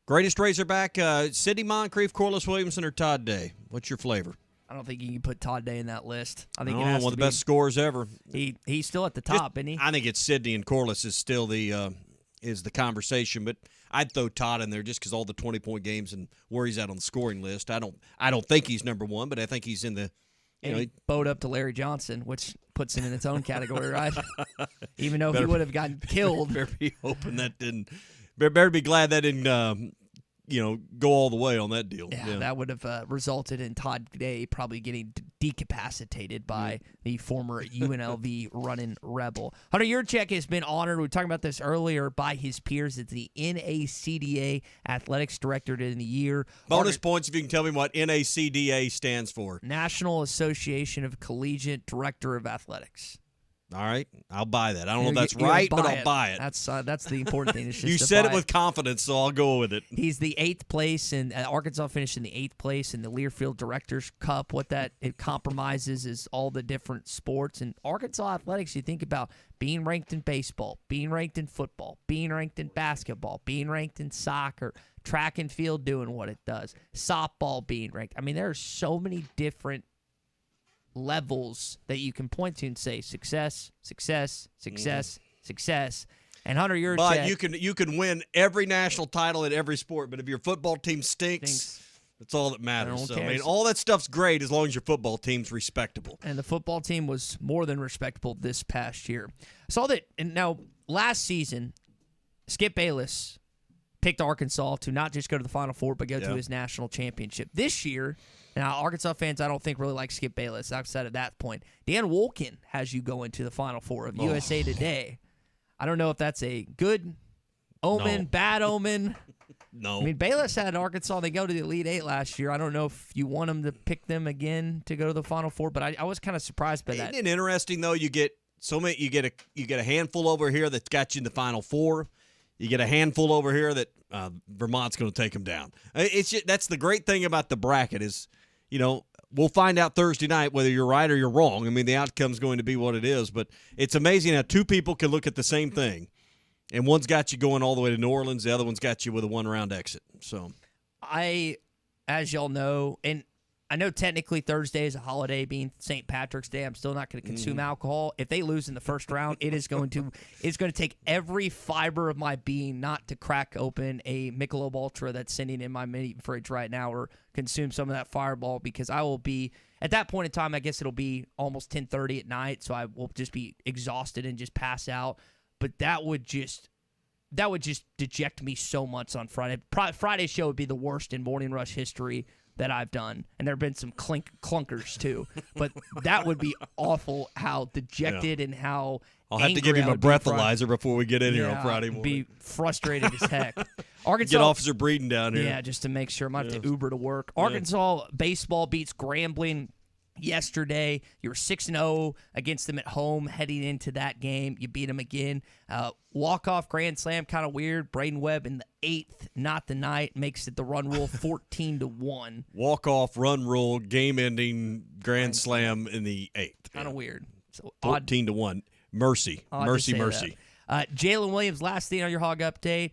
Greatest Razorback, Sidney Moncrief, Corliss Williamson, or Todd Day? What's your flavor? I don't think you can put Todd Day in that list. I think one of the best scorers ever. He's still at the top, isn't he? I think it's Sidney and Corliss is still the conversation, but I'd throw Todd in there just because all the 20-point games and where he's at on the scoring list. I don't think he's number one, but I think he's in the. He bowed up to Larry Johnson, which puts him in its own category, right? Even though he would have gotten killed. Better be hoping that didn't. Better be glad that didn't. Go all the way on that deal. Yeah, that would have resulted in Todd Day probably getting decapacitated by the former UNLV running Rebel. Hunter Yurchek has been honored, we were talking about this earlier, by his peers as the NACDA Athletics Director of the Year. Bonus points if you can tell me what NACDA stands for. National Association of Collegiate Director of Athletics. All right, I'll buy that. I don't know if that's right, but I'll buy it. That's the important thing. You said it with confidence, so I'll go with it. He's the 8th place, and Arkansas finished in the 8th place in the Learfield Directors Cup. What it compromises is all the different sports. And Arkansas athletics, you think about being ranked in baseball, being ranked in football, being ranked in basketball, being ranked in soccer, track and field doing what it does, softball being ranked. I mean, there are so many different levels that you can point to and say success, success, success, success. And Hunter, but you can win every national title in every sport, but if your football team stinks, that's all that matters. So, I mean, all that stuff's great as long as your football team's respectable. And the football team was more than respectable this past year. I saw that, and now last season, Skip Bayless picked Arkansas to not just go to the Final Four, but go to his national championship. This year, now Arkansas fans I don't think really like Skip Bayless outside of that point. Dan Wolken has you going to the Final Four of USA Today. I don't know if that's a good omen, bad omen. No. I mean, Bayless had Arkansas. They go to the Elite Eight last year. I don't know if you want them to pick them again to go to the Final Four, but I was kind of surprised by that. Isn't it interesting, though? You get a handful over here that's got you in the Final Four. You get a handful over here that Vermont's going to take them down. That's the great thing about the bracket is, we'll find out Thursday night whether you're right or you're wrong. I mean, the outcome's going to be what it is, but it's amazing how two people can look at the same thing, and one's got you going all the way to New Orleans, the other one's got you with a one-round exit. So, as y'all know, and I know technically Thursday is a holiday, being St. Patrick's Day. I'm still not going to consume alcohol. If they lose in the first round, it's going to take every fiber of my being not to crack open a Michelob Ultra that's sitting in my mini fridge right now or consume some of that Fireball, because I will be, at that point in time, I guess it'll be almost 10:30 at night, so I will just be exhausted and just pass out. But that would just deject me so much on Friday. Friday's show would be the worst in Morning Rush history that I've done, and there have been some clunkers too, but that would be awful how dejected and how I'll have to give him a breathalyzer before we get in here on Friday morning. Be frustrated as heck. Arkansas, get Officer Breeden down here. Yeah, just to make sure. I might have to Uber to work. Arkansas baseball beats Grambling yesterday. You were 6-0 against them at home heading into that game. You beat them again. Walk-off grand slam, kind of weird. Braden Webb in the 8th, not the night, makes it the run rule 14-1. Walk-off, run rule, game-ending grand slam in the 8th. Kind of weird. So 14-1. Mercy. Mercy. Jalen Williams, last thing on your Hog Update,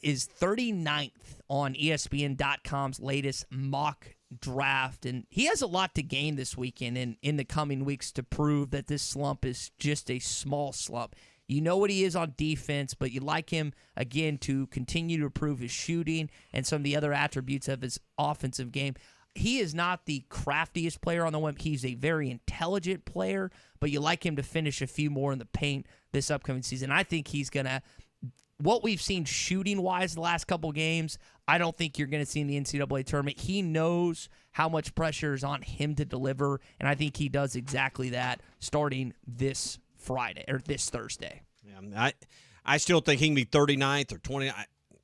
is 39th on ESPN.com's latest mock draft, and he has a lot to gain this weekend and in the coming weeks to prove that this slump is just a small slump. You know what he is on defense, but you like him, again, to continue to improve his shooting and some of the other attributes of his offensive game. He is not the craftiest player on the wing. He's a very intelligent player, but you like him to finish a few more in the paint this upcoming season. I think he's going to, what we've seen shooting-wise the last couple games, I don't think you're going to see in the NCAA tournament. He knows how much pressure is on him to deliver, and I think he does exactly that starting this Friday or this Thursday. Yeah, I still think he can be 39th or 20.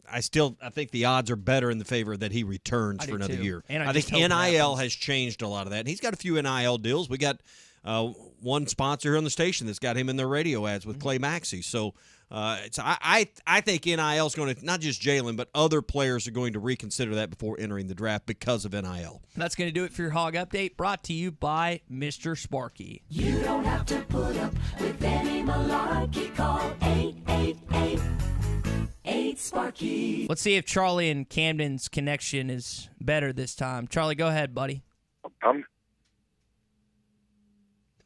I think the odds are better in the favor that he returns for another year. And I think NIL has changed a lot of that. And he's got a few NIL deals. We got one sponsor here on the station that's got him in their radio ads with Clay Maxey. So I think NIL is going to, not just Jalen, but other players are going to reconsider that before entering the draft because of NIL. That's going to do it for your Hog Update, brought to you by Mr. Sparky. You don't have to put up with any malarkey. Call 888-8 Let's see if Charlie and Camden's connection is better this time. Charlie, go ahead, buddy.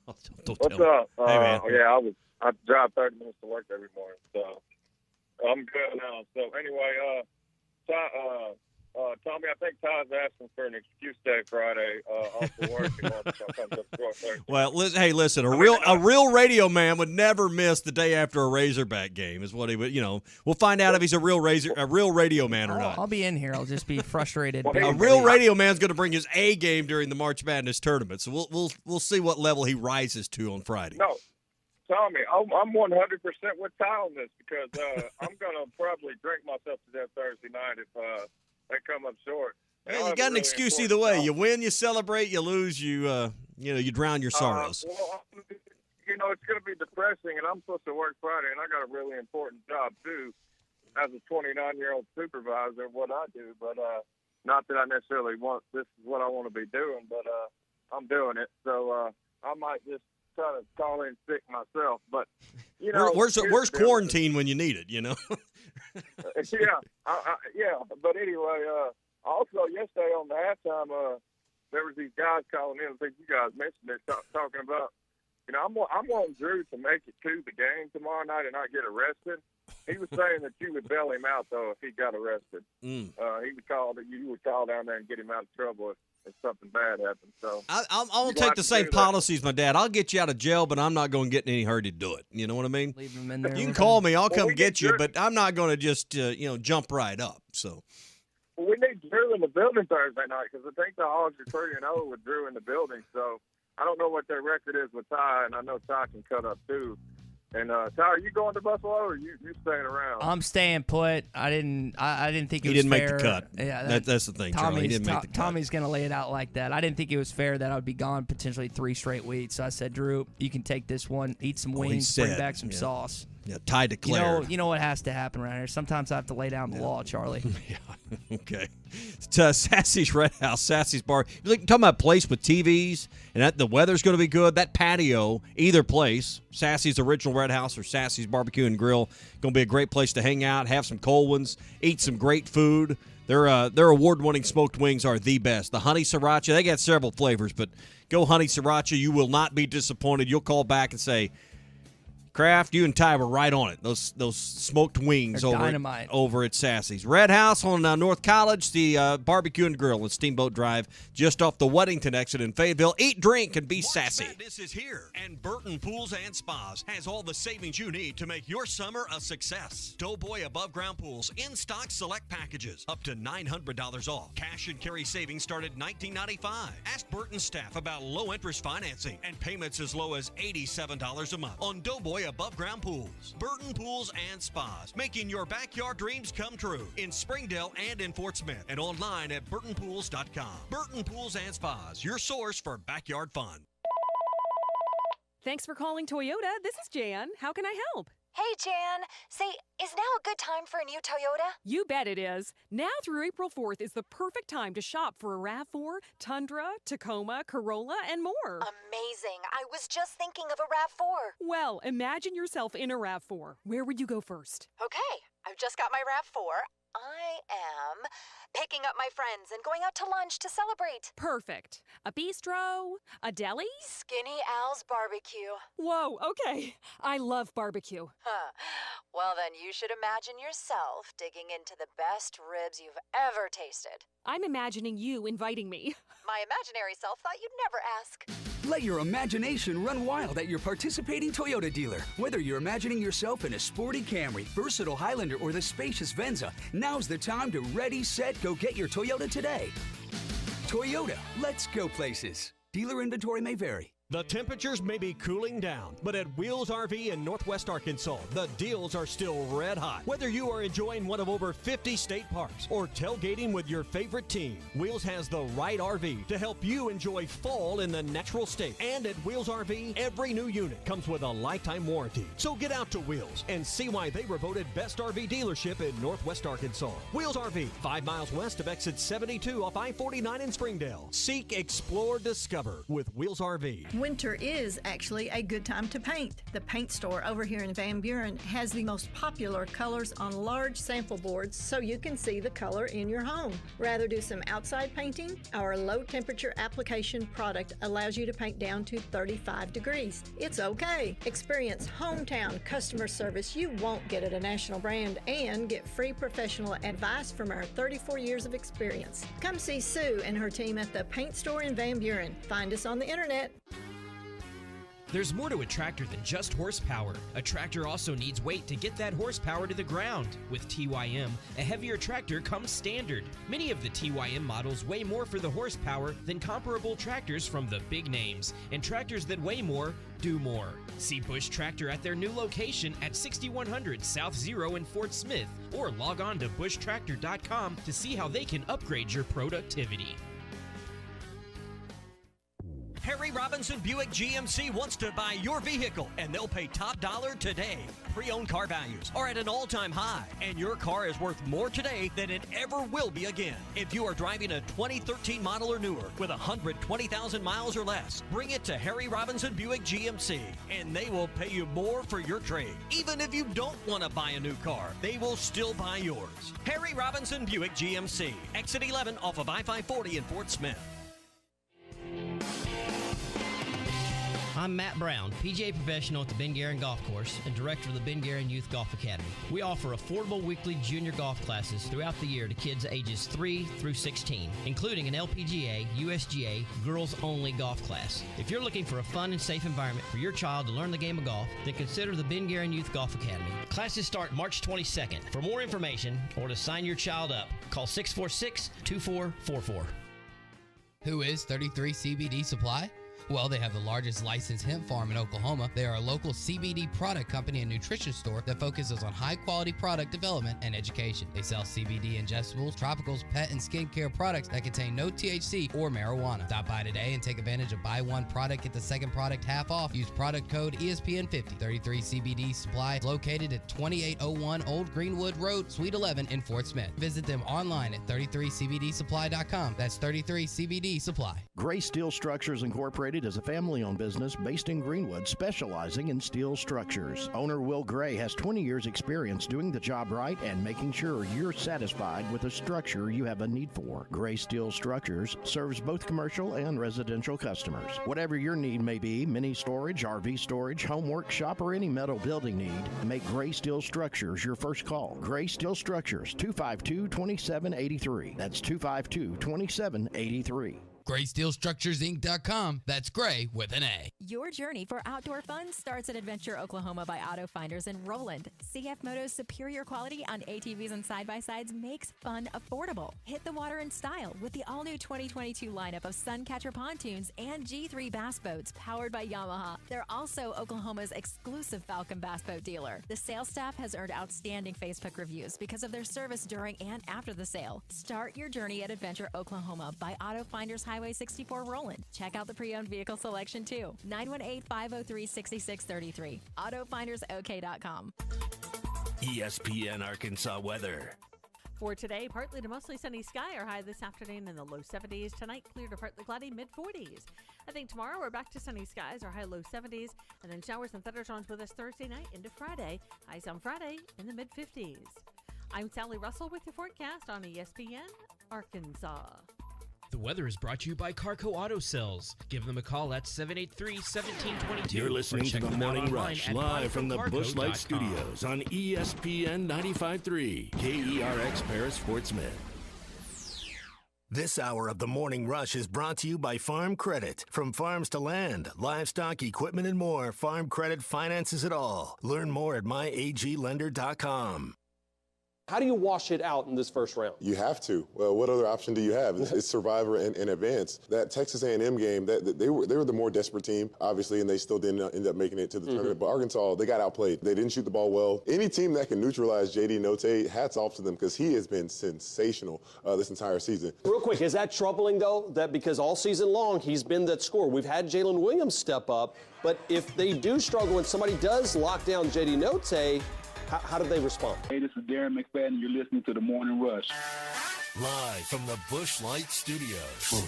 What's up? Hey, man. I drive 30 minutes to work every morning, so I'm good now. So anyway, Tommy, I think Ty's asking for an excuse day Friday off of work. He wants to come to the store. Well, listen, a real radio man would never miss the day after a Razorback game. Is what he would. We'll find out if he's a real radio man or not. I'll be in here. I'll just be frustrated. A real radio man's going to bring his A game during the March Madness tournament. So we'll see what level he rises to on Friday. No. Tommy, I'm 100% with Ty on this because I'm going to probably drink myself to death Thursday night if they come up short. Well, you got an excuse either way. You win, you celebrate. You lose, you drown your sorrows. It's going to be depressing, and I'm supposed to work Friday, and I got a really important job too, as a 29-year-old supervisor of what I do. But not that I necessarily want this is what I want to be doing, but I'm doing it. So I might just try to call in sick myself, but where's quarantine when you need it? Yeah, but anyway, also yesterday on the halftime, there was these guys calling in. I think you guys mentioned it, talking about, I'm wanting Drew to make it to the game tomorrow night and not get arrested. He was saying that you would bail him out though if he got arrested. He would call that you would call down there and get him out of trouble if something bad happened. So I'll take the same policy as my dad. I'll get you out of jail, but I'm not going to get in any hurry to do it. You know what I mean? Leave him in there. You can call me. I'll come get you, but I'm not going to just jump right up. So. Well, we need Drew in the building Thursday night because I think the Hogs are 3-0 with Drew in the building. So I don't know what their record is with Ty, and I know Ty can cut up too. And Ty, are you going to Buffalo or you staying around? I'm staying put. I didn't think it was fair. He didn't make the cut. Yeah, that's the thing, Charlie. He didn't make the cut. Tommy's going to lay it out like that. I didn't think it was fair that I would be gone potentially 3 straight weeks. So I said, Drew, you can take this one, eat some wings, bring back some sauce. Yeah, Ty declared. You know what has to happen around here. Sometimes I have to lay down the law, Charlie. Yeah, okay. It's Sassy's Red House, Sassy's Bar. You're talking about a place with TVs, and the weather's going to be good. That patio, either place, Sassy's Original Red House or Sassy's Barbecue and Grill, going to be a great place to hang out, have some cold ones, eat some great food. Their award-winning smoked wings are the best. The honey sriracha, they got several flavors, but go honey sriracha. You will not be disappointed. You'll call back and say, Kraft, you and Ty were right on it. Those smoked wings over at Sassy's. Red House on North College, the Barbecue and Grill on Steamboat Drive, just off the Weddington exit in Fayetteville. Eat, drink, and be sassy. This is here, and Burton Pools and Spas has all the savings you need to make your summer a success. Doughboy Above Ground Pools in stock select packages up to $900 off. Cash and carry savings start at $19.95. Ask Burton staff about low interest financing and payments as low as $87 a month on Doughboy Above Ground Pools. Burton Pools and Spas, making your backyard dreams come true in Springdale and in Fort Smith, and online at burtonpools.com. Burton Pools and Spas, your source for backyard fun. Thanks for calling Toyota. This is Jan. How can I help? Hey, Jan. Say, is now a good time for a new Toyota? You bet it is. Now through April 4th is the perfect time to shop for a RAV4, Tundra, Tacoma, Corolla, and more. Amazing. I was just thinking of a RAV4. Well, imagine yourself in a RAV4. Where would you go first? Okay, I've just got my RAV4. I am picking up my friends and going out to lunch to celebrate. Perfect. A bistro? A deli? Skinny Al's Barbecue. Whoa, okay. I love barbecue. Huh. Well, then you should imagine yourself digging into the best ribs you've ever tasted. I'm imagining you inviting me. My imaginary self thought you'd never ask. Let your imagination run wild at your participating Toyota dealer. Whether you're imagining yourself in a sporty Camry, versatile Highlander, or the spacious Venza, now's the time to ready, set, go get your Toyota today. Toyota, let's go places. Dealer inventory may vary. The temperatures may be cooling down, but at Wheels RV in Northwest Arkansas, the deals are still red hot. Whether you are enjoying one of over 50 state parks or tailgating with your favorite team, Wheels has the right RV to help you enjoy fall in the natural state. And at Wheels RV, every new unit comes with a lifetime warranty. So get out to Wheels and see why they were voted best RV dealership in Northwest Arkansas. Wheels RV, 5 miles west of exit 72 off I-49 in Springdale. Seek, explore, discover with Wheels RV. Winter is actually a good time to paint. The paint store over here in Van Buren has the most popular colors on large sample boards so you can see the color in your home. Rather do some outside painting? Our low temperature application product allows you to paint down to 35 degrees. It's okay. Experience hometown customer service you won't get at a national brand and get free professional advice from our 34 years of experience. Come see Sue and her team at the paint store in Van Buren. Find us on the internet. There's more to a tractor than just horsepower. A tractor also needs weight to get that horsepower to the ground. With TYM, a heavier tractor comes standard. Many of the TYM models weigh more for the horsepower than comparable tractors from the big names, and tractors that weigh more do more. See Bush Tractor at their new location at 6100 South Zero in Fort Smith, or log on to bushtractor.com to see how they can upgrade your productivity. Harry Robinson Buick GMC wants to buy your vehicle, and they'll pay top dollar today. Pre-owned car values are at an all-time high, and your car is worth more today than it ever will be again. If you are driving a 2013 model or newer with 120,000 miles or less, bring it to Harry Robinson Buick GMC, and they will pay you more for your trade. Even if you don't want to buy a new car, they will still buy yours. Harry Robinson Buick GMC, exit 11 off of I-540 in Fort Smith. I'm Matt Brown, PGA professional at the Ben Guerin Golf Course and director of the Ben Guerin Youth Golf Academy. We offer affordable weekly junior golf classes throughout the year to kids ages 3 through 16, including an LPGA, USGA, girls-only golf class. If you're looking for a fun and safe environment for your child to learn the game of golf, then consider the Ben Guerin Youth Golf Academy. Classes start March 22nd. For more information or to sign your child up, call 646-2444. Who is 33 CBD Supply? Well, they have the largest licensed hemp farm in Oklahoma. They are a local CBD product company and nutrition store that focuses on high-quality product development and education. They sell CBD ingestibles, tropicals, pet, and skincare products that contain no THC or marijuana. Stop by today and take advantage of buy one product, get the second product half off. Use product code ESPN50. 33 CBD Supply is located at 2801 Old Greenwood Road, Suite 11 in Fort Smith. Visit them online at 33cbdsupply.com. That's 33CBD Supply. Gray Steel Structures Incorporated is a family-owned business based in Greenwood specializing in steel structures. Owner Will Gray has 20 years experience doing the job right and making sure you're satisfied with the structure you have a need for. Gray Steel Structures serves both commercial and residential customers. Whatever your need may be, mini storage, RV storage, home workshop, or any metal building need, make Gray Steel Structures your first call. Gray Steel Structures, 252-2783. That's 252-2783. GraySteelStructuresInc.com. That's Gray with an A. Your journey for outdoor fun starts at Adventure Oklahoma by Auto Finders in Roland. CF Moto's superior quality on ATVs and side-by-sides makes fun affordable. Hit the water in style with the all-new 2022 lineup of Suncatcher pontoons and G3 bass boats powered by Yamaha. They're also Oklahoma's exclusive Falcon bass boat dealer. The sales staff has earned outstanding Facebook reviews because of their service during and after the sale. Start your journey at Adventure Oklahoma by Auto Finders Highway 64 Roland. Check out the pre-owned vehicle selection too. 918-503-6633. AutoFindersOK.com. ESPN Arkansas weather. For today, partly to mostly sunny sky. Our high this afternoon in the low 70s. Tonight, clear to partly cloudy, mid-40s. I think tomorrow we're back to sunny skies. Our high low 70s. And then showers and thunderstorms with us Thursday night into Friday. Highs on Friday in the mid-50s. I'm Sally Russell with your forecast on ESPN Arkansas. The weather is brought to you by Carco Auto Sales. Give them a call at 783-1722. You're listening to the Morning Rush live from the Busch Light Studios on ESPN 95.3 KERX Paris Fort Smith. This hour of the Morning Rush is brought to you by Farm Credit. From farms to land, livestock, equipment, and more, Farm Credit finances it all. Learn more at myaglender.com. How do you wash it out in this first round? You have to. Well, what other option do you have? It's Survivor and Advance. That Texas A&M game, they were the more desperate team, obviously, and they still didn't end up making it to the tournament. But Arkansas, they got outplayed. They didn't shoot the ball well. Any team that can neutralize J.D. Notae, hats off to them because he has been sensational this entire season. Real quick, is that troubling, though, that because all season long he's been that scorer? We've had Jalen Williams step up, but if they do struggle and somebody does lock down J.D. Notae, how do they respond? Hey, this is Darren McFadden, and you're listening to The Morning Rush. Live from the Busch Light Studios.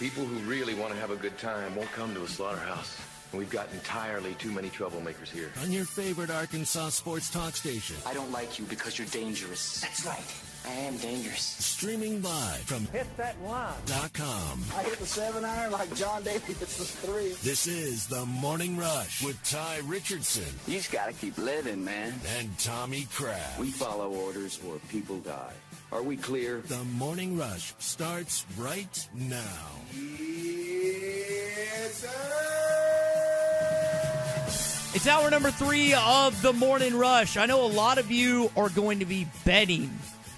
People who really want to have a good time won't come to a slaughterhouse. And we've got entirely too many troublemakers here. On your favorite Arkansas sports talk station. I don't like you because you're dangerous. That's right. I am dangerous. Streaming live from hitthatline.com. I hit the 7-iron like John Daly hits the 3. This is The Morning Rush with Ty Richardson. You just got to keep living, man. And Tommy Kraft. We follow orders or people die. Are we clear? The Morning Rush starts right now. Yes, sir. It's hour number 3 of The Morning Rush. I know a lot of you are going to be betting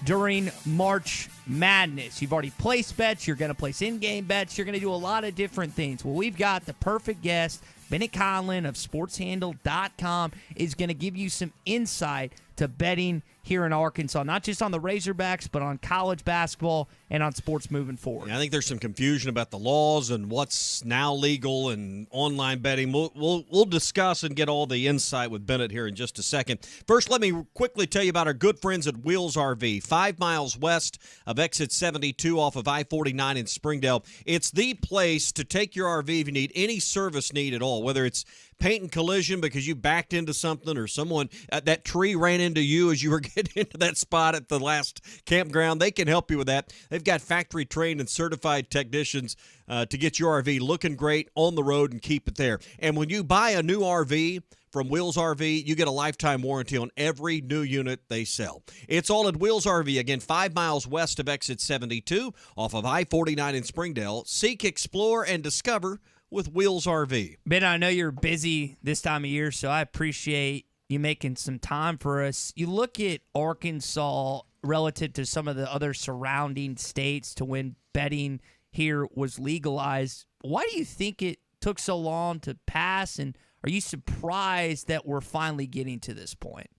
during March Madness. You've already placed bets. You're going to place in-game bets. You're going to do a lot of different things. Well, we've got the perfect guest. Bennett Conlin of SportsHandle.com is going to give you some insight to betting here in Arkansas, not just on the Razorbacks, but on college basketball and on sports moving forward. Yeah, I think there's some confusion about the laws and what's now legal and online betting. We'll discuss and get all the insight with Bennett here in just a second. First, let me quickly tell you about our good friends at Wheels RV, 5 miles west of exit 72 off of I-49 in Springdale. It's the place to take your RV if you need any service need at all, whether it's paint and collision because you backed into something or someone, that tree ran into you as you were getting into that spot at the last campground. They can help you with that. They've got factory trained and certified technicians to get your RV looking great on the road and keep it there. And when you buy a new RV from Wheels RV, you get a lifetime warranty on every new unit they sell. It's all at Wheels RV, again, 5 miles west of exit 72 off of I-49 in Springdale. Seek, explore, and discover with Wheels RV. Ben, I know you're busy this time of year, so I appreciate you making some time for us. You look at Arkansas relative to some of the other surrounding states to win betting here was legalized. Why do you think it took so long to pass, and are you surprised that we're finally getting to this point?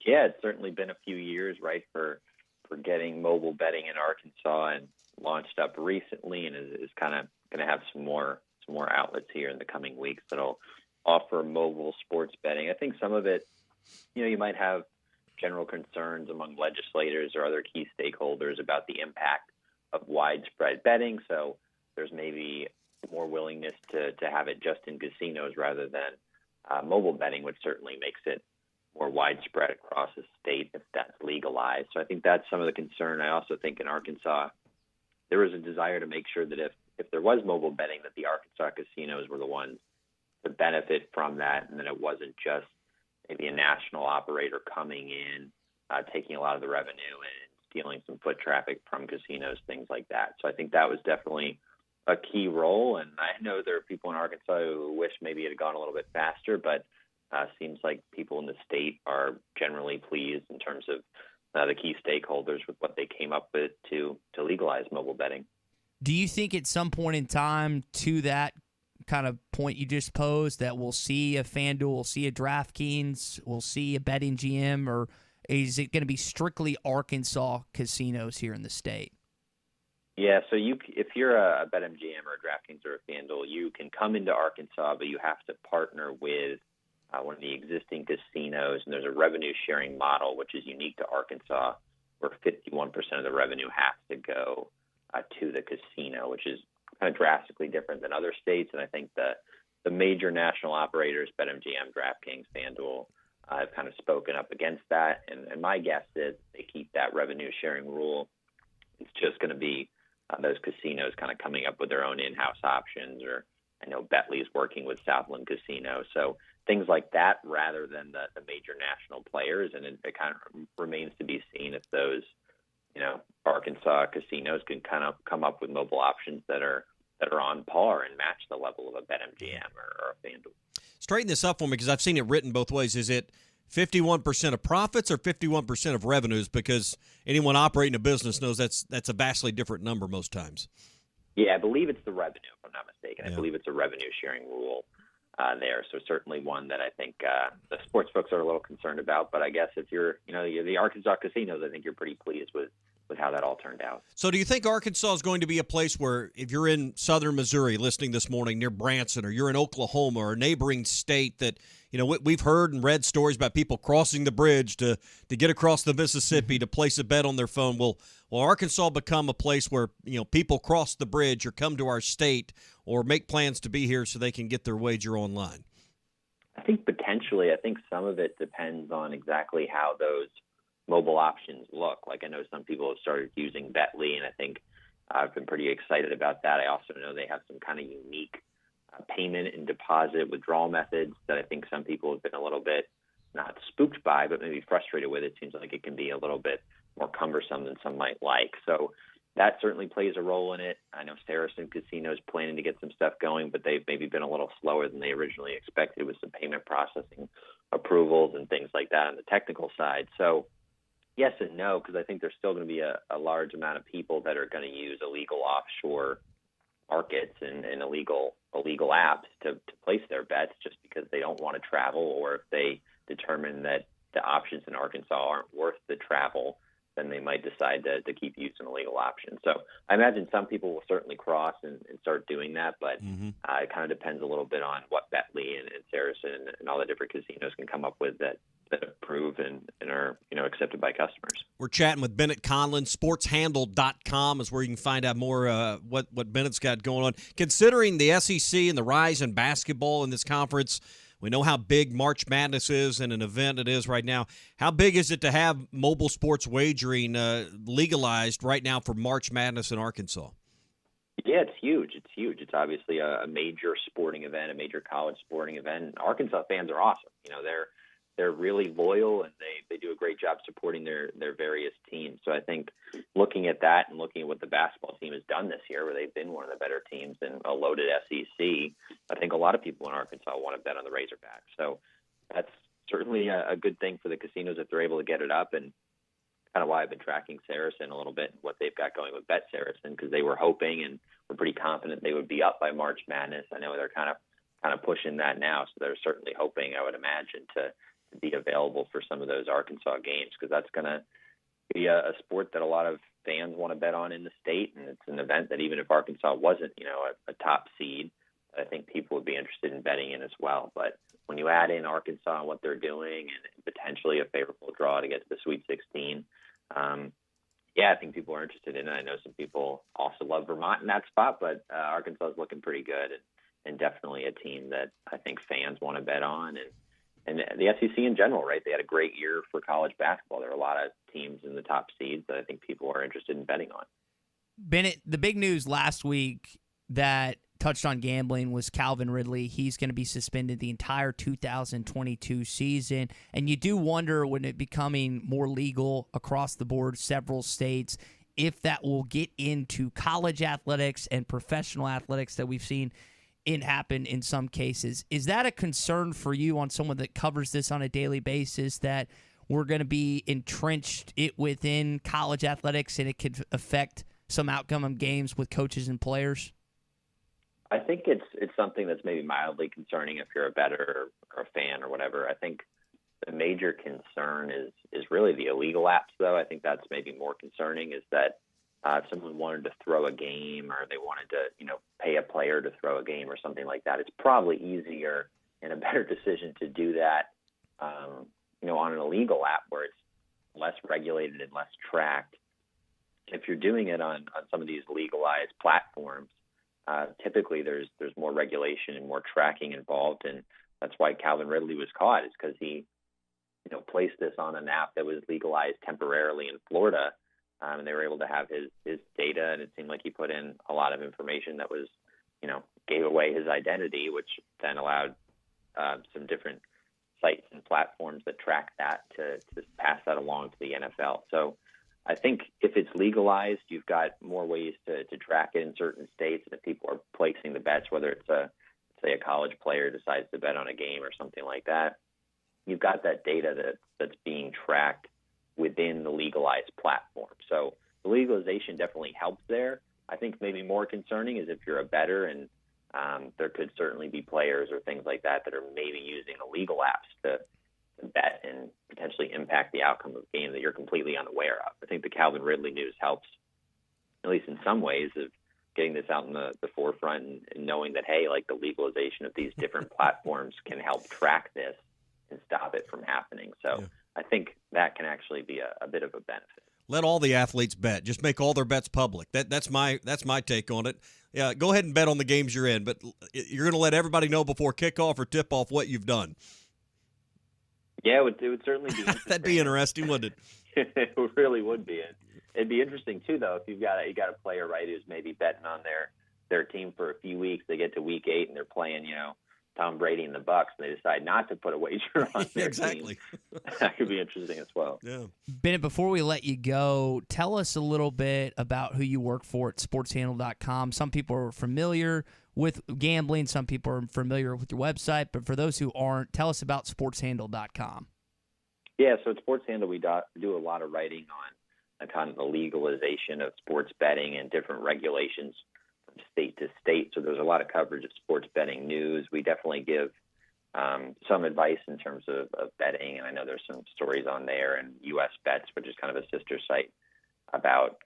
Yeah, it's certainly been a few years, right, for getting mobile betting in Arkansas, and launched up recently, and is kind of going to have some more outlets here in the coming weeks that'll offer mobile sports betting. I think some of it, you might have general concerns among legislators or other key stakeholders about the impact of widespread betting. So there's maybe more willingness to have it just in casinos rather than mobile betting, which certainly makes it more widespread across the state if that's legalized. So I think that's some of the concern. I also think in Arkansas, there was a desire to make sure that if there was mobile betting, that the Arkansas casinos were the ones to benefit from that, and then it wasn't just maybe a national operator coming in, taking a lot of the revenue and stealing some foot traffic from casinos, things like that. So I think that was definitely a key role, and I know there are people in Arkansas who wish maybe it had gone a little bit faster, but seems like people in the state are generally pleased in terms of the key stakeholders with what they came up with to legalize mobile betting. Do you think at some point in time, to that kind of point you just posed, that we'll see a FanDuel, we'll see a DraftKings, we'll see a BetMGM, or is it going to be strictly Arkansas casinos here in the state? Yeah, so if you're a BetMGM or a DraftKings or a FanDuel, you can come into Arkansas, but you have to partner with one of the existing casinos, and there's a revenue-sharing model, which is unique to Arkansas, where 51% of the revenue has to go to the casino, which is kind of drastically different than other states. And I think the major national operators, BetMGM, DraftKings, FanDuel, have kind of spoken up against that. And my guess is they keep that revenue-sharing rule. It's just going to be those casinos kind of coming up with their own in-house options, or I know Betley's working with Southland Casino. So things like that rather than the major national players. And it kind of remains to be seen if those, Arkansas casinos can kind of come up with mobile options that are on par and match the level of a BetMGM or a FanDuel. Straighten this up for me, because I've seen it written both ways. Is it 51% of profits or 51% of revenues? Because anyone operating a business knows that's a vastly different number most times. Yeah, I believe it's the revenue, if I'm not mistaken. I believe it's a revenue-sharing rule there. So certainly one that I think the sports folks are a little concerned about. But I guess if you're the Arkansas casinos, I think you're pretty pleased with how that all turned out. So do you think Arkansas is going to be a place where, if you're in southern Missouri listening this morning near Branson, or you're in Oklahoma or a neighboring state, that we've heard and read stories about people crossing the bridge to get across the Mississippi to place a bet on their phone? Will Arkansas become a place where people cross the bridge or come to our state or make plans to be here so they can get their wager online? I think potentially. I think some of it depends on exactly how those mobile options look. Like, I know some people have started using Betley, and I think I've been pretty excited about that. I also know they have some kind of unique payment and deposit withdrawal methods that I think some people have been a little bit not spooked by, but maybe frustrated with. It seems like it can be a little bit more cumbersome than some might like. So that certainly plays a role in it. I know Saracen Casino's planning to get some stuff going, but they've maybe been a little slower than they originally expected with some payment processing approvals and things like that on the technical side. So yes and no, because I think there's still going to be a large amount of people that are going to use illegal offshore markets and illegal apps to place their bets just because they don't want to travel, or if they determine that the options in Arkansas aren't worth the travel, then they might decide to keep using illegal options. So I imagine some people will certainly cross and start doing that, but it kind of depends a little bit on what Betley and Saracen and all the different casinos can come up with that approve and are accepted by customers. We're chatting with Bennett Conlin. Sportshandle.com is where you can find out more what Bennett's got going on. Considering the SEC and the rise in basketball in this conference, we know how big March Madness is and an event it is right now. How big is it to have mobile sports wagering legalized right now for March Madness in Arkansas? Yeah, it's huge. It's huge. It's obviously a major sporting event, a major college sporting event. Arkansas fans are awesome. They're really loyal, and they do a great job supporting their various teams. So I think looking at that and looking at what the basketball team has done this year, where they've been one of the better teams in a loaded SEC, I think a lot of people in Arkansas want to bet on the Razorbacks. So that's certainly a good thing for the casinos if they're able to get it up. And kind of why I've been tracking Saracen a little bit, what they've got going with Bet Saracen, because they were hoping and were pretty confident they would be up by March Madness. I know they're kind of pushing that now, so they're certainly hoping, I would imagine, to be available for some of those Arkansas games, because that's going to be a sport that a lot of fans want to bet on in the state, and it's an event that even if Arkansas wasn't, a top seed, I think people would be interested in betting in as well. But when you add in Arkansas and what they're doing, and potentially a favorable draw to get to the Sweet 16, I think people are interested in it. I know some people also love Vermont in that spot, but Arkansas is looking pretty good, and definitely a team that I think fans want to bet on. And the SEC in general, right? They had a great year for college basketball. There are a lot of teams in the top seeds that I think people are interested in betting on. Bennett, the big news last week that touched on gambling was Calvin Ridley. He's going to be suspended the entire 2022 season. And you do wonder, when it becoming more legal across the board, several states, if that will get into college athletics and professional athletics that we've seen it happen in some cases. Is that a concern for you, on someone that covers this on a daily basis, that we're going to be entrenched within college athletics and it could affect some outcome of games with coaches and players? I think it's something that's maybe mildly concerning if you're a bettor or a fan or whatever. I think the major concern is really the illegal apps, though. I think that's maybe more concerning, is that if someone wanted to throw a game, or they wanted to, pay a player to throw a game or something like that, it's probably easier and a better decision to do that, on an illegal app where it's less regulated and less tracked. If you're doing it on some of these legalized platforms, typically there's more regulation and more tracking involved, and that's why Calvin Ridley was caught, is because he, placed this on an app that was legalized temporarily in Florida. And they were able to have his data, and it seemed like he put in a lot of information that was, gave away his identity, which then allowed some different sites and platforms that track that to pass that along to the NFL. So I think if it's legalized, you've got more ways to track it in certain states. And if people are placing the bets, whether it's a college player decides to bet on a game or something like that, you've got that data that's being tracked within the legalized platform. So the legalization definitely helps there. I think maybe more concerning is if you're a bettor, and there could certainly be players or things like that are maybe using illegal apps to bet and potentially impact the outcome of a game that you're completely unaware of. I think the Calvin Ridley news helps, at least in some ways, of getting this out in the forefront and knowing that, hey, like, the legalization of these different platforms can help track this and stop it from happening. So I think that can actually be a bit of a benefit. Let all the athletes bet. Just make all their bets public. That's my take on it. Yeah, go ahead and bet on the games you're in, but you're going to let everybody know before kickoff or tip-off what you've done. Yeah, it would certainly be interesting. That'd be interesting, wouldn't it? It really would be. It'd be interesting, too, though, if you got a player, right, who's maybe betting on their team for a few weeks. They get to week 8 and they're playing, Tom Brady and the Bucks, and they decide not to put a wager on their exactly. team. That could be interesting as well. Yeah. Bennett, before we let you go, tell us a little bit about who you work for at sportshandle.com. Some people are familiar with gambling. Some people are familiar with your website. But for those who aren't, tell us about sportshandle.com. Yeah, so at Sports Handle, we do a lot of writing on kind of the legalization of sports betting and different regulations from state to state. So there's a lot of coverage of sports betting news. We definitely give some advice in terms of betting, and I know there's some stories on there, and US Bets, which is kind of a sister site about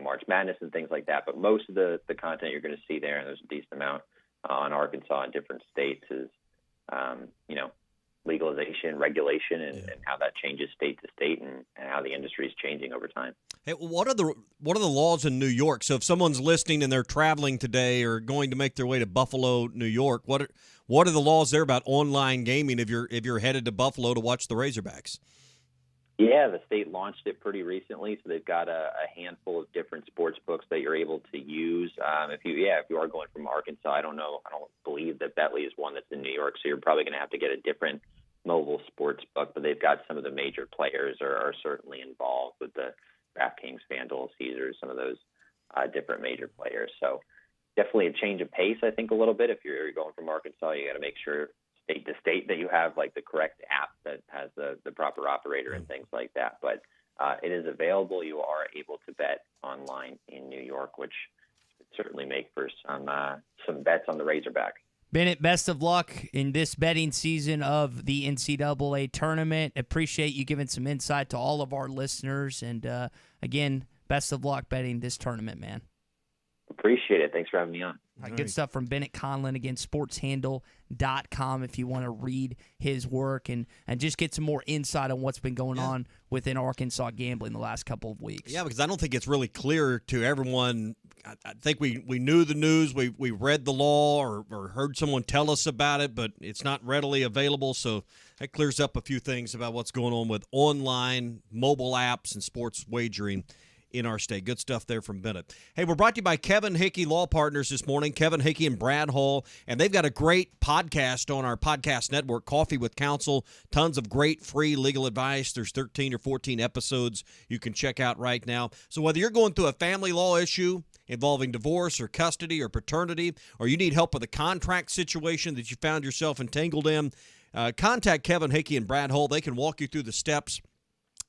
March Madness and things like that. But most of the content you're going to see there, and there's a decent amount on Arkansas and different states, is legalization, regulation, and how that changes state to state, and how the industry is changing over time. Hey, what are the laws in New York? So if someone's listening and they're traveling today or going to make their way to Buffalo, New York, what are the laws there about online gaming if you're headed to Buffalo to watch the Razorbacks? Yeah, the state launched it pretty recently, so they've got a handful of different sports books that you're able to use. If you are going from Arkansas, I don't believe that Bentley is one that's in New York, so you're probably going to have to get a different mobile sports book. But they've got some of the major players are certainly involved with the DraftKings, FanDuel, Caesars, some of those different major players. So definitely a change of pace, I think, a little bit. If you're going from Arkansas, you got to make sure state to state that you have like the correct app that has the proper operator and things like that. But it is available. You are able to bet online in New York, which would certainly make for some bets on the Razorbacks. Bennett, best of luck in this betting season of the NCAA tournament. Appreciate you giving some insight to all of our listeners. And, again, best of luck betting this tournament, man. Appreciate it. Thanks for having me on. All right, good stuff from Bennett Conlin. Again, sportshandle.com if you want to read his work and just get some more insight on what's been going on within Arkansas gambling the last couple of weeks. Yeah, because I don't think it's really clear to everyone. I think we knew the news. We read the law or heard someone tell us about it, but it's not readily available. So that clears up a few things about what's going on with online mobile apps and sports wagering in our state. Good stuff there from Bennett. Hey, we're brought to you by Kevin Hickey Law Partners this morning, Kevin Hickey and Brad Hall, and they've got a great podcast on our podcast network, Coffee with Counsel. Tons of great free legal advice. There's 13 or 14 episodes you can check out right now. So whether you're going through a family law issue involving divorce or custody or paternity, or you need help with a contract situation that you found yourself entangled in, contact Kevin Hickey and Brad Hall. They can walk you through the steps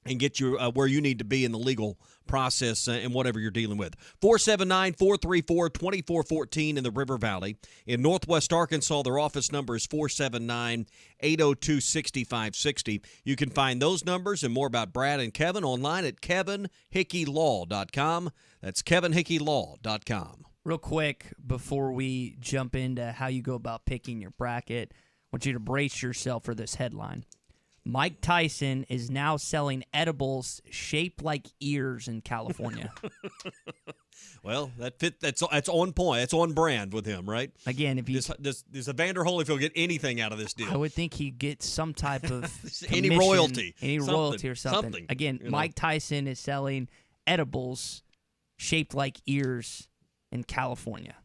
and get you where you need to be in the legal process and whatever you're dealing with. 479-434-2414 in the River Valley. In Northwest Arkansas, their office number is 479-802-6560. You can find those numbers and more about Brad and Kevin online at kevinhickeylaw.com. That's kevinhickeylaw.com. Real quick, before we jump into how you go about picking your bracket, I want you to brace yourself for this headline. Mike Tyson is now selling edibles shaped like ears in California. Well, that's on point. It's on brand with him, right? Again, if you does Evander Holyfield get anything out of this deal? I would think he'd get some type of any royalty, royalty or something. Again, Mike Tyson is selling edibles shaped like ears in California.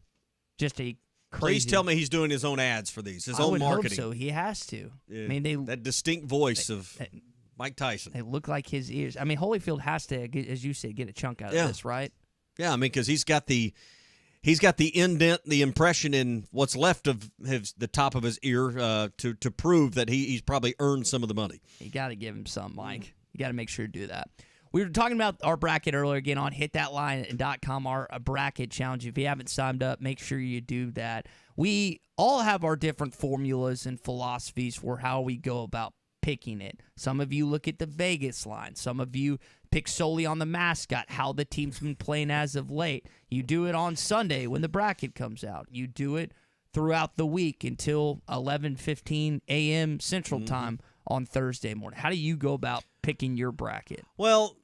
Just a crazy. Please tell me he's doing his own ads for these, his own marketing. Hope so. He has to. Yeah. I mean, that distinct voice of Mike Tyson. They look like his ears. I mean, Holyfield has to, as you said, get a chunk out of this, right? Yeah, I mean, because he's got the indent, the impression in what's left of the top of his ear to prove that he's probably earned some of the money. You got to give him some, Mike. You got to make sure to do that. We were talking about our bracket earlier, again, on hitthatline.com, our bracket challenge. If you haven't signed up, make sure you do that. We all have our different formulas and philosophies for how we go about picking it. Some of you look at the Vegas line. Some of you pick solely on the mascot, how the team's been playing as of late. You do it on Sunday when the bracket comes out. You do it throughout the week until 11:15 a.m. Central Time on Thursday morning. How do you go about picking your bracket? Well,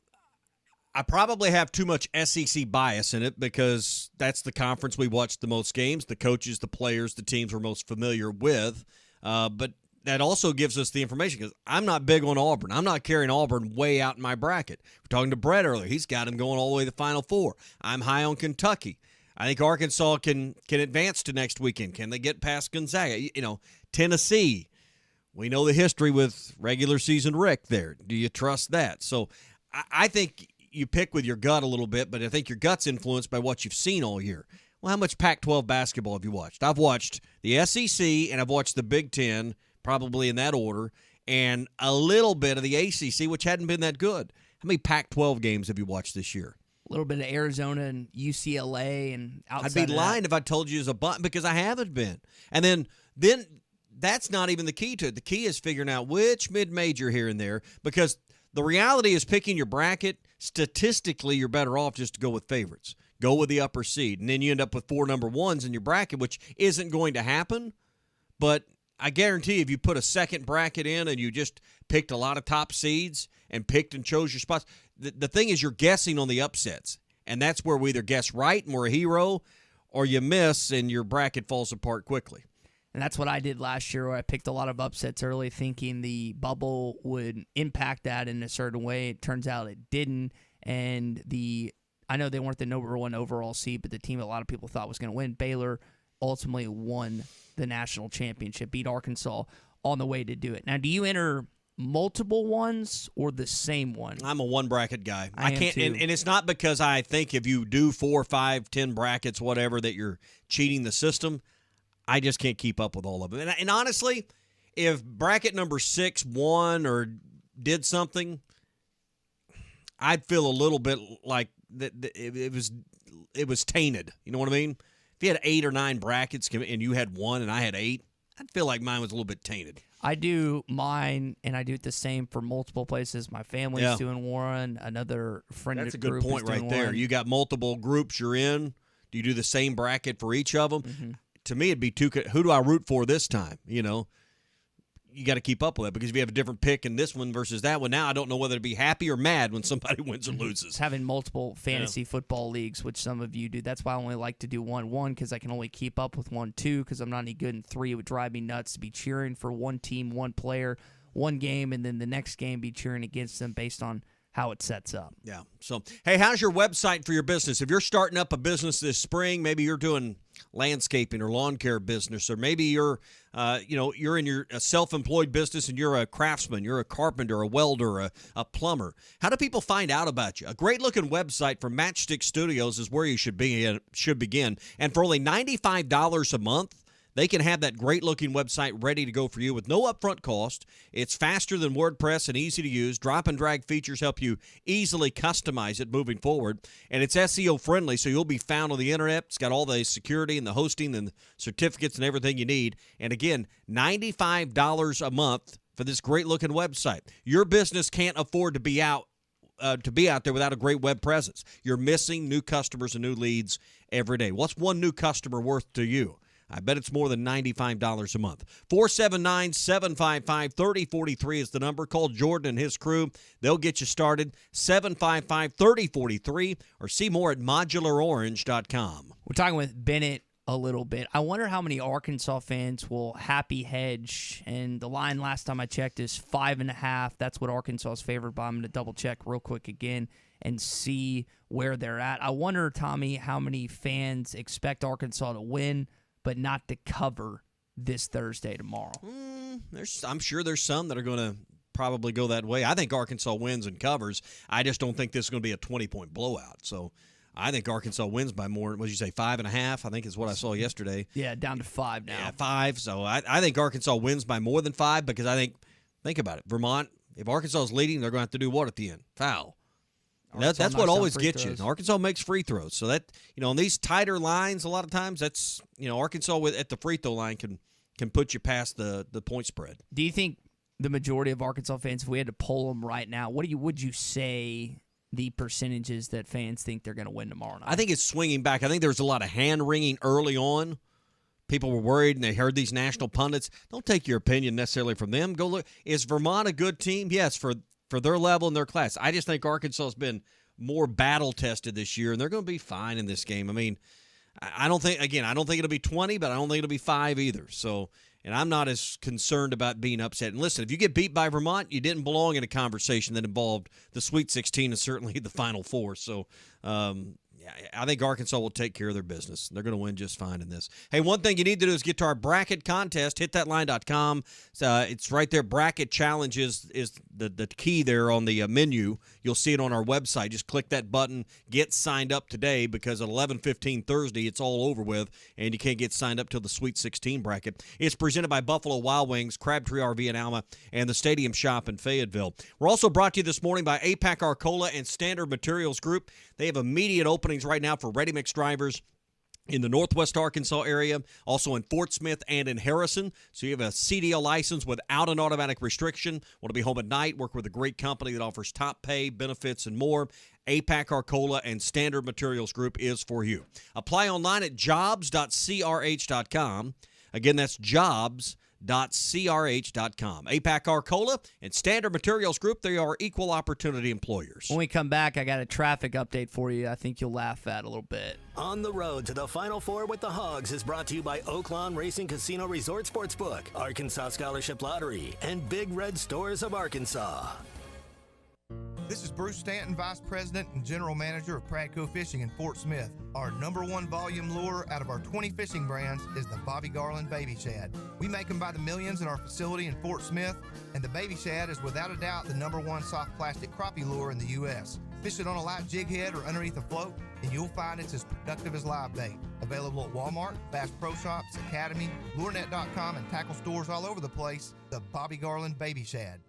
I probably have too much SEC bias in it because that's the conference we watch the most games, the coaches, the players, the teams we're most familiar with. But that also gives us the information because I'm not big on Auburn. I'm not carrying Auburn way out in my bracket. We're talking to Brett earlier. He's got him going all the way to the Final Four. I'm high on Kentucky. I think Arkansas can advance to next weekend. Can they get past Gonzaga? Tennessee. We know the history with regular season Rick there. Do you trust that? So I think you pick with your gut a little bit, but I think your gut's influenced by what you've seen all year. Well, how much Pac-12 basketball have you watched? I've watched the SEC and I've watched the Big Ten, probably in that order, and a little bit of the ACC, which hadn't been that good. How many Pac-12 games have you watched this year? A little bit of Arizona and UCLA and outside. I'd be lying if I told you it was a bunch because I haven't been. And then that's not even the key to it. The key is figuring out which mid-major here and there because the reality is picking your bracket, statistically, you're better off just to go with favorites. Go with the upper seed. And then you end up with 4 number ones in your bracket, which isn't going to happen. But I guarantee if you put a second bracket in and you just picked a lot of top seeds and picked and chose your spots, the thing is you're guessing on the upsets. And that's where we either guess right and we're a hero or you miss and your bracket falls apart quickly. And that's what I did last year where I picked a lot of upsets early thinking the bubble would impact that in a certain way. It turns out it didn't. And I know they weren't the number 1 overall seed, but the team a lot of people thought was going to win, Baylor, ultimately won the national championship, beat Arkansas on the way to do it. Now, do you enter multiple ones or the same one? I'm a one bracket guy. I can't, too. and it's not because I think if you do 4, 5, 10 brackets, whatever, that you're cheating the system. I just can't keep up with all of them. And honestly, if bracket number 6 won or did something, I'd feel a little bit like that it was tainted. You know what I mean? If you had 8 or 9 brackets and you had 1 and I had 8, I'd feel like mine was a little bit tainted. I do mine, and I do it the same for multiple places. My family's doing one. Another friend That's a group good point is doing right there. one. You got multiple groups you're in. Do you do the same bracket for each of them? Mm-hmm. To me, it'd be who do I root for this time? You know, you got to keep up with it because if you have a different pick in this one versus that one, now I don't know whether to be happy or mad when somebody wins or loses. Having multiple fantasy football leagues, which some of you do, that's why I only like to do 1 because I can only keep up with 1, 2 because I'm not any good in 3. It would drive me nuts to be cheering for one team, one player, one game, and then the next game be cheering against them based on how it sets up. Yeah. So, hey, how's your website for your business? If you're starting up a business this spring, maybe you're doing landscaping or lawn care business, or maybe you're in your self-employed business and you're a craftsman, you're a carpenter, a welder, a plumber. How do people find out about you? A great-looking website from Matchstick Studios is where you should begin. And for only $95 a month, they can have that great-looking website ready to go for you with no upfront cost. It's faster than WordPress and easy to use. Drop-and-drag features help you easily customize it moving forward. And it's SEO-friendly, so you'll be found on the Internet. It's got all the security and the hosting and the certificates and everything you need. And, again, $95 a month for this great-looking website. Your business can't afford to be out there without a great web presence. You're missing new customers and new leads every day. What's one new customer worth to you? I bet it's more than $95 a month. 479-755-3043 is the number. Call Jordan and his crew. They'll get you started. 755-3043 or see more at modularorange.com. We're talking with Bennett a little bit. I wonder how many Arkansas fans will happy hedge, and the line last time I checked is 5.5. That's what Arkansas is favored by. I'm going to double check real quick again and see where they're at. I wonder, Tommy, how many fans expect Arkansas to win but not to cover this Thursday tomorrow. I'm sure there's some that are going to probably go that way. I think Arkansas wins and covers. I just don't think this is going to be a 20-point blowout. So I think Arkansas wins by more. What did you say, 5.5? I think is what I saw yesterday. Yeah, down to 5 now. Yeah, 5. So I think Arkansas wins by more than 5 because think about it. Vermont, if Arkansas is leading, they're going to have to do what at the end? Foul. That's what always gets you. Arkansas makes free throws. So that, on these tighter lines, a lot of times that's, Arkansas at the free throw line can put you past the point spread. Do you think the majority of Arkansas fans, if we had to poll them right now, would you say the percentages that fans think they're going to win tomorrow night? I think it's swinging back. I think there was a lot of hand-wringing early on. People were worried, and they heard these national pundits. Don't take your opinion necessarily from them. Go look. Is Vermont a good team? Yes, for their level and their class. I just think Arkansas has been more battle-tested this year, and they're going to be fine in this game. I mean, I don't think it'll be 20, but I don't think it'll be 5 either. So, and I'm not as concerned about being upset. And listen, if you get beat by Vermont, you didn't belong in a conversation that involved the Sweet 16 and certainly the Final Four. So, I think Arkansas will take care of their business. They're going to win just fine in this. Hey, one thing you need to do is get to our bracket contest. HitThatLine.com. It's right there. Bracket challenge is the key there on the menu. You'll see it on our website. Just click that button. Get signed up today because at 11:15 Thursday, it's all over with, and you can't get signed up till the Sweet 16 bracket. It's presented by Buffalo Wild Wings, Crabtree RV in Alma, and the Stadium Shop in Fayetteville. We're also brought to you this morning by APAC Arcola and Standard Materials Group. They have immediate openings right now for ready-mix drivers in the Northwest Arkansas area, also in Fort Smith and in Harrison. So you have a CDL license without an automatic restriction. Want to be home at night, work with a great company that offers top pay, benefits, and more. APAC Arcola and Standard Materials Group is for you. Apply online at jobs.crh.com. Again, that's jobs.crh.com. APAC Arcola and Standard Materials Group, they are equal opportunity employers. When we come back, I got a traffic update for you I think you'll laugh at a little bit. On the road to the Final Four with the Hogs is brought to you by Oaklawn Racing Casino Resort Sportsbook, Arkansas Scholarship Lottery, and Big Red Stores of Arkansas. This is Bruce Stanton, Vice President and General Manager of Pradco Fishing in Fort Smith. Our #1 volume lure out of our 20 fishing brands is the Bobby Garland Baby Shad. We make them by the millions in our facility in Fort Smith, and the Baby Shad is without a doubt the #1 soft plastic crappie lure in the U.S. Fish it on a light jig head or underneath a float, and you'll find it's as productive as live bait. Available at Walmart, Bass Pro Shops, Academy, LureNet.com, and tackle stores all over the place. The Bobby Garland Baby Shad.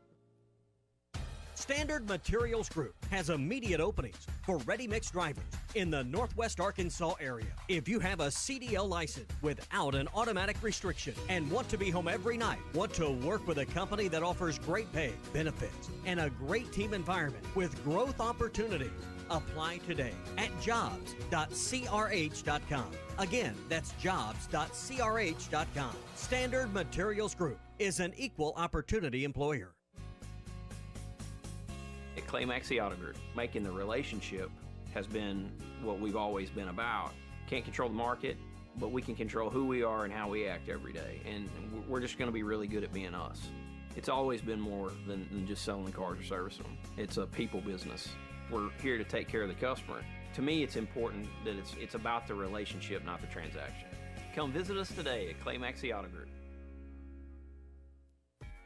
Standard Materials Group has immediate openings for ready-mix drivers in the Northwest Arkansas area. If you have a CDL license without an automatic restriction and want to be home every night, want to work with a company that offers great pay, benefits, and a great team environment with growth opportunities, apply today at jobs.crh.com. Again, that's jobs.crh.com. Standard Materials Group is an equal opportunity employer. At Clay Maxey Auto Group, making the relationship has been what we've always been about. Can't control the market, but we can control who we are and how we act every day. And we're just going to be really good at being us. It's always been more than just selling cars or servicing them. It's a people business. We're here to take care of the customer. To me, it's important that it's about the relationship, not the transaction. Come visit us today at Clay Maxey Auto Group.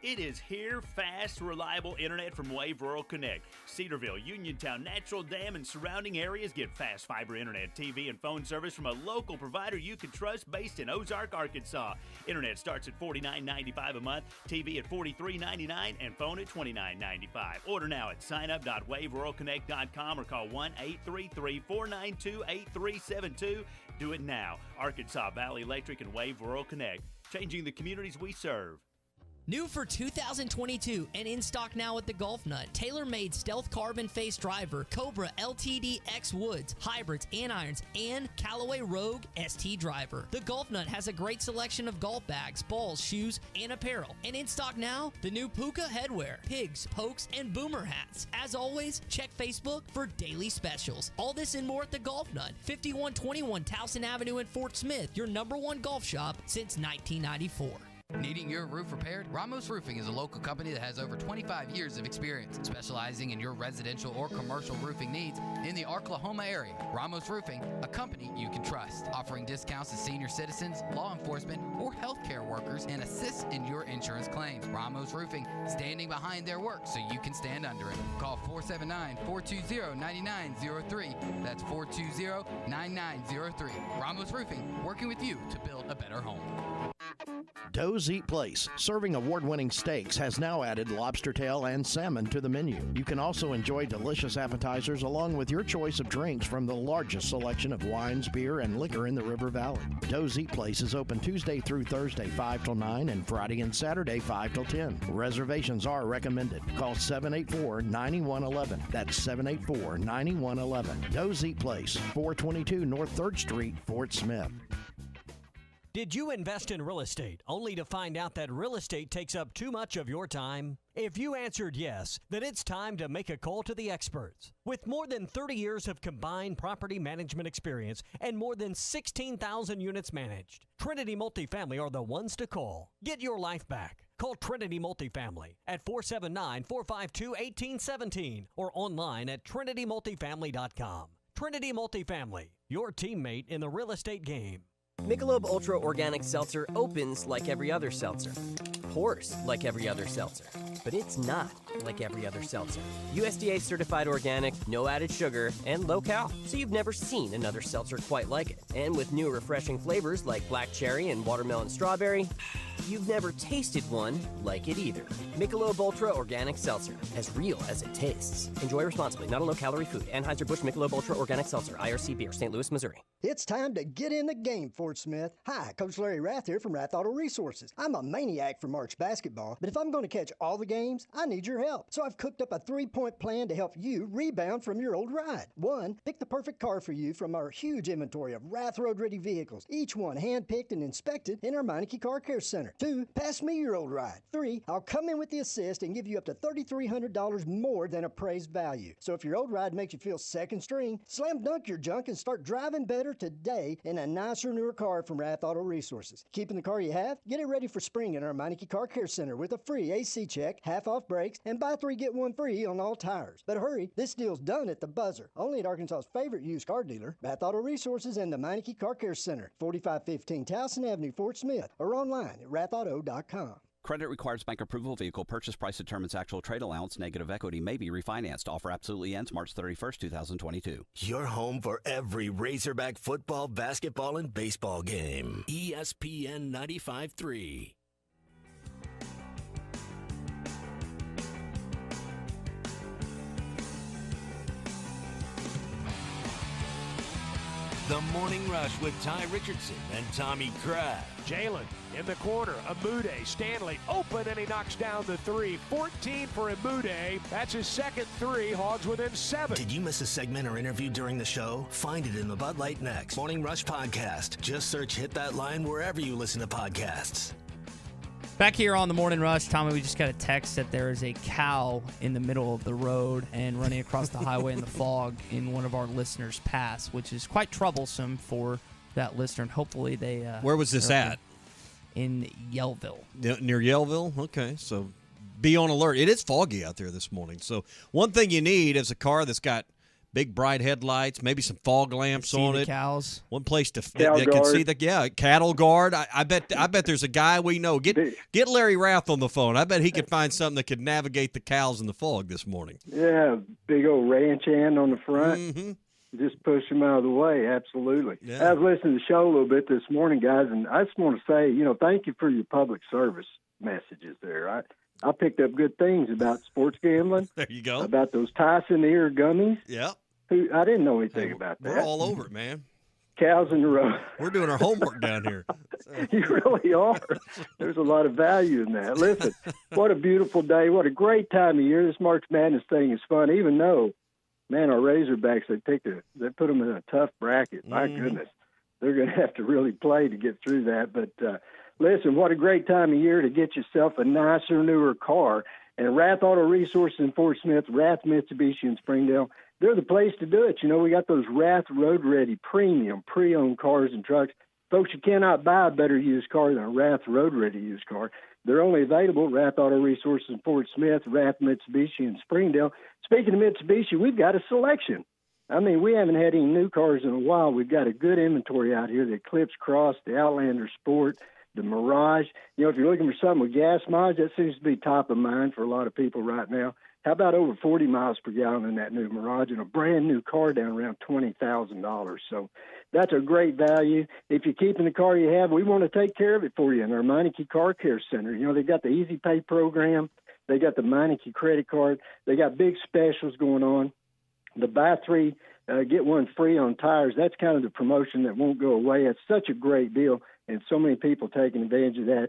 It is here, fast, reliable internet from Wave Rural Connect. Cedarville, Uniontown, Natural Dam, and surrounding areas get fast fiber internet, TV, and phone service from a local provider you can trust based in Ozark, Arkansas. Internet starts at $49.95 a month, TV at $43.99, and phone at $29.95. Order now at signup.waveruralconnect.com or call 1-833-492-8372. Do it now. Arkansas Valley Electric and Wave Rural Connect, changing the communities we serve. New for 2022 and in stock now at the Golf Nut. Tailor-made stealth carbon face driver, Cobra LTD X Woods, hybrids and irons, and Callaway Rogue ST driver. The Golf Nut has a great selection of golf bags, balls, shoes, and apparel. And in stock now, the new Puka headwear, pigs, pokes, and boomer hats. As always, check Facebook for daily specials. All this and more at the Golf Nut, 5121 Towson Avenue in Fort Smith, your #1 golf shop since 1994. Needing your roof repaired? Ramos Roofing is a local company that has over 25 years of experience, specializing in your residential or commercial roofing needs in the Oklahoma area. Ramos Roofing, a company you can trust, offering discounts to senior citizens, law enforcement, or healthcare workers, and assists in your insurance claims. Ramos Roofing, standing behind their work so you can stand under it. Call 479-420-9903. That's 420-9903. Ramos Roofing, working with you to build a better home. Doe's Eat Place, serving award-winning steaks, has now added lobster tail and salmon to the menu. You can also enjoy delicious appetizers along with your choice of drinks from the largest selection of wines, beer, and liquor in the River Valley. Doe's Eat Place is open Tuesday through Thursday 5 till 9 and Friday and Saturday 5 till 10. Reservations are recommended. Call 784-9111. That's 784-9111. Doe's Eat Place, 422 North 3rd Street, Fort Smith. Did you invest in real estate only to find out that real estate takes up too much of your time? If you answered yes, then it's time to make a call to the experts. With more than 30 years of combined property management experience and more than 16,000 units managed, Trinity Multifamily are the ones to call. Get your life back. Call Trinity Multifamily at 479-452-1817 or online at trinitymultifamily.com. Trinity Multifamily, your teammate in the real estate game. Michelob Ultra Organic Seltzer opens like every other seltzer, pours like every other seltzer, but it's not like every other seltzer. USDA certified organic, no added sugar, and low cal, so you've never seen another seltzer quite like it. And with new refreshing flavors like black cherry and watermelon strawberry, you've never tasted one like it either. Michelob Ultra Organic Seltzer, as real as it tastes. Enjoy responsibly, not a low-calorie food. Anheuser-Busch Michelob Ultra Organic Seltzer, IRC Beer, St. Louis, Missouri. It's time to get in the game, Fort Smith. Hi, Coach Larry Rath here from Rath Auto Resources. I'm a maniac for March basketball, but if I'm going to catch all the games, I need your help. So I've cooked up a 3-point plan to help you rebound from your old ride. 1, pick the perfect car for you from our huge inventory of Rath Road-ready vehicles, each one hand-picked and inspected in our Meineke Car Care Center. 2, pass me your old ride. 3, I'll come in with the assist and give you up to $3,300 more than appraised value. So if your old ride makes you feel second string, slam dunk your junk and start driving better today in a nicer, newer car from Rath Auto Resources. Keeping the car you have? Get it ready for spring in our Meineke Car Care Center with a free AC check, half-off brakes, and buy 3, get 1 free on all tires. But hurry, this deal's done at the buzzer. Only at Arkansas's favorite used car dealer, Rath Auto Resources and the Meineke Car Care Center, 4515 Towson Avenue, Fort Smith, or online at rathauto.com. Credit requires bank approval. Vehicle purchase price determines actual trade allowance. Negative equity may be refinanced. Offer absolutely ends March 31st, 2022. Your home for every Razorback football, basketball, and baseball game. ESPN 95.3. The Morning Rush with Ty Richardson and Tommy Crabb. Jalen in the corner. Amude, Stanley open, and he knocks down the three. 14 for Amude. That's his second three. Hogs within 7. Did you miss a segment or interview during the show? Find it in the Bud Light Next Morning Rush podcast. Just search Hit That Line wherever you listen to podcasts. Back here on the Morning Rush, Tommy, we just got a text that there is a cow in the middle of the road and running across the highway in the fog in one of our listeners' pass, which is quite troublesome for that listener. And hopefully they... Where was this at? In Yellville. Near Yellville? Okay, so be on alert. It is foggy out there this morning. So one thing you need is a car that's got big bright headlights, maybe some fog lamps on it. Cows. One place that can see the cattle guard. I bet there's a guy we know. Get Larry Rath on the phone. I bet he could find something that could navigate the cows in the fog this morning. Yeah, big old ranch hand on the front. Mm-hmm. Just push them out of the way. Absolutely. Yeah. I was listening to the show a little bit this morning, guys, and I just want to say, thank you for your public service messages there. I picked up good things about sports gambling. There you go. About those Tyson ear gummies. Yeah. I didn't know anything about that. We're all over it, man. Cows in the road. We're doing our homework down here. You really are. There's a lot of value in that. Listen, what a beautiful day. What a great time of year. This March Madness thing is fun, even though, man, our Razorbacks, they put them in a tough bracket. My goodness. They're going to have to really play to get through that. But, listen, what a great time of year to get yourself a nicer, newer car. And Rath Auto Resources in Fort Smith, Rath Mitsubishi in Springdale, they're the place to do it. We got those Rath Road Ready premium pre-owned cars and trucks. Folks, you cannot buy a better used car than a Rath Road Ready used car. They're only available at Rath Auto Resources in Fort Smith, Rath Mitsubishi in Springdale. Speaking of Mitsubishi, we've got a selection. I mean, we haven't had any new cars in a while. We've got a good inventory out here. The Eclipse Cross, the Outlander Sport, the Mirage. If you're looking for something with gas mileage, that seems to be top of mind for a lot of people right now. How about over 40 miles per gallon in that new Mirage and a brand new car down around $20,000? So that's a great value. If you're keeping the car you have, we want to take care of it for you in our Meineke Car Care Center. They've got the Easy Pay program. They got the Meineke credit card. They got big specials going on. The buy 3, get 1 free on tires. That's kind of the promotion that won't go away. It's such a great deal, and so many people taking advantage of that.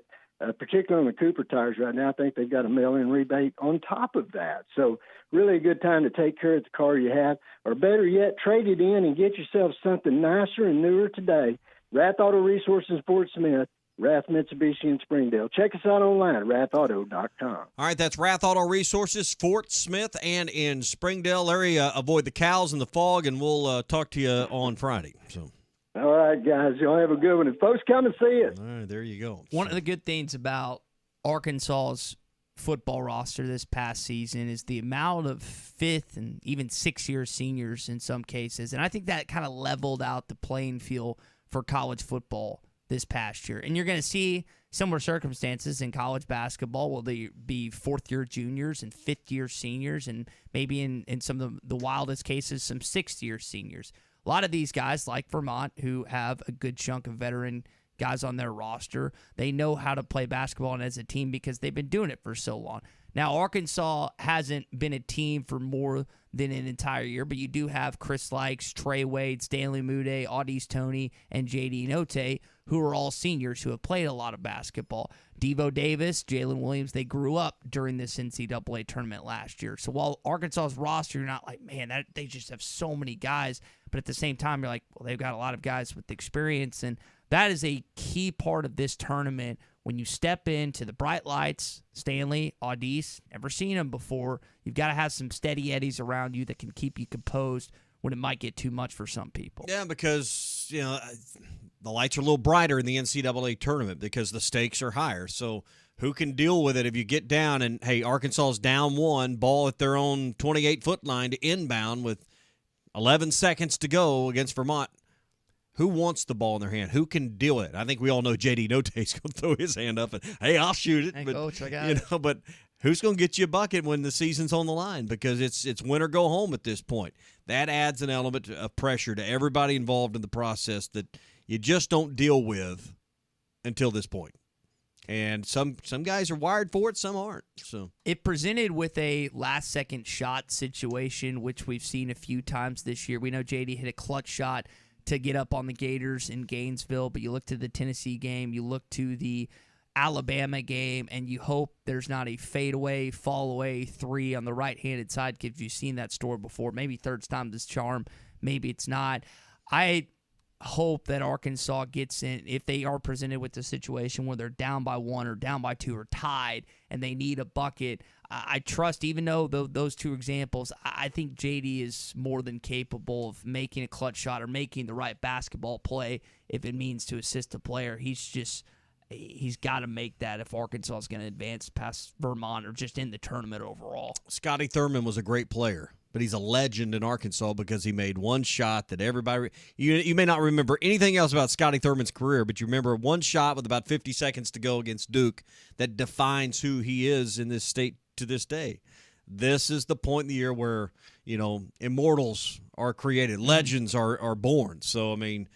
Particularly on the Cooper tires right now, I think they've got a mail-in rebate on top of that. So really a good time to take care of the car you have, or better yet, trade it in and get yourself something nicer and newer today. Rath Auto Resources in Fort Smith, Rath Mitsubishi in Springdale. Check us out online at rathauto.com. All right, that's Rath Auto Resources, Fort Smith, and in Springdale. Larry, avoid the cows and the fog, and we'll talk to you on Friday. So. All right, guys. Y'all have a good one. And folks, come and see it. All right, there you go. One of the good things about Arkansas's football roster this past season is the amount of 5th and even 6-year seniors in some cases. And I think that kind of leveled out the playing field for college football this past year. And you're going to see similar circumstances in college basketball. Will they be 4th-year juniors and 5th-year seniors and maybe in some of the wildest cases, some 6th-year seniors. A lot of these guys, like Vermont, who have a good chunk of veteran guys on their roster, they know how to play basketball and as a team because they've been doing it for so long. Now, Arkansas hasn't been a team for more than an entire year, but you do have Chris Likes, Trey Wade, Stanley Mude, Audis Toney, and J.D. Note, who are all seniors who have played a lot of basketball. Devo Davis, Jalen Williams, they grew up during this NCAA tournament last year. So while Arkansas's roster, you're not like, man, they just have so many guys. But at the same time, you're like, well, they've got a lot of guys with experience. And that is a key part of this tournament. When you step into the bright lights, Stanley, Audis, never seen them before, you've got to have some steady eddies around you that can keep you composed when it might get too much for some people. Yeah, because, the lights are a little brighter in the NCAA tournament because the stakes are higher. So who can deal with it if you get down and, hey, Arkansas's down 1, ball at their own 28-foot line to inbound with 11 seconds to go against Vermont. Who wants the ball in their hand? Who can deal with it? I think we all know J.D. Note's going to throw his hand up and, hey, I'll shoot it. Hey, but, Coach, I got it. But who's going to get you a bucket when the season's on the line? Because it's win or go home at this point. That adds an element of pressure to everybody involved in the process that you just don't deal with until this point. And some guys are wired for it, some aren't. So it presented with a last-second shot situation, which we've seen a few times this year. We know J.D. hit a clutch shot to get up on the Gators in Gainesville, but you look to the Tennessee game, you look to the Alabama game, and you hope there's not a fadeaway, fall-away three on the right-handed side, because you've seen that story before. Maybe third time's this charm, maybe it's not. I hope that Arkansas gets in, if they are presented with a situation where they're down by 1 or down by 2 or tied and they need a bucket. I trust, even though those two examples, I think JD is more than capable of making a clutch shot or making the right basketball play if it means to assist a player. He's got to make that if Arkansas is going to advance past Vermont or just in the tournament overall. Scotty Thurman was a great player, but he's a legend in Arkansas because he made one shot that everybody you may not remember anything else about Scotty Thurman's career, but you remember one shot with about 50 seconds to go against Duke that defines who he is in this state to this day. This is the point in the year where, immortals are created, legends are born. So, I mean,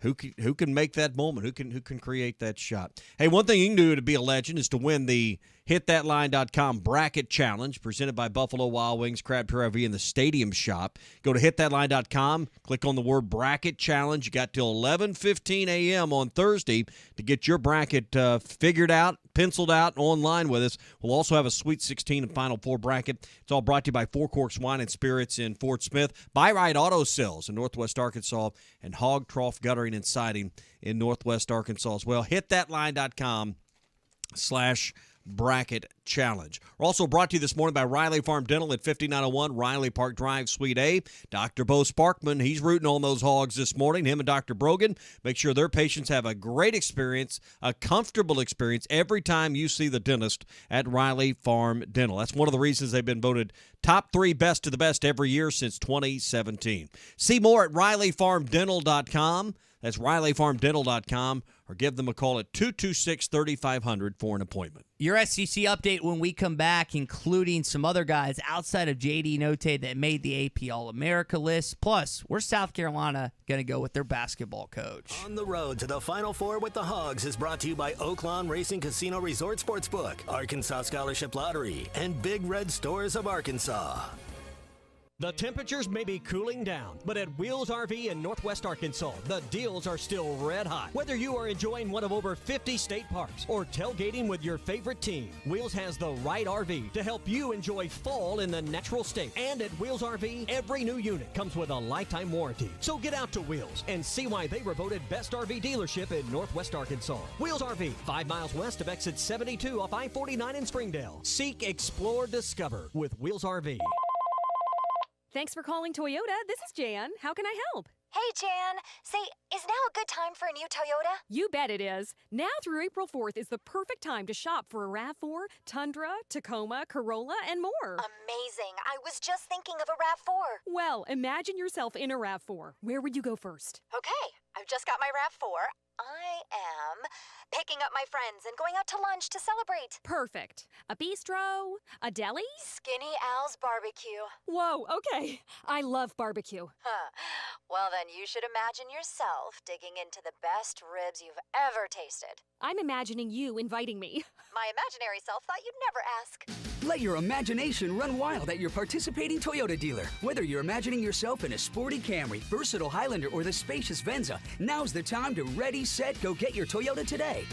who can make that moment? Who can create that shot? Hey, one thing you can do to be a legend is to win the HitThatLine.com Bracket Challenge presented by Buffalo Wild Wings, Crab Trail in the Stadium Shop. Go to HitThatLine.com, click on the word Bracket Challenge. You got till 11:15 a.m. on Thursday to get your bracket figured out, penciled out, online with us. We'll also have a Sweet 16 and Final Four bracket. It's all brought to you by Four Corks Wine and Spirits in Fort Smith, Buy Right Auto Sales in Northwest Arkansas, and Hog Trough Guttering and Siding in Northwest Arkansas as well. HitThatLine.com/bracket challenge. We're also brought to you this morning by Riley Farm Dental at 5901 Riley Park Drive, Suite A. Dr. Bo Sparkman, he's rooting on those hogs this morning. Him and Dr. Brogan make sure their patients have a great experience, a comfortable experience every time you see the dentist at Riley Farm Dental. That's one of the reasons they've been voted top 3 best of the best every year since 2017. See more at RileyFarmDental.com. That's RileyFarmDental.com, or give them a call at 226-3500 for an appointment. Your SEC update when we come back, including some other guys outside of J.D. Notae that made the AP All-America list. Plus, where's South Carolina going to go with their basketball coach? On the road to the Final Four with the Hogs is brought to you by Oaklawn Racing Casino Resort Sportsbook, Arkansas Scholarship Lottery, and Big Red Stores of Arkansas. The temperatures may be cooling down, but at Wheels RV in Northwest Arkansas, the deals are still red hot. Whether you are enjoying one of over 50 state parks or tailgating with your favorite team, Wheels has the right RV to help you enjoy fall in the natural state. And at Wheels RV, every new unit comes with a lifetime warranty. So get out to Wheels and see why they were voted best RV dealership in Northwest Arkansas. Wheels RV, 5 miles west of exit 72 off I-49 in Springdale. Seek, explore, discover with Wheels RV. Thanks for calling Toyota. This is Jan. How can I help? Hey, Jan. Say, is now a good time for a new Toyota? You bet it is. Now through April 4th is the perfect time to shop for a RAV4, Tundra, Tacoma, Corolla, and more. Amazing. I was just thinking of a RAV4. Well, imagine yourself in a RAV4. Where would you go first? Okay, I've just got my RAV4. I am picking up my friends and going out to lunch to celebrate. Perfect. A bistro? A deli? Skinny Al's Barbecue. Whoa, okay. I love barbecue. Huh. Well, then you should imagine yourself digging into the best ribs you've ever tasted. I'm imagining you inviting me. My imaginary self thought you'd never ask. Let your imagination run wild at your participating Toyota dealer. Whether you're imagining yourself in a sporty Camry, versatile Highlander, or the spacious Venza, now's the time to ready, set, go get your Toyota today.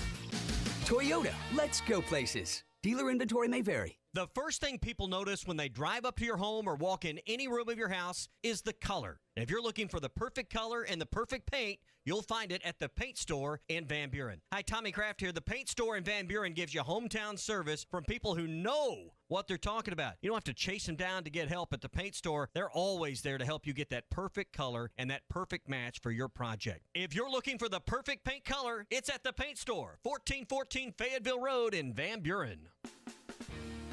Toyota, let's go places. Dealer inventory may vary. The first thing people notice when they drive up to your home or walk in any room of your house is the color. And if you're looking for the perfect color and the perfect paint, you'll find it at the Paint Store in Van Buren. Hi, Tommy Kraft here. The Paint Store in Van Buren gives you hometown service from people who know what they're talking about. You don't have to chase them down to get help at the Paint Store. They're always there to help you get that perfect color and that perfect match for your project. If you're looking for the perfect paint color, it's at the Paint Store, 1414 Fayetteville Road in Van Buren.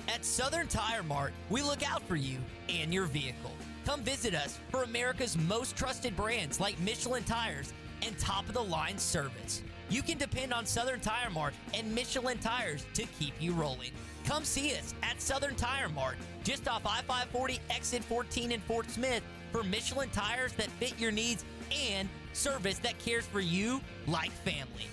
At Southern Tire Mart, we look out for you and your vehicle. Come visit us for America's most trusted brands like Michelin Tires and top-of-the-line service. You can depend on Southern Tire Mart and Michelin Tires to keep you rolling. Come see us at Southern Tire Mart, just off I-540 exit 14 in Fort Smith, for Michelin tires that fit your needs and service that cares for you like family.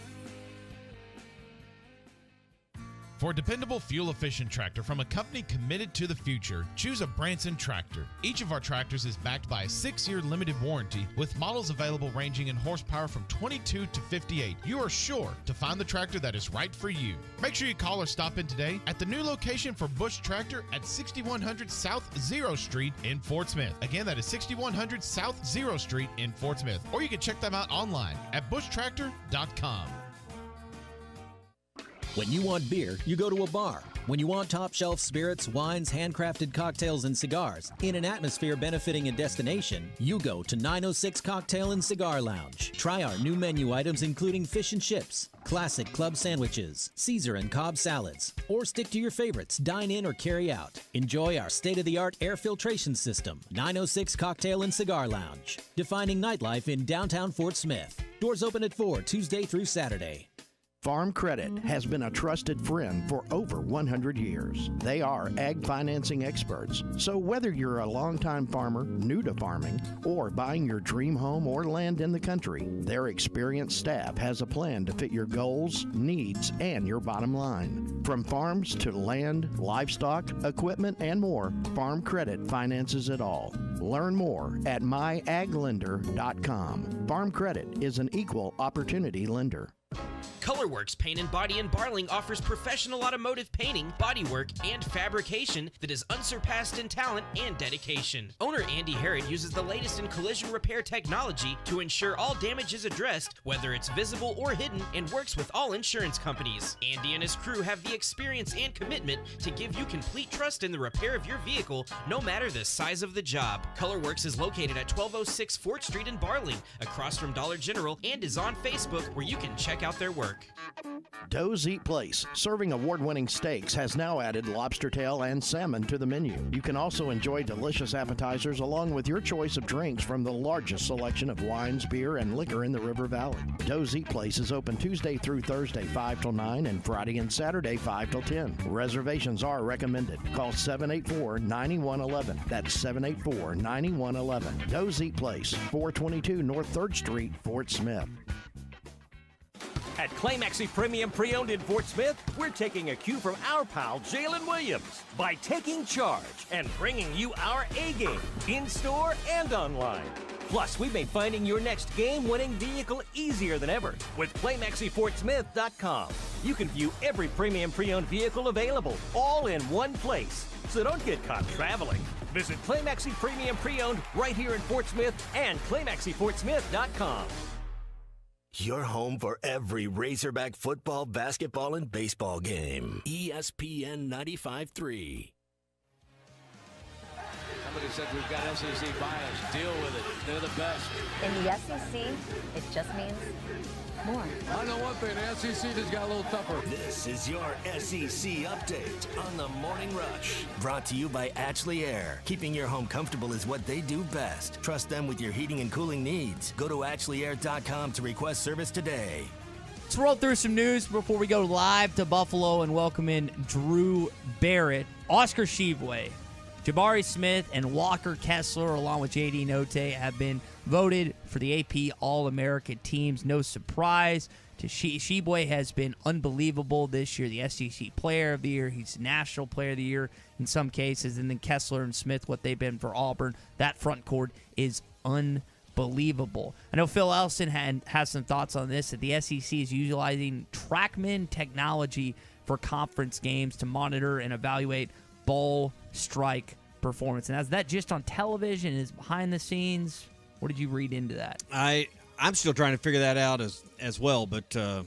For a dependable, fuel-efficient tractor from a company committed to the future, choose a Branson tractor. Each of our tractors is backed by a 6-year limited warranty with models available ranging in horsepower from 22 to 58. You are sure to find the tractor that is right for you. Make sure you call or stop in today at the new location for Bush Tractor at 6100 South 0 Street in Fort Smith. Again, that is 6100 South 0 Street in Fort Smith. Or you can check them out online at bushtractor.com. When you want beer, you go to a bar. When you want top-shelf spirits, wines, handcrafted cocktails, and cigars, in an atmosphere benefiting a destination, you go to 906 Cocktail and Cigar Lounge. Try our new menu items including fish and chips, classic club sandwiches, Caesar and Cobb salads, or stick to your favorites, dine in or carry out. Enjoy our state-of-the-art air filtration system. 906 Cocktail and Cigar Lounge, defining nightlife in downtown Fort Smith. Doors open at 4 Tuesday through Saturday. Farm Credit has been a trusted friend for over 100 years. They are ag financing experts. So whether you're a longtime farmer, new to farming, or buying your dream home or land in the country, their experienced staff has a plan to fit your goals, needs, and your bottom line. From farms to land, livestock, equipment, and more, Farm Credit finances it all. Learn more at myaglender.com. Farm Credit is an equal opportunity lender. Colorworks Paint and Body in Barling offers professional automotive painting, bodywork, and fabrication that is unsurpassed in talent and dedication. Owner Andy Herod uses the latest in collision repair technology to ensure all damage is addressed, whether it's visible or hidden, and works with all insurance companies. Andy and his crew have the experience and commitment to give you complete trust in the repair of your vehicle, no matter the size of the job. Colorworks is located at 1206 Fort Street in Barling, across from Dollar General, and is on Facebook where you can check out their work. Doe's Eat Place, serving award-winning steaks, has now added lobster tail and salmon to the menu. You can also enjoy delicious appetizers along with your choice of drinks from the largest selection of wines, beer, and liquor in the River Valley. Doe's Eat Place is open Tuesday through Thursday 5 till 9 and Friday and Saturday 5 till 10. Reservations are recommended. Call 784-9111. That's 784-9111. Doe's Eat Place, 422 North 3rd Street, Fort Smith. At Clay Maxi Premium Pre-Owned in Fort Smith, we're taking a cue from our pal Jalen Williams by taking charge and bringing you our A-game in-store and online. Plus, we've made finding your next game-winning vehicle easier than ever with ClayMaxiFortSmith.com. You can view every premium pre-owned vehicle available all in one place, so don't get caught traveling. Visit Clay Maxi Premium Pre-Owned right here in Fort Smith and ClayMaxiFortSmith.com. Your home for every Razorback football, basketball, and baseball game. ESPN 95.3. Somebody said we've got SEC bias. Deal with it. They're the best. In the SEC, it just means more. I know one thing, the SEC just got a little tougher. This is your SEC update on the Morning Rush. Brought to you by Ashley Air. Keeping your home comfortable is what they do best. Trust them with your heating and cooling needs. Go to AshleyAir.com to request service today. Let's roll through some news before we go live to Buffalo and welcome in Drew Barrett, Oscar Tshiebwe, Jabari Smith, and Walker Kessler, along with J.D. Notte, have been voted for the AP All-America teams. No surprise. Tshiebwe has been unbelievable this year, the SEC Player of the Year. He's National Player of the Year in some cases. And then Kessler and Smith, what they've been for Auburn. That front court is unbelievable. I know Phil Elson has some thoughts on this, that the SEC is utilizing TrackMan technology for conference games to monitor and evaluate ball strike performance. And is that just on television? Is behind the scenes? What did you read into that? I'm still trying to figure that out as well, but I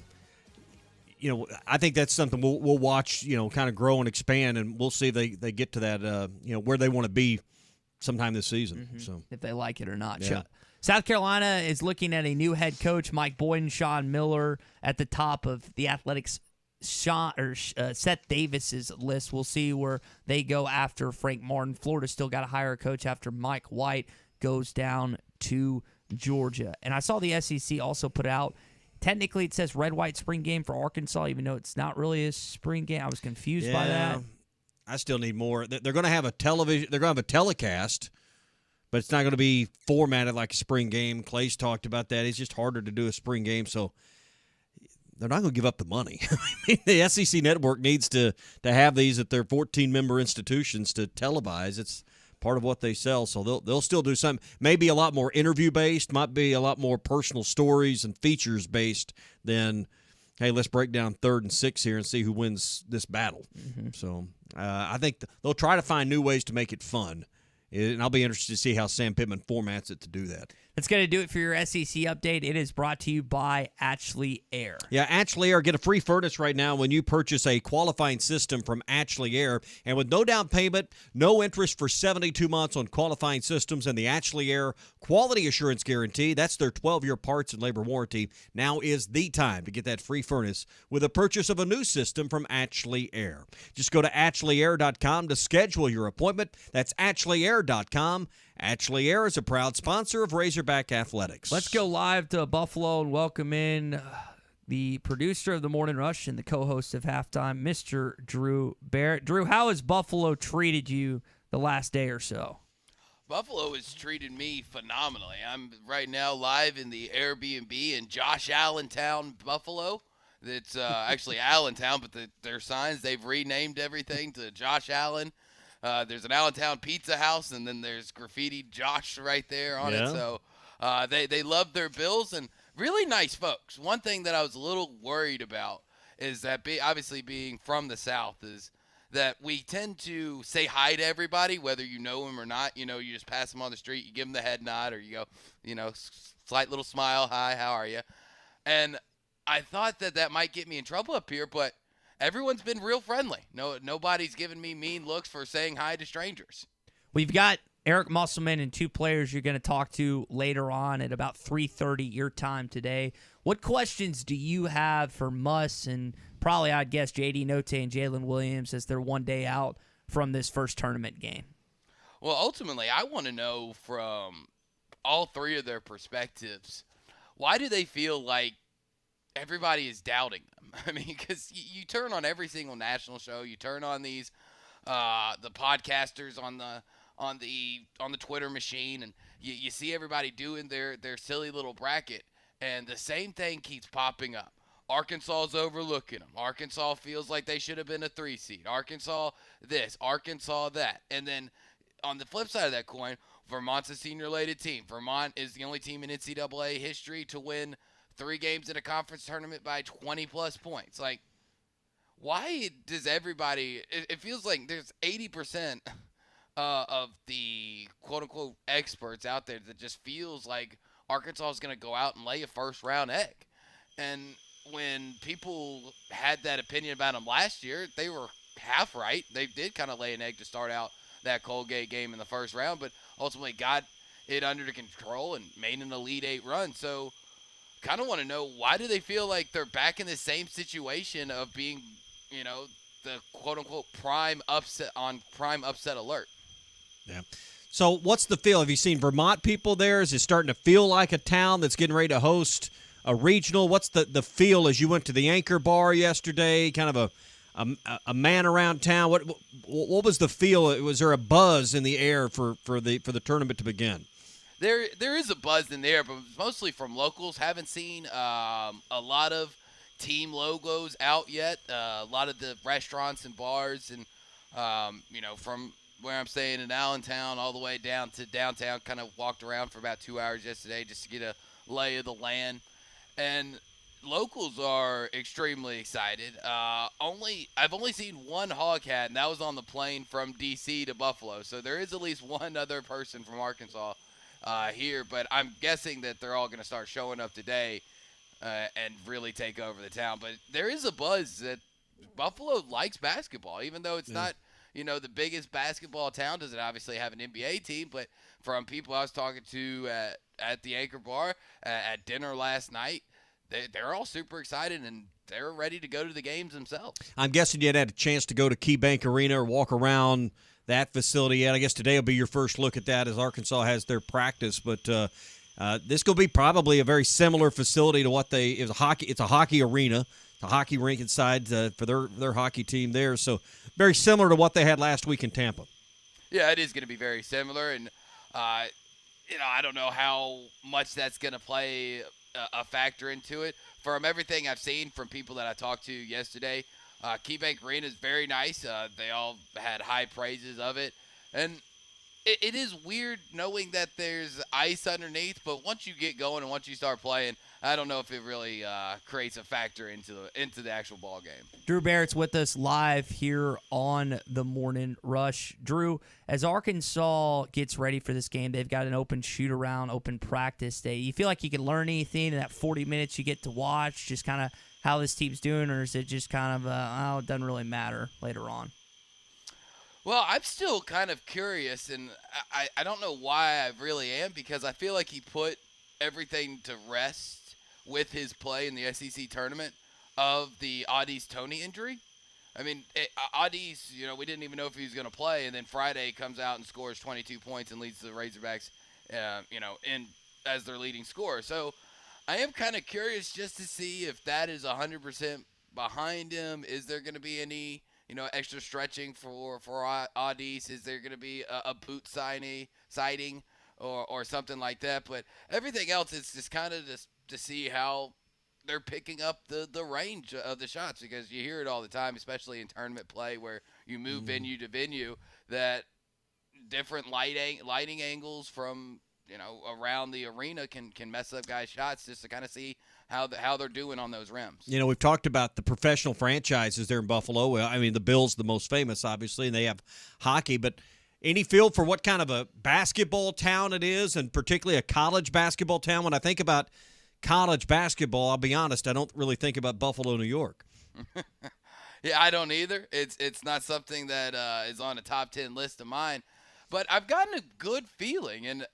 think that's something we'll watch, kind of grow and expand, and we'll see if they get to that, where they want to be sometime this season. Mm-hmm. So if they like it or not. Yeah. South Carolina is looking at a new head coach, Mike Boyd and Sean Miller, at the top of the Athletics. Seth Davis's list. We'll see where they go after Frank Martin. Florida still got to hire a coach after Mike White goes down to Georgia. And I saw the SEC also put out, technically it says red, white spring game for Arkansas, even though it's not really a spring game. I was confused by that. I still need more. They're going to have a television. They're going to have a telecast, but it's not going to be formatted like a spring game. Clay's talked about that. It's just harder to do a spring game, so they're not going to give up the money. The SEC Network needs to have these at their 14-member institutions to televise. It's part of what they sell, so they'll still do something. Maybe a lot more interview-based, might be a lot more personal stories and features-based than, hey, let's break down 3rd and 6 here and see who wins this battle. Mm-hmm. So I think they'll try to find new ways to make it fun, and I'll be interested to see how Sam Pittman formats it to do that. That's going to do it for your SEC update. It is brought to you by Ashley Air. Yeah, Ashley Air. Get a free furnace right now when you purchase a qualifying system from Ashley Air. And with no down payment, no interest for 72 months on qualifying systems and the Ashley Air Quality Assurance Guarantee, that's their 12-year parts and labor warranty. Now is the time to get that free furnace with a purchase of a new system from Ashley Air. Just go to AshleyAir.com to schedule your appointment. That's AshleyAir.com. Ashley Air is a proud sponsor of Razorback Athletics. Let's go live to Buffalo and welcome in the producer of the Morning Rush and the co-host of Halftime, Mr. Drew Barrett. Drew, how has Buffalo treated you the last day or so? Buffalo has treated me phenomenally. I'm right now live in the Airbnb in Josh Allentown, Buffalo. It's actually Allentown, but their signs, they've renamed everything to Josh Allen. There's an Allentown Pizza House, and then there's graffiti Josh right there on it. So they love their Bills, and really nice folks. One thing that I was a little worried about is that obviously being from the South is that we tend to say hi to everybody, whether you know them or not. You know, you just pass them on the street, you give them the head nod, or you go, you know, slight little smile, hi, how are you? And I thought that might get me in trouble up here, but everyone's been real friendly. Nobody's given me mean looks for saying hi to strangers. We've got Eric Musselman and 2 players you're going to talk to later on at about 3:30 your time today. What questions do you have for Muss and probably, I'd guess, J.D. Note and Jalen Williams as they're one day out from this first tournament game? Well, ultimately, I want to know from all 3 of their perspectives, why do they feel like everybody is doubting them? I mean, because you turn on every single national show, you turn on these, the podcasters on the Twitter machine, and you see everybody doing their silly little bracket, and the same thing keeps popping up. Arkansas's overlooking them. Arkansas feels like they should have been a 3 seed. Arkansas this, Arkansas that, and then on the flip side of that coin, Vermont's a senior-related team. Vermont is the only team in NCAA history to win 3 games in a conference tournament by 20-plus points. Like, why does everybody – it feels like there's 80% of the quote-unquote experts out there that just feels like Arkansas is going to go out and lay a first-round egg. And when people had that opinion about them last year, they were half right. They did kind of lay an egg to start out that Colgate game in the first round, but ultimately got it under control and made an Elite 8 run. So – kind of want to know, why do they feel like they're back in the same situation of being, you know, the quote-unquote prime upset alert? Yeah. So what's the feel? Have you seen Vermont people there? Is it starting to feel like a town that's getting ready to host a regional? What's the feel as you went to the Anchor Bar yesterday, kind of a man around town? What was the feel? Was there a buzz in the air for the tournament to begin? There is a buzz in there, but mostly from locals. Haven't seen a lot of team logos out yet. A lot of the restaurants and bars, and you know, from where I'm staying in Allentown all the way down to downtown, kind of walked around for about 2 hours yesterday just to get a lay of the land. And locals are extremely excited. I've only seen one hog hat, and that was on the plane from D.C. to Buffalo. So there is at least one other person from Arkansas here, but I'm guessing that they're all going to start showing up today and really take over the town. But there is a buzz that Buffalo likes basketball, even though it's not, you know, the biggest basketball town. Doesn't obviously have an NBA team, but from people I was talking to at the Anchor Bar at dinner last night, they're all super excited and they're ready to go to the games themselves. I'm guessing you had a chance to go to KeyBank Arena or walk around that facility yet. I guess today will be your first look at that as Arkansas has their practice. But this will be probably a very similar facility to what it's a hockey arena. It's a hockey rink inside for their hockey team there. So very similar to what they had last week in Tampa. Yeah, it is going to be very similar. And, you know, I don't know how much that's going to play a factor into it. From everything I've seen from people that I talked to yesterday, KeyBank Arena is very nice. They all had high praises of it. And it is weird knowing that there's ice underneath, but once you get going and once you start playing, I don't know if it really creates a factor into the actual ball game. Drew Barrett's with us live here on the Morning Rush. Drew, as Arkansas gets ready for this game, they've got an open shoot-around, open practice day. You feel like you can learn anything in that 40 minutes you get to watch, just kind of how this team's doing, or is it just kind of, it doesn't really matter later on? Well, I'm still kind of curious, and I don't know why I really am, because I feel like he put everything to rest with his play in the SEC tournament of the Audis Toney injury. I mean, Audis, we didn't even know if he was going to play, and then Friday comes out and scores 22 points and leads the Razorbacks, in as their leading scorer. So I am kind of curious just to see if that is 100% behind him. Is there going to be any extra stretching for Audis? Is there going to be a boot sighting or something like that? But everything else is just kind of just to see how they're picking up the range of the shots, because you hear it all the time, especially in tournament play where you move venue to venue, that different lighting angles from around the arena can mess up guys' shots, just to kind of see how they're doing on those rims. We've talked about the professional franchises there in Buffalo. I mean, the Bills the most famous, obviously, and they have hockey. But any feel for what kind of a basketball town it is, and particularly a college basketball town? When I think about college basketball, I'll be honest, I don't really think about Buffalo, New York. Yeah, I don't either. It's not something that is on a top 10 list of mine. But I've gotten a good feeling, and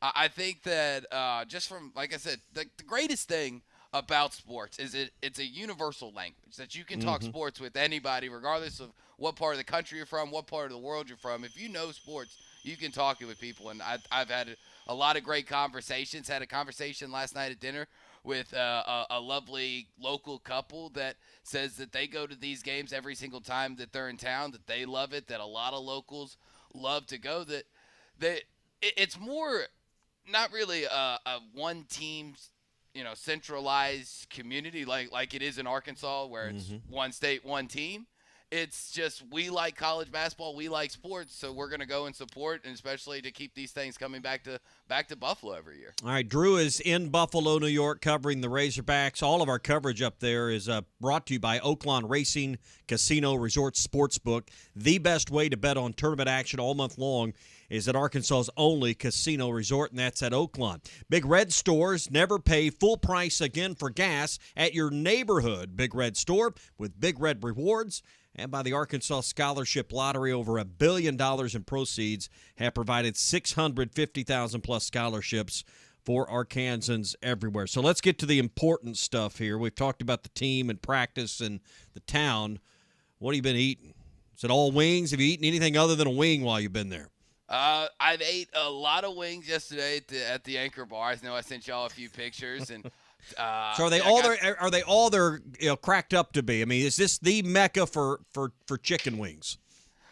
I think that just from, like I said, the greatest thing about sports is it's a universal language that you can talk sports with anybody, regardless of what part of the country you're from, what part of the world you're from. If you know sports, you can talk it with people. And I've had a lot of great conversations. Had a conversation last night at dinner with a lovely local couple that says that they go to these games every single time that they're in town, that they love it, that a lot of locals love to go, that it's more not really a one team, centralized community like it is in Arkansas, where it's one state, one team. It's just, we like college basketball, we like sports, so we're going to go and support, and especially to keep these things coming back to Buffalo every year. All right, Drew is in Buffalo, New York, covering the Razorbacks. All of our coverage up there is brought to you by Oaklawn Racing Casino Resort Sportsbook. The best way to bet on tournament action all month long is at Arkansas's only casino resort, and that's at Oaklawn. Big Red stores never pay full price again for gas at your neighborhood Big Red store with Big Red Rewards. And by the Arkansas Scholarship Lottery, over $1 billion in proceeds have provided 650,000-plus scholarships for Arkansans everywhere. So let's get to the important stuff here. We've talked about the team and practice and the town. What have you been eating? Is it all wings? Have you eaten anything other than a wing while you've been there? I've ate a lot of wings yesterday at the Anchor Bar. I know I sent y'all a few pictures, and so are they all they're cracked up to be? I mean, is this the mecca for chicken wings?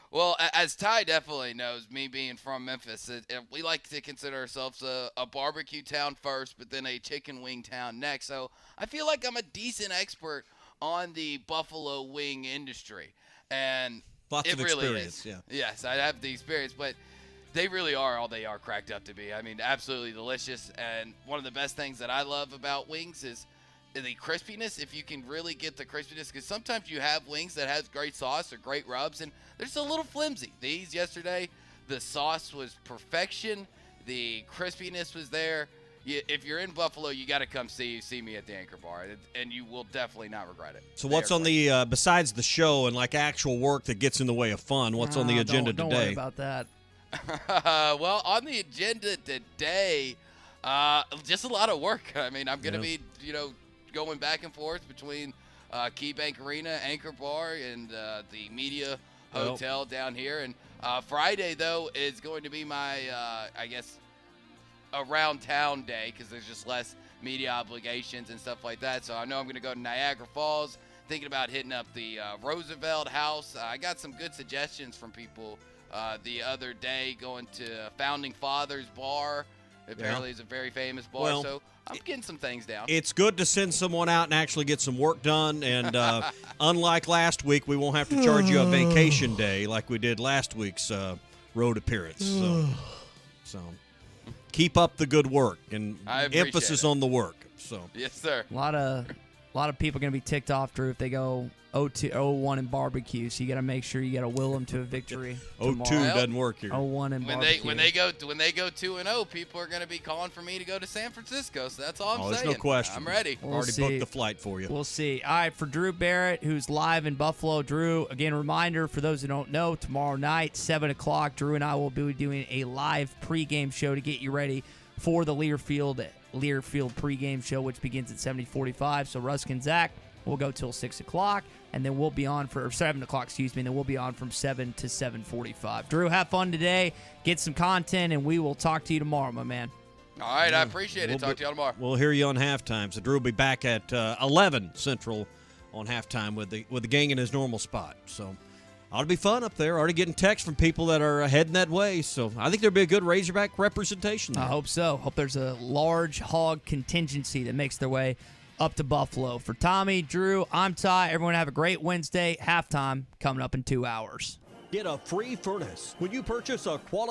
Well, as Ty definitely knows, me being from Memphis, we like to consider ourselves a barbecue town first, but then a chicken wing town next. So I feel like I'm a decent expert on the buffalo wing industry, and lots of really experience. is. Yeah. Yes, I have the experience, but they really are all they are cracked up to be. I mean, absolutely delicious. And one of the best things that I love about wings is the crispiness. If you can really get the crispiness, because sometimes you have wings that has great sauce or great rubs, and they're just a little flimsy. These yesterday, the sauce was perfection. The crispiness was there. If you're in Buffalo, you got to come see me at the Anchor Bar, and you will definitely not regret it. So what's on the besides the show and like actual work that gets in the way of fun? What's on the agenda don't today? Worry about that. Well, on the agenda today, just a lot of work. I mean, I'm going to be, going back and forth between KeyBank Arena, Anchor Bar, and the media hotel down here. And Friday, though, is going to be my, around town day, because there's just less media obligations and stuff like that. So I know I'm going to go to Niagara Falls, thinking about hitting up the Roosevelt House. I got some good suggestions from people the other day, going to Founding Fathers Bar Apparently, it's a very famous bar, Well, so I'm getting some things down. It's good to send someone out and actually get some work done. And unlike last week, we won't have to charge you a vacation day like we did last week's road appearance. So keep up the good work and emphasis on the work. So yes, sir. A lot of people are going to be ticked off, Drew, if they go 0-1 in barbecue. So you got to make sure you got to will them to a victory. 0-2 doesn't work here. 0-1 in barbecue. When they go 2-0, people are going to be calling for me to go to San Francisco. So that's all I'm saying. There's no question. I'm ready. Already booked the flight for you. We'll see. All right, for Drew Barrett, who's live in Buffalo. Drew, again, reminder for those who don't know, tomorrow night, 7 o'clock, Drew and I will be doing a live pregame show to get you ready for the Learfield pregame show, which begins at 70:45. So Rusk and Zach will go till 6 o'clock, and then we'll be on for 7 o'clock, and then we'll be on from 7 to 7:45. Drew, have fun today. Get some content, and we will talk to you tomorrow, my man. All right, I appreciate it. Talk to y'all tomorrow. We'll hear you on halftime. So Drew will be back at 11 Central on halftime with the gang in his normal spot. So ought to be fun up there. Already getting texts from people that are heading that way. So I think there'll be a good Razorback representation there. I hope so. Hope there's a large hog contingency that makes their way up to Buffalo. For Tommy, Drew, I'm Ty. Everyone have a great Wednesday. Halftime coming up in 2 hours. Get a free furnace when you purchase a qualified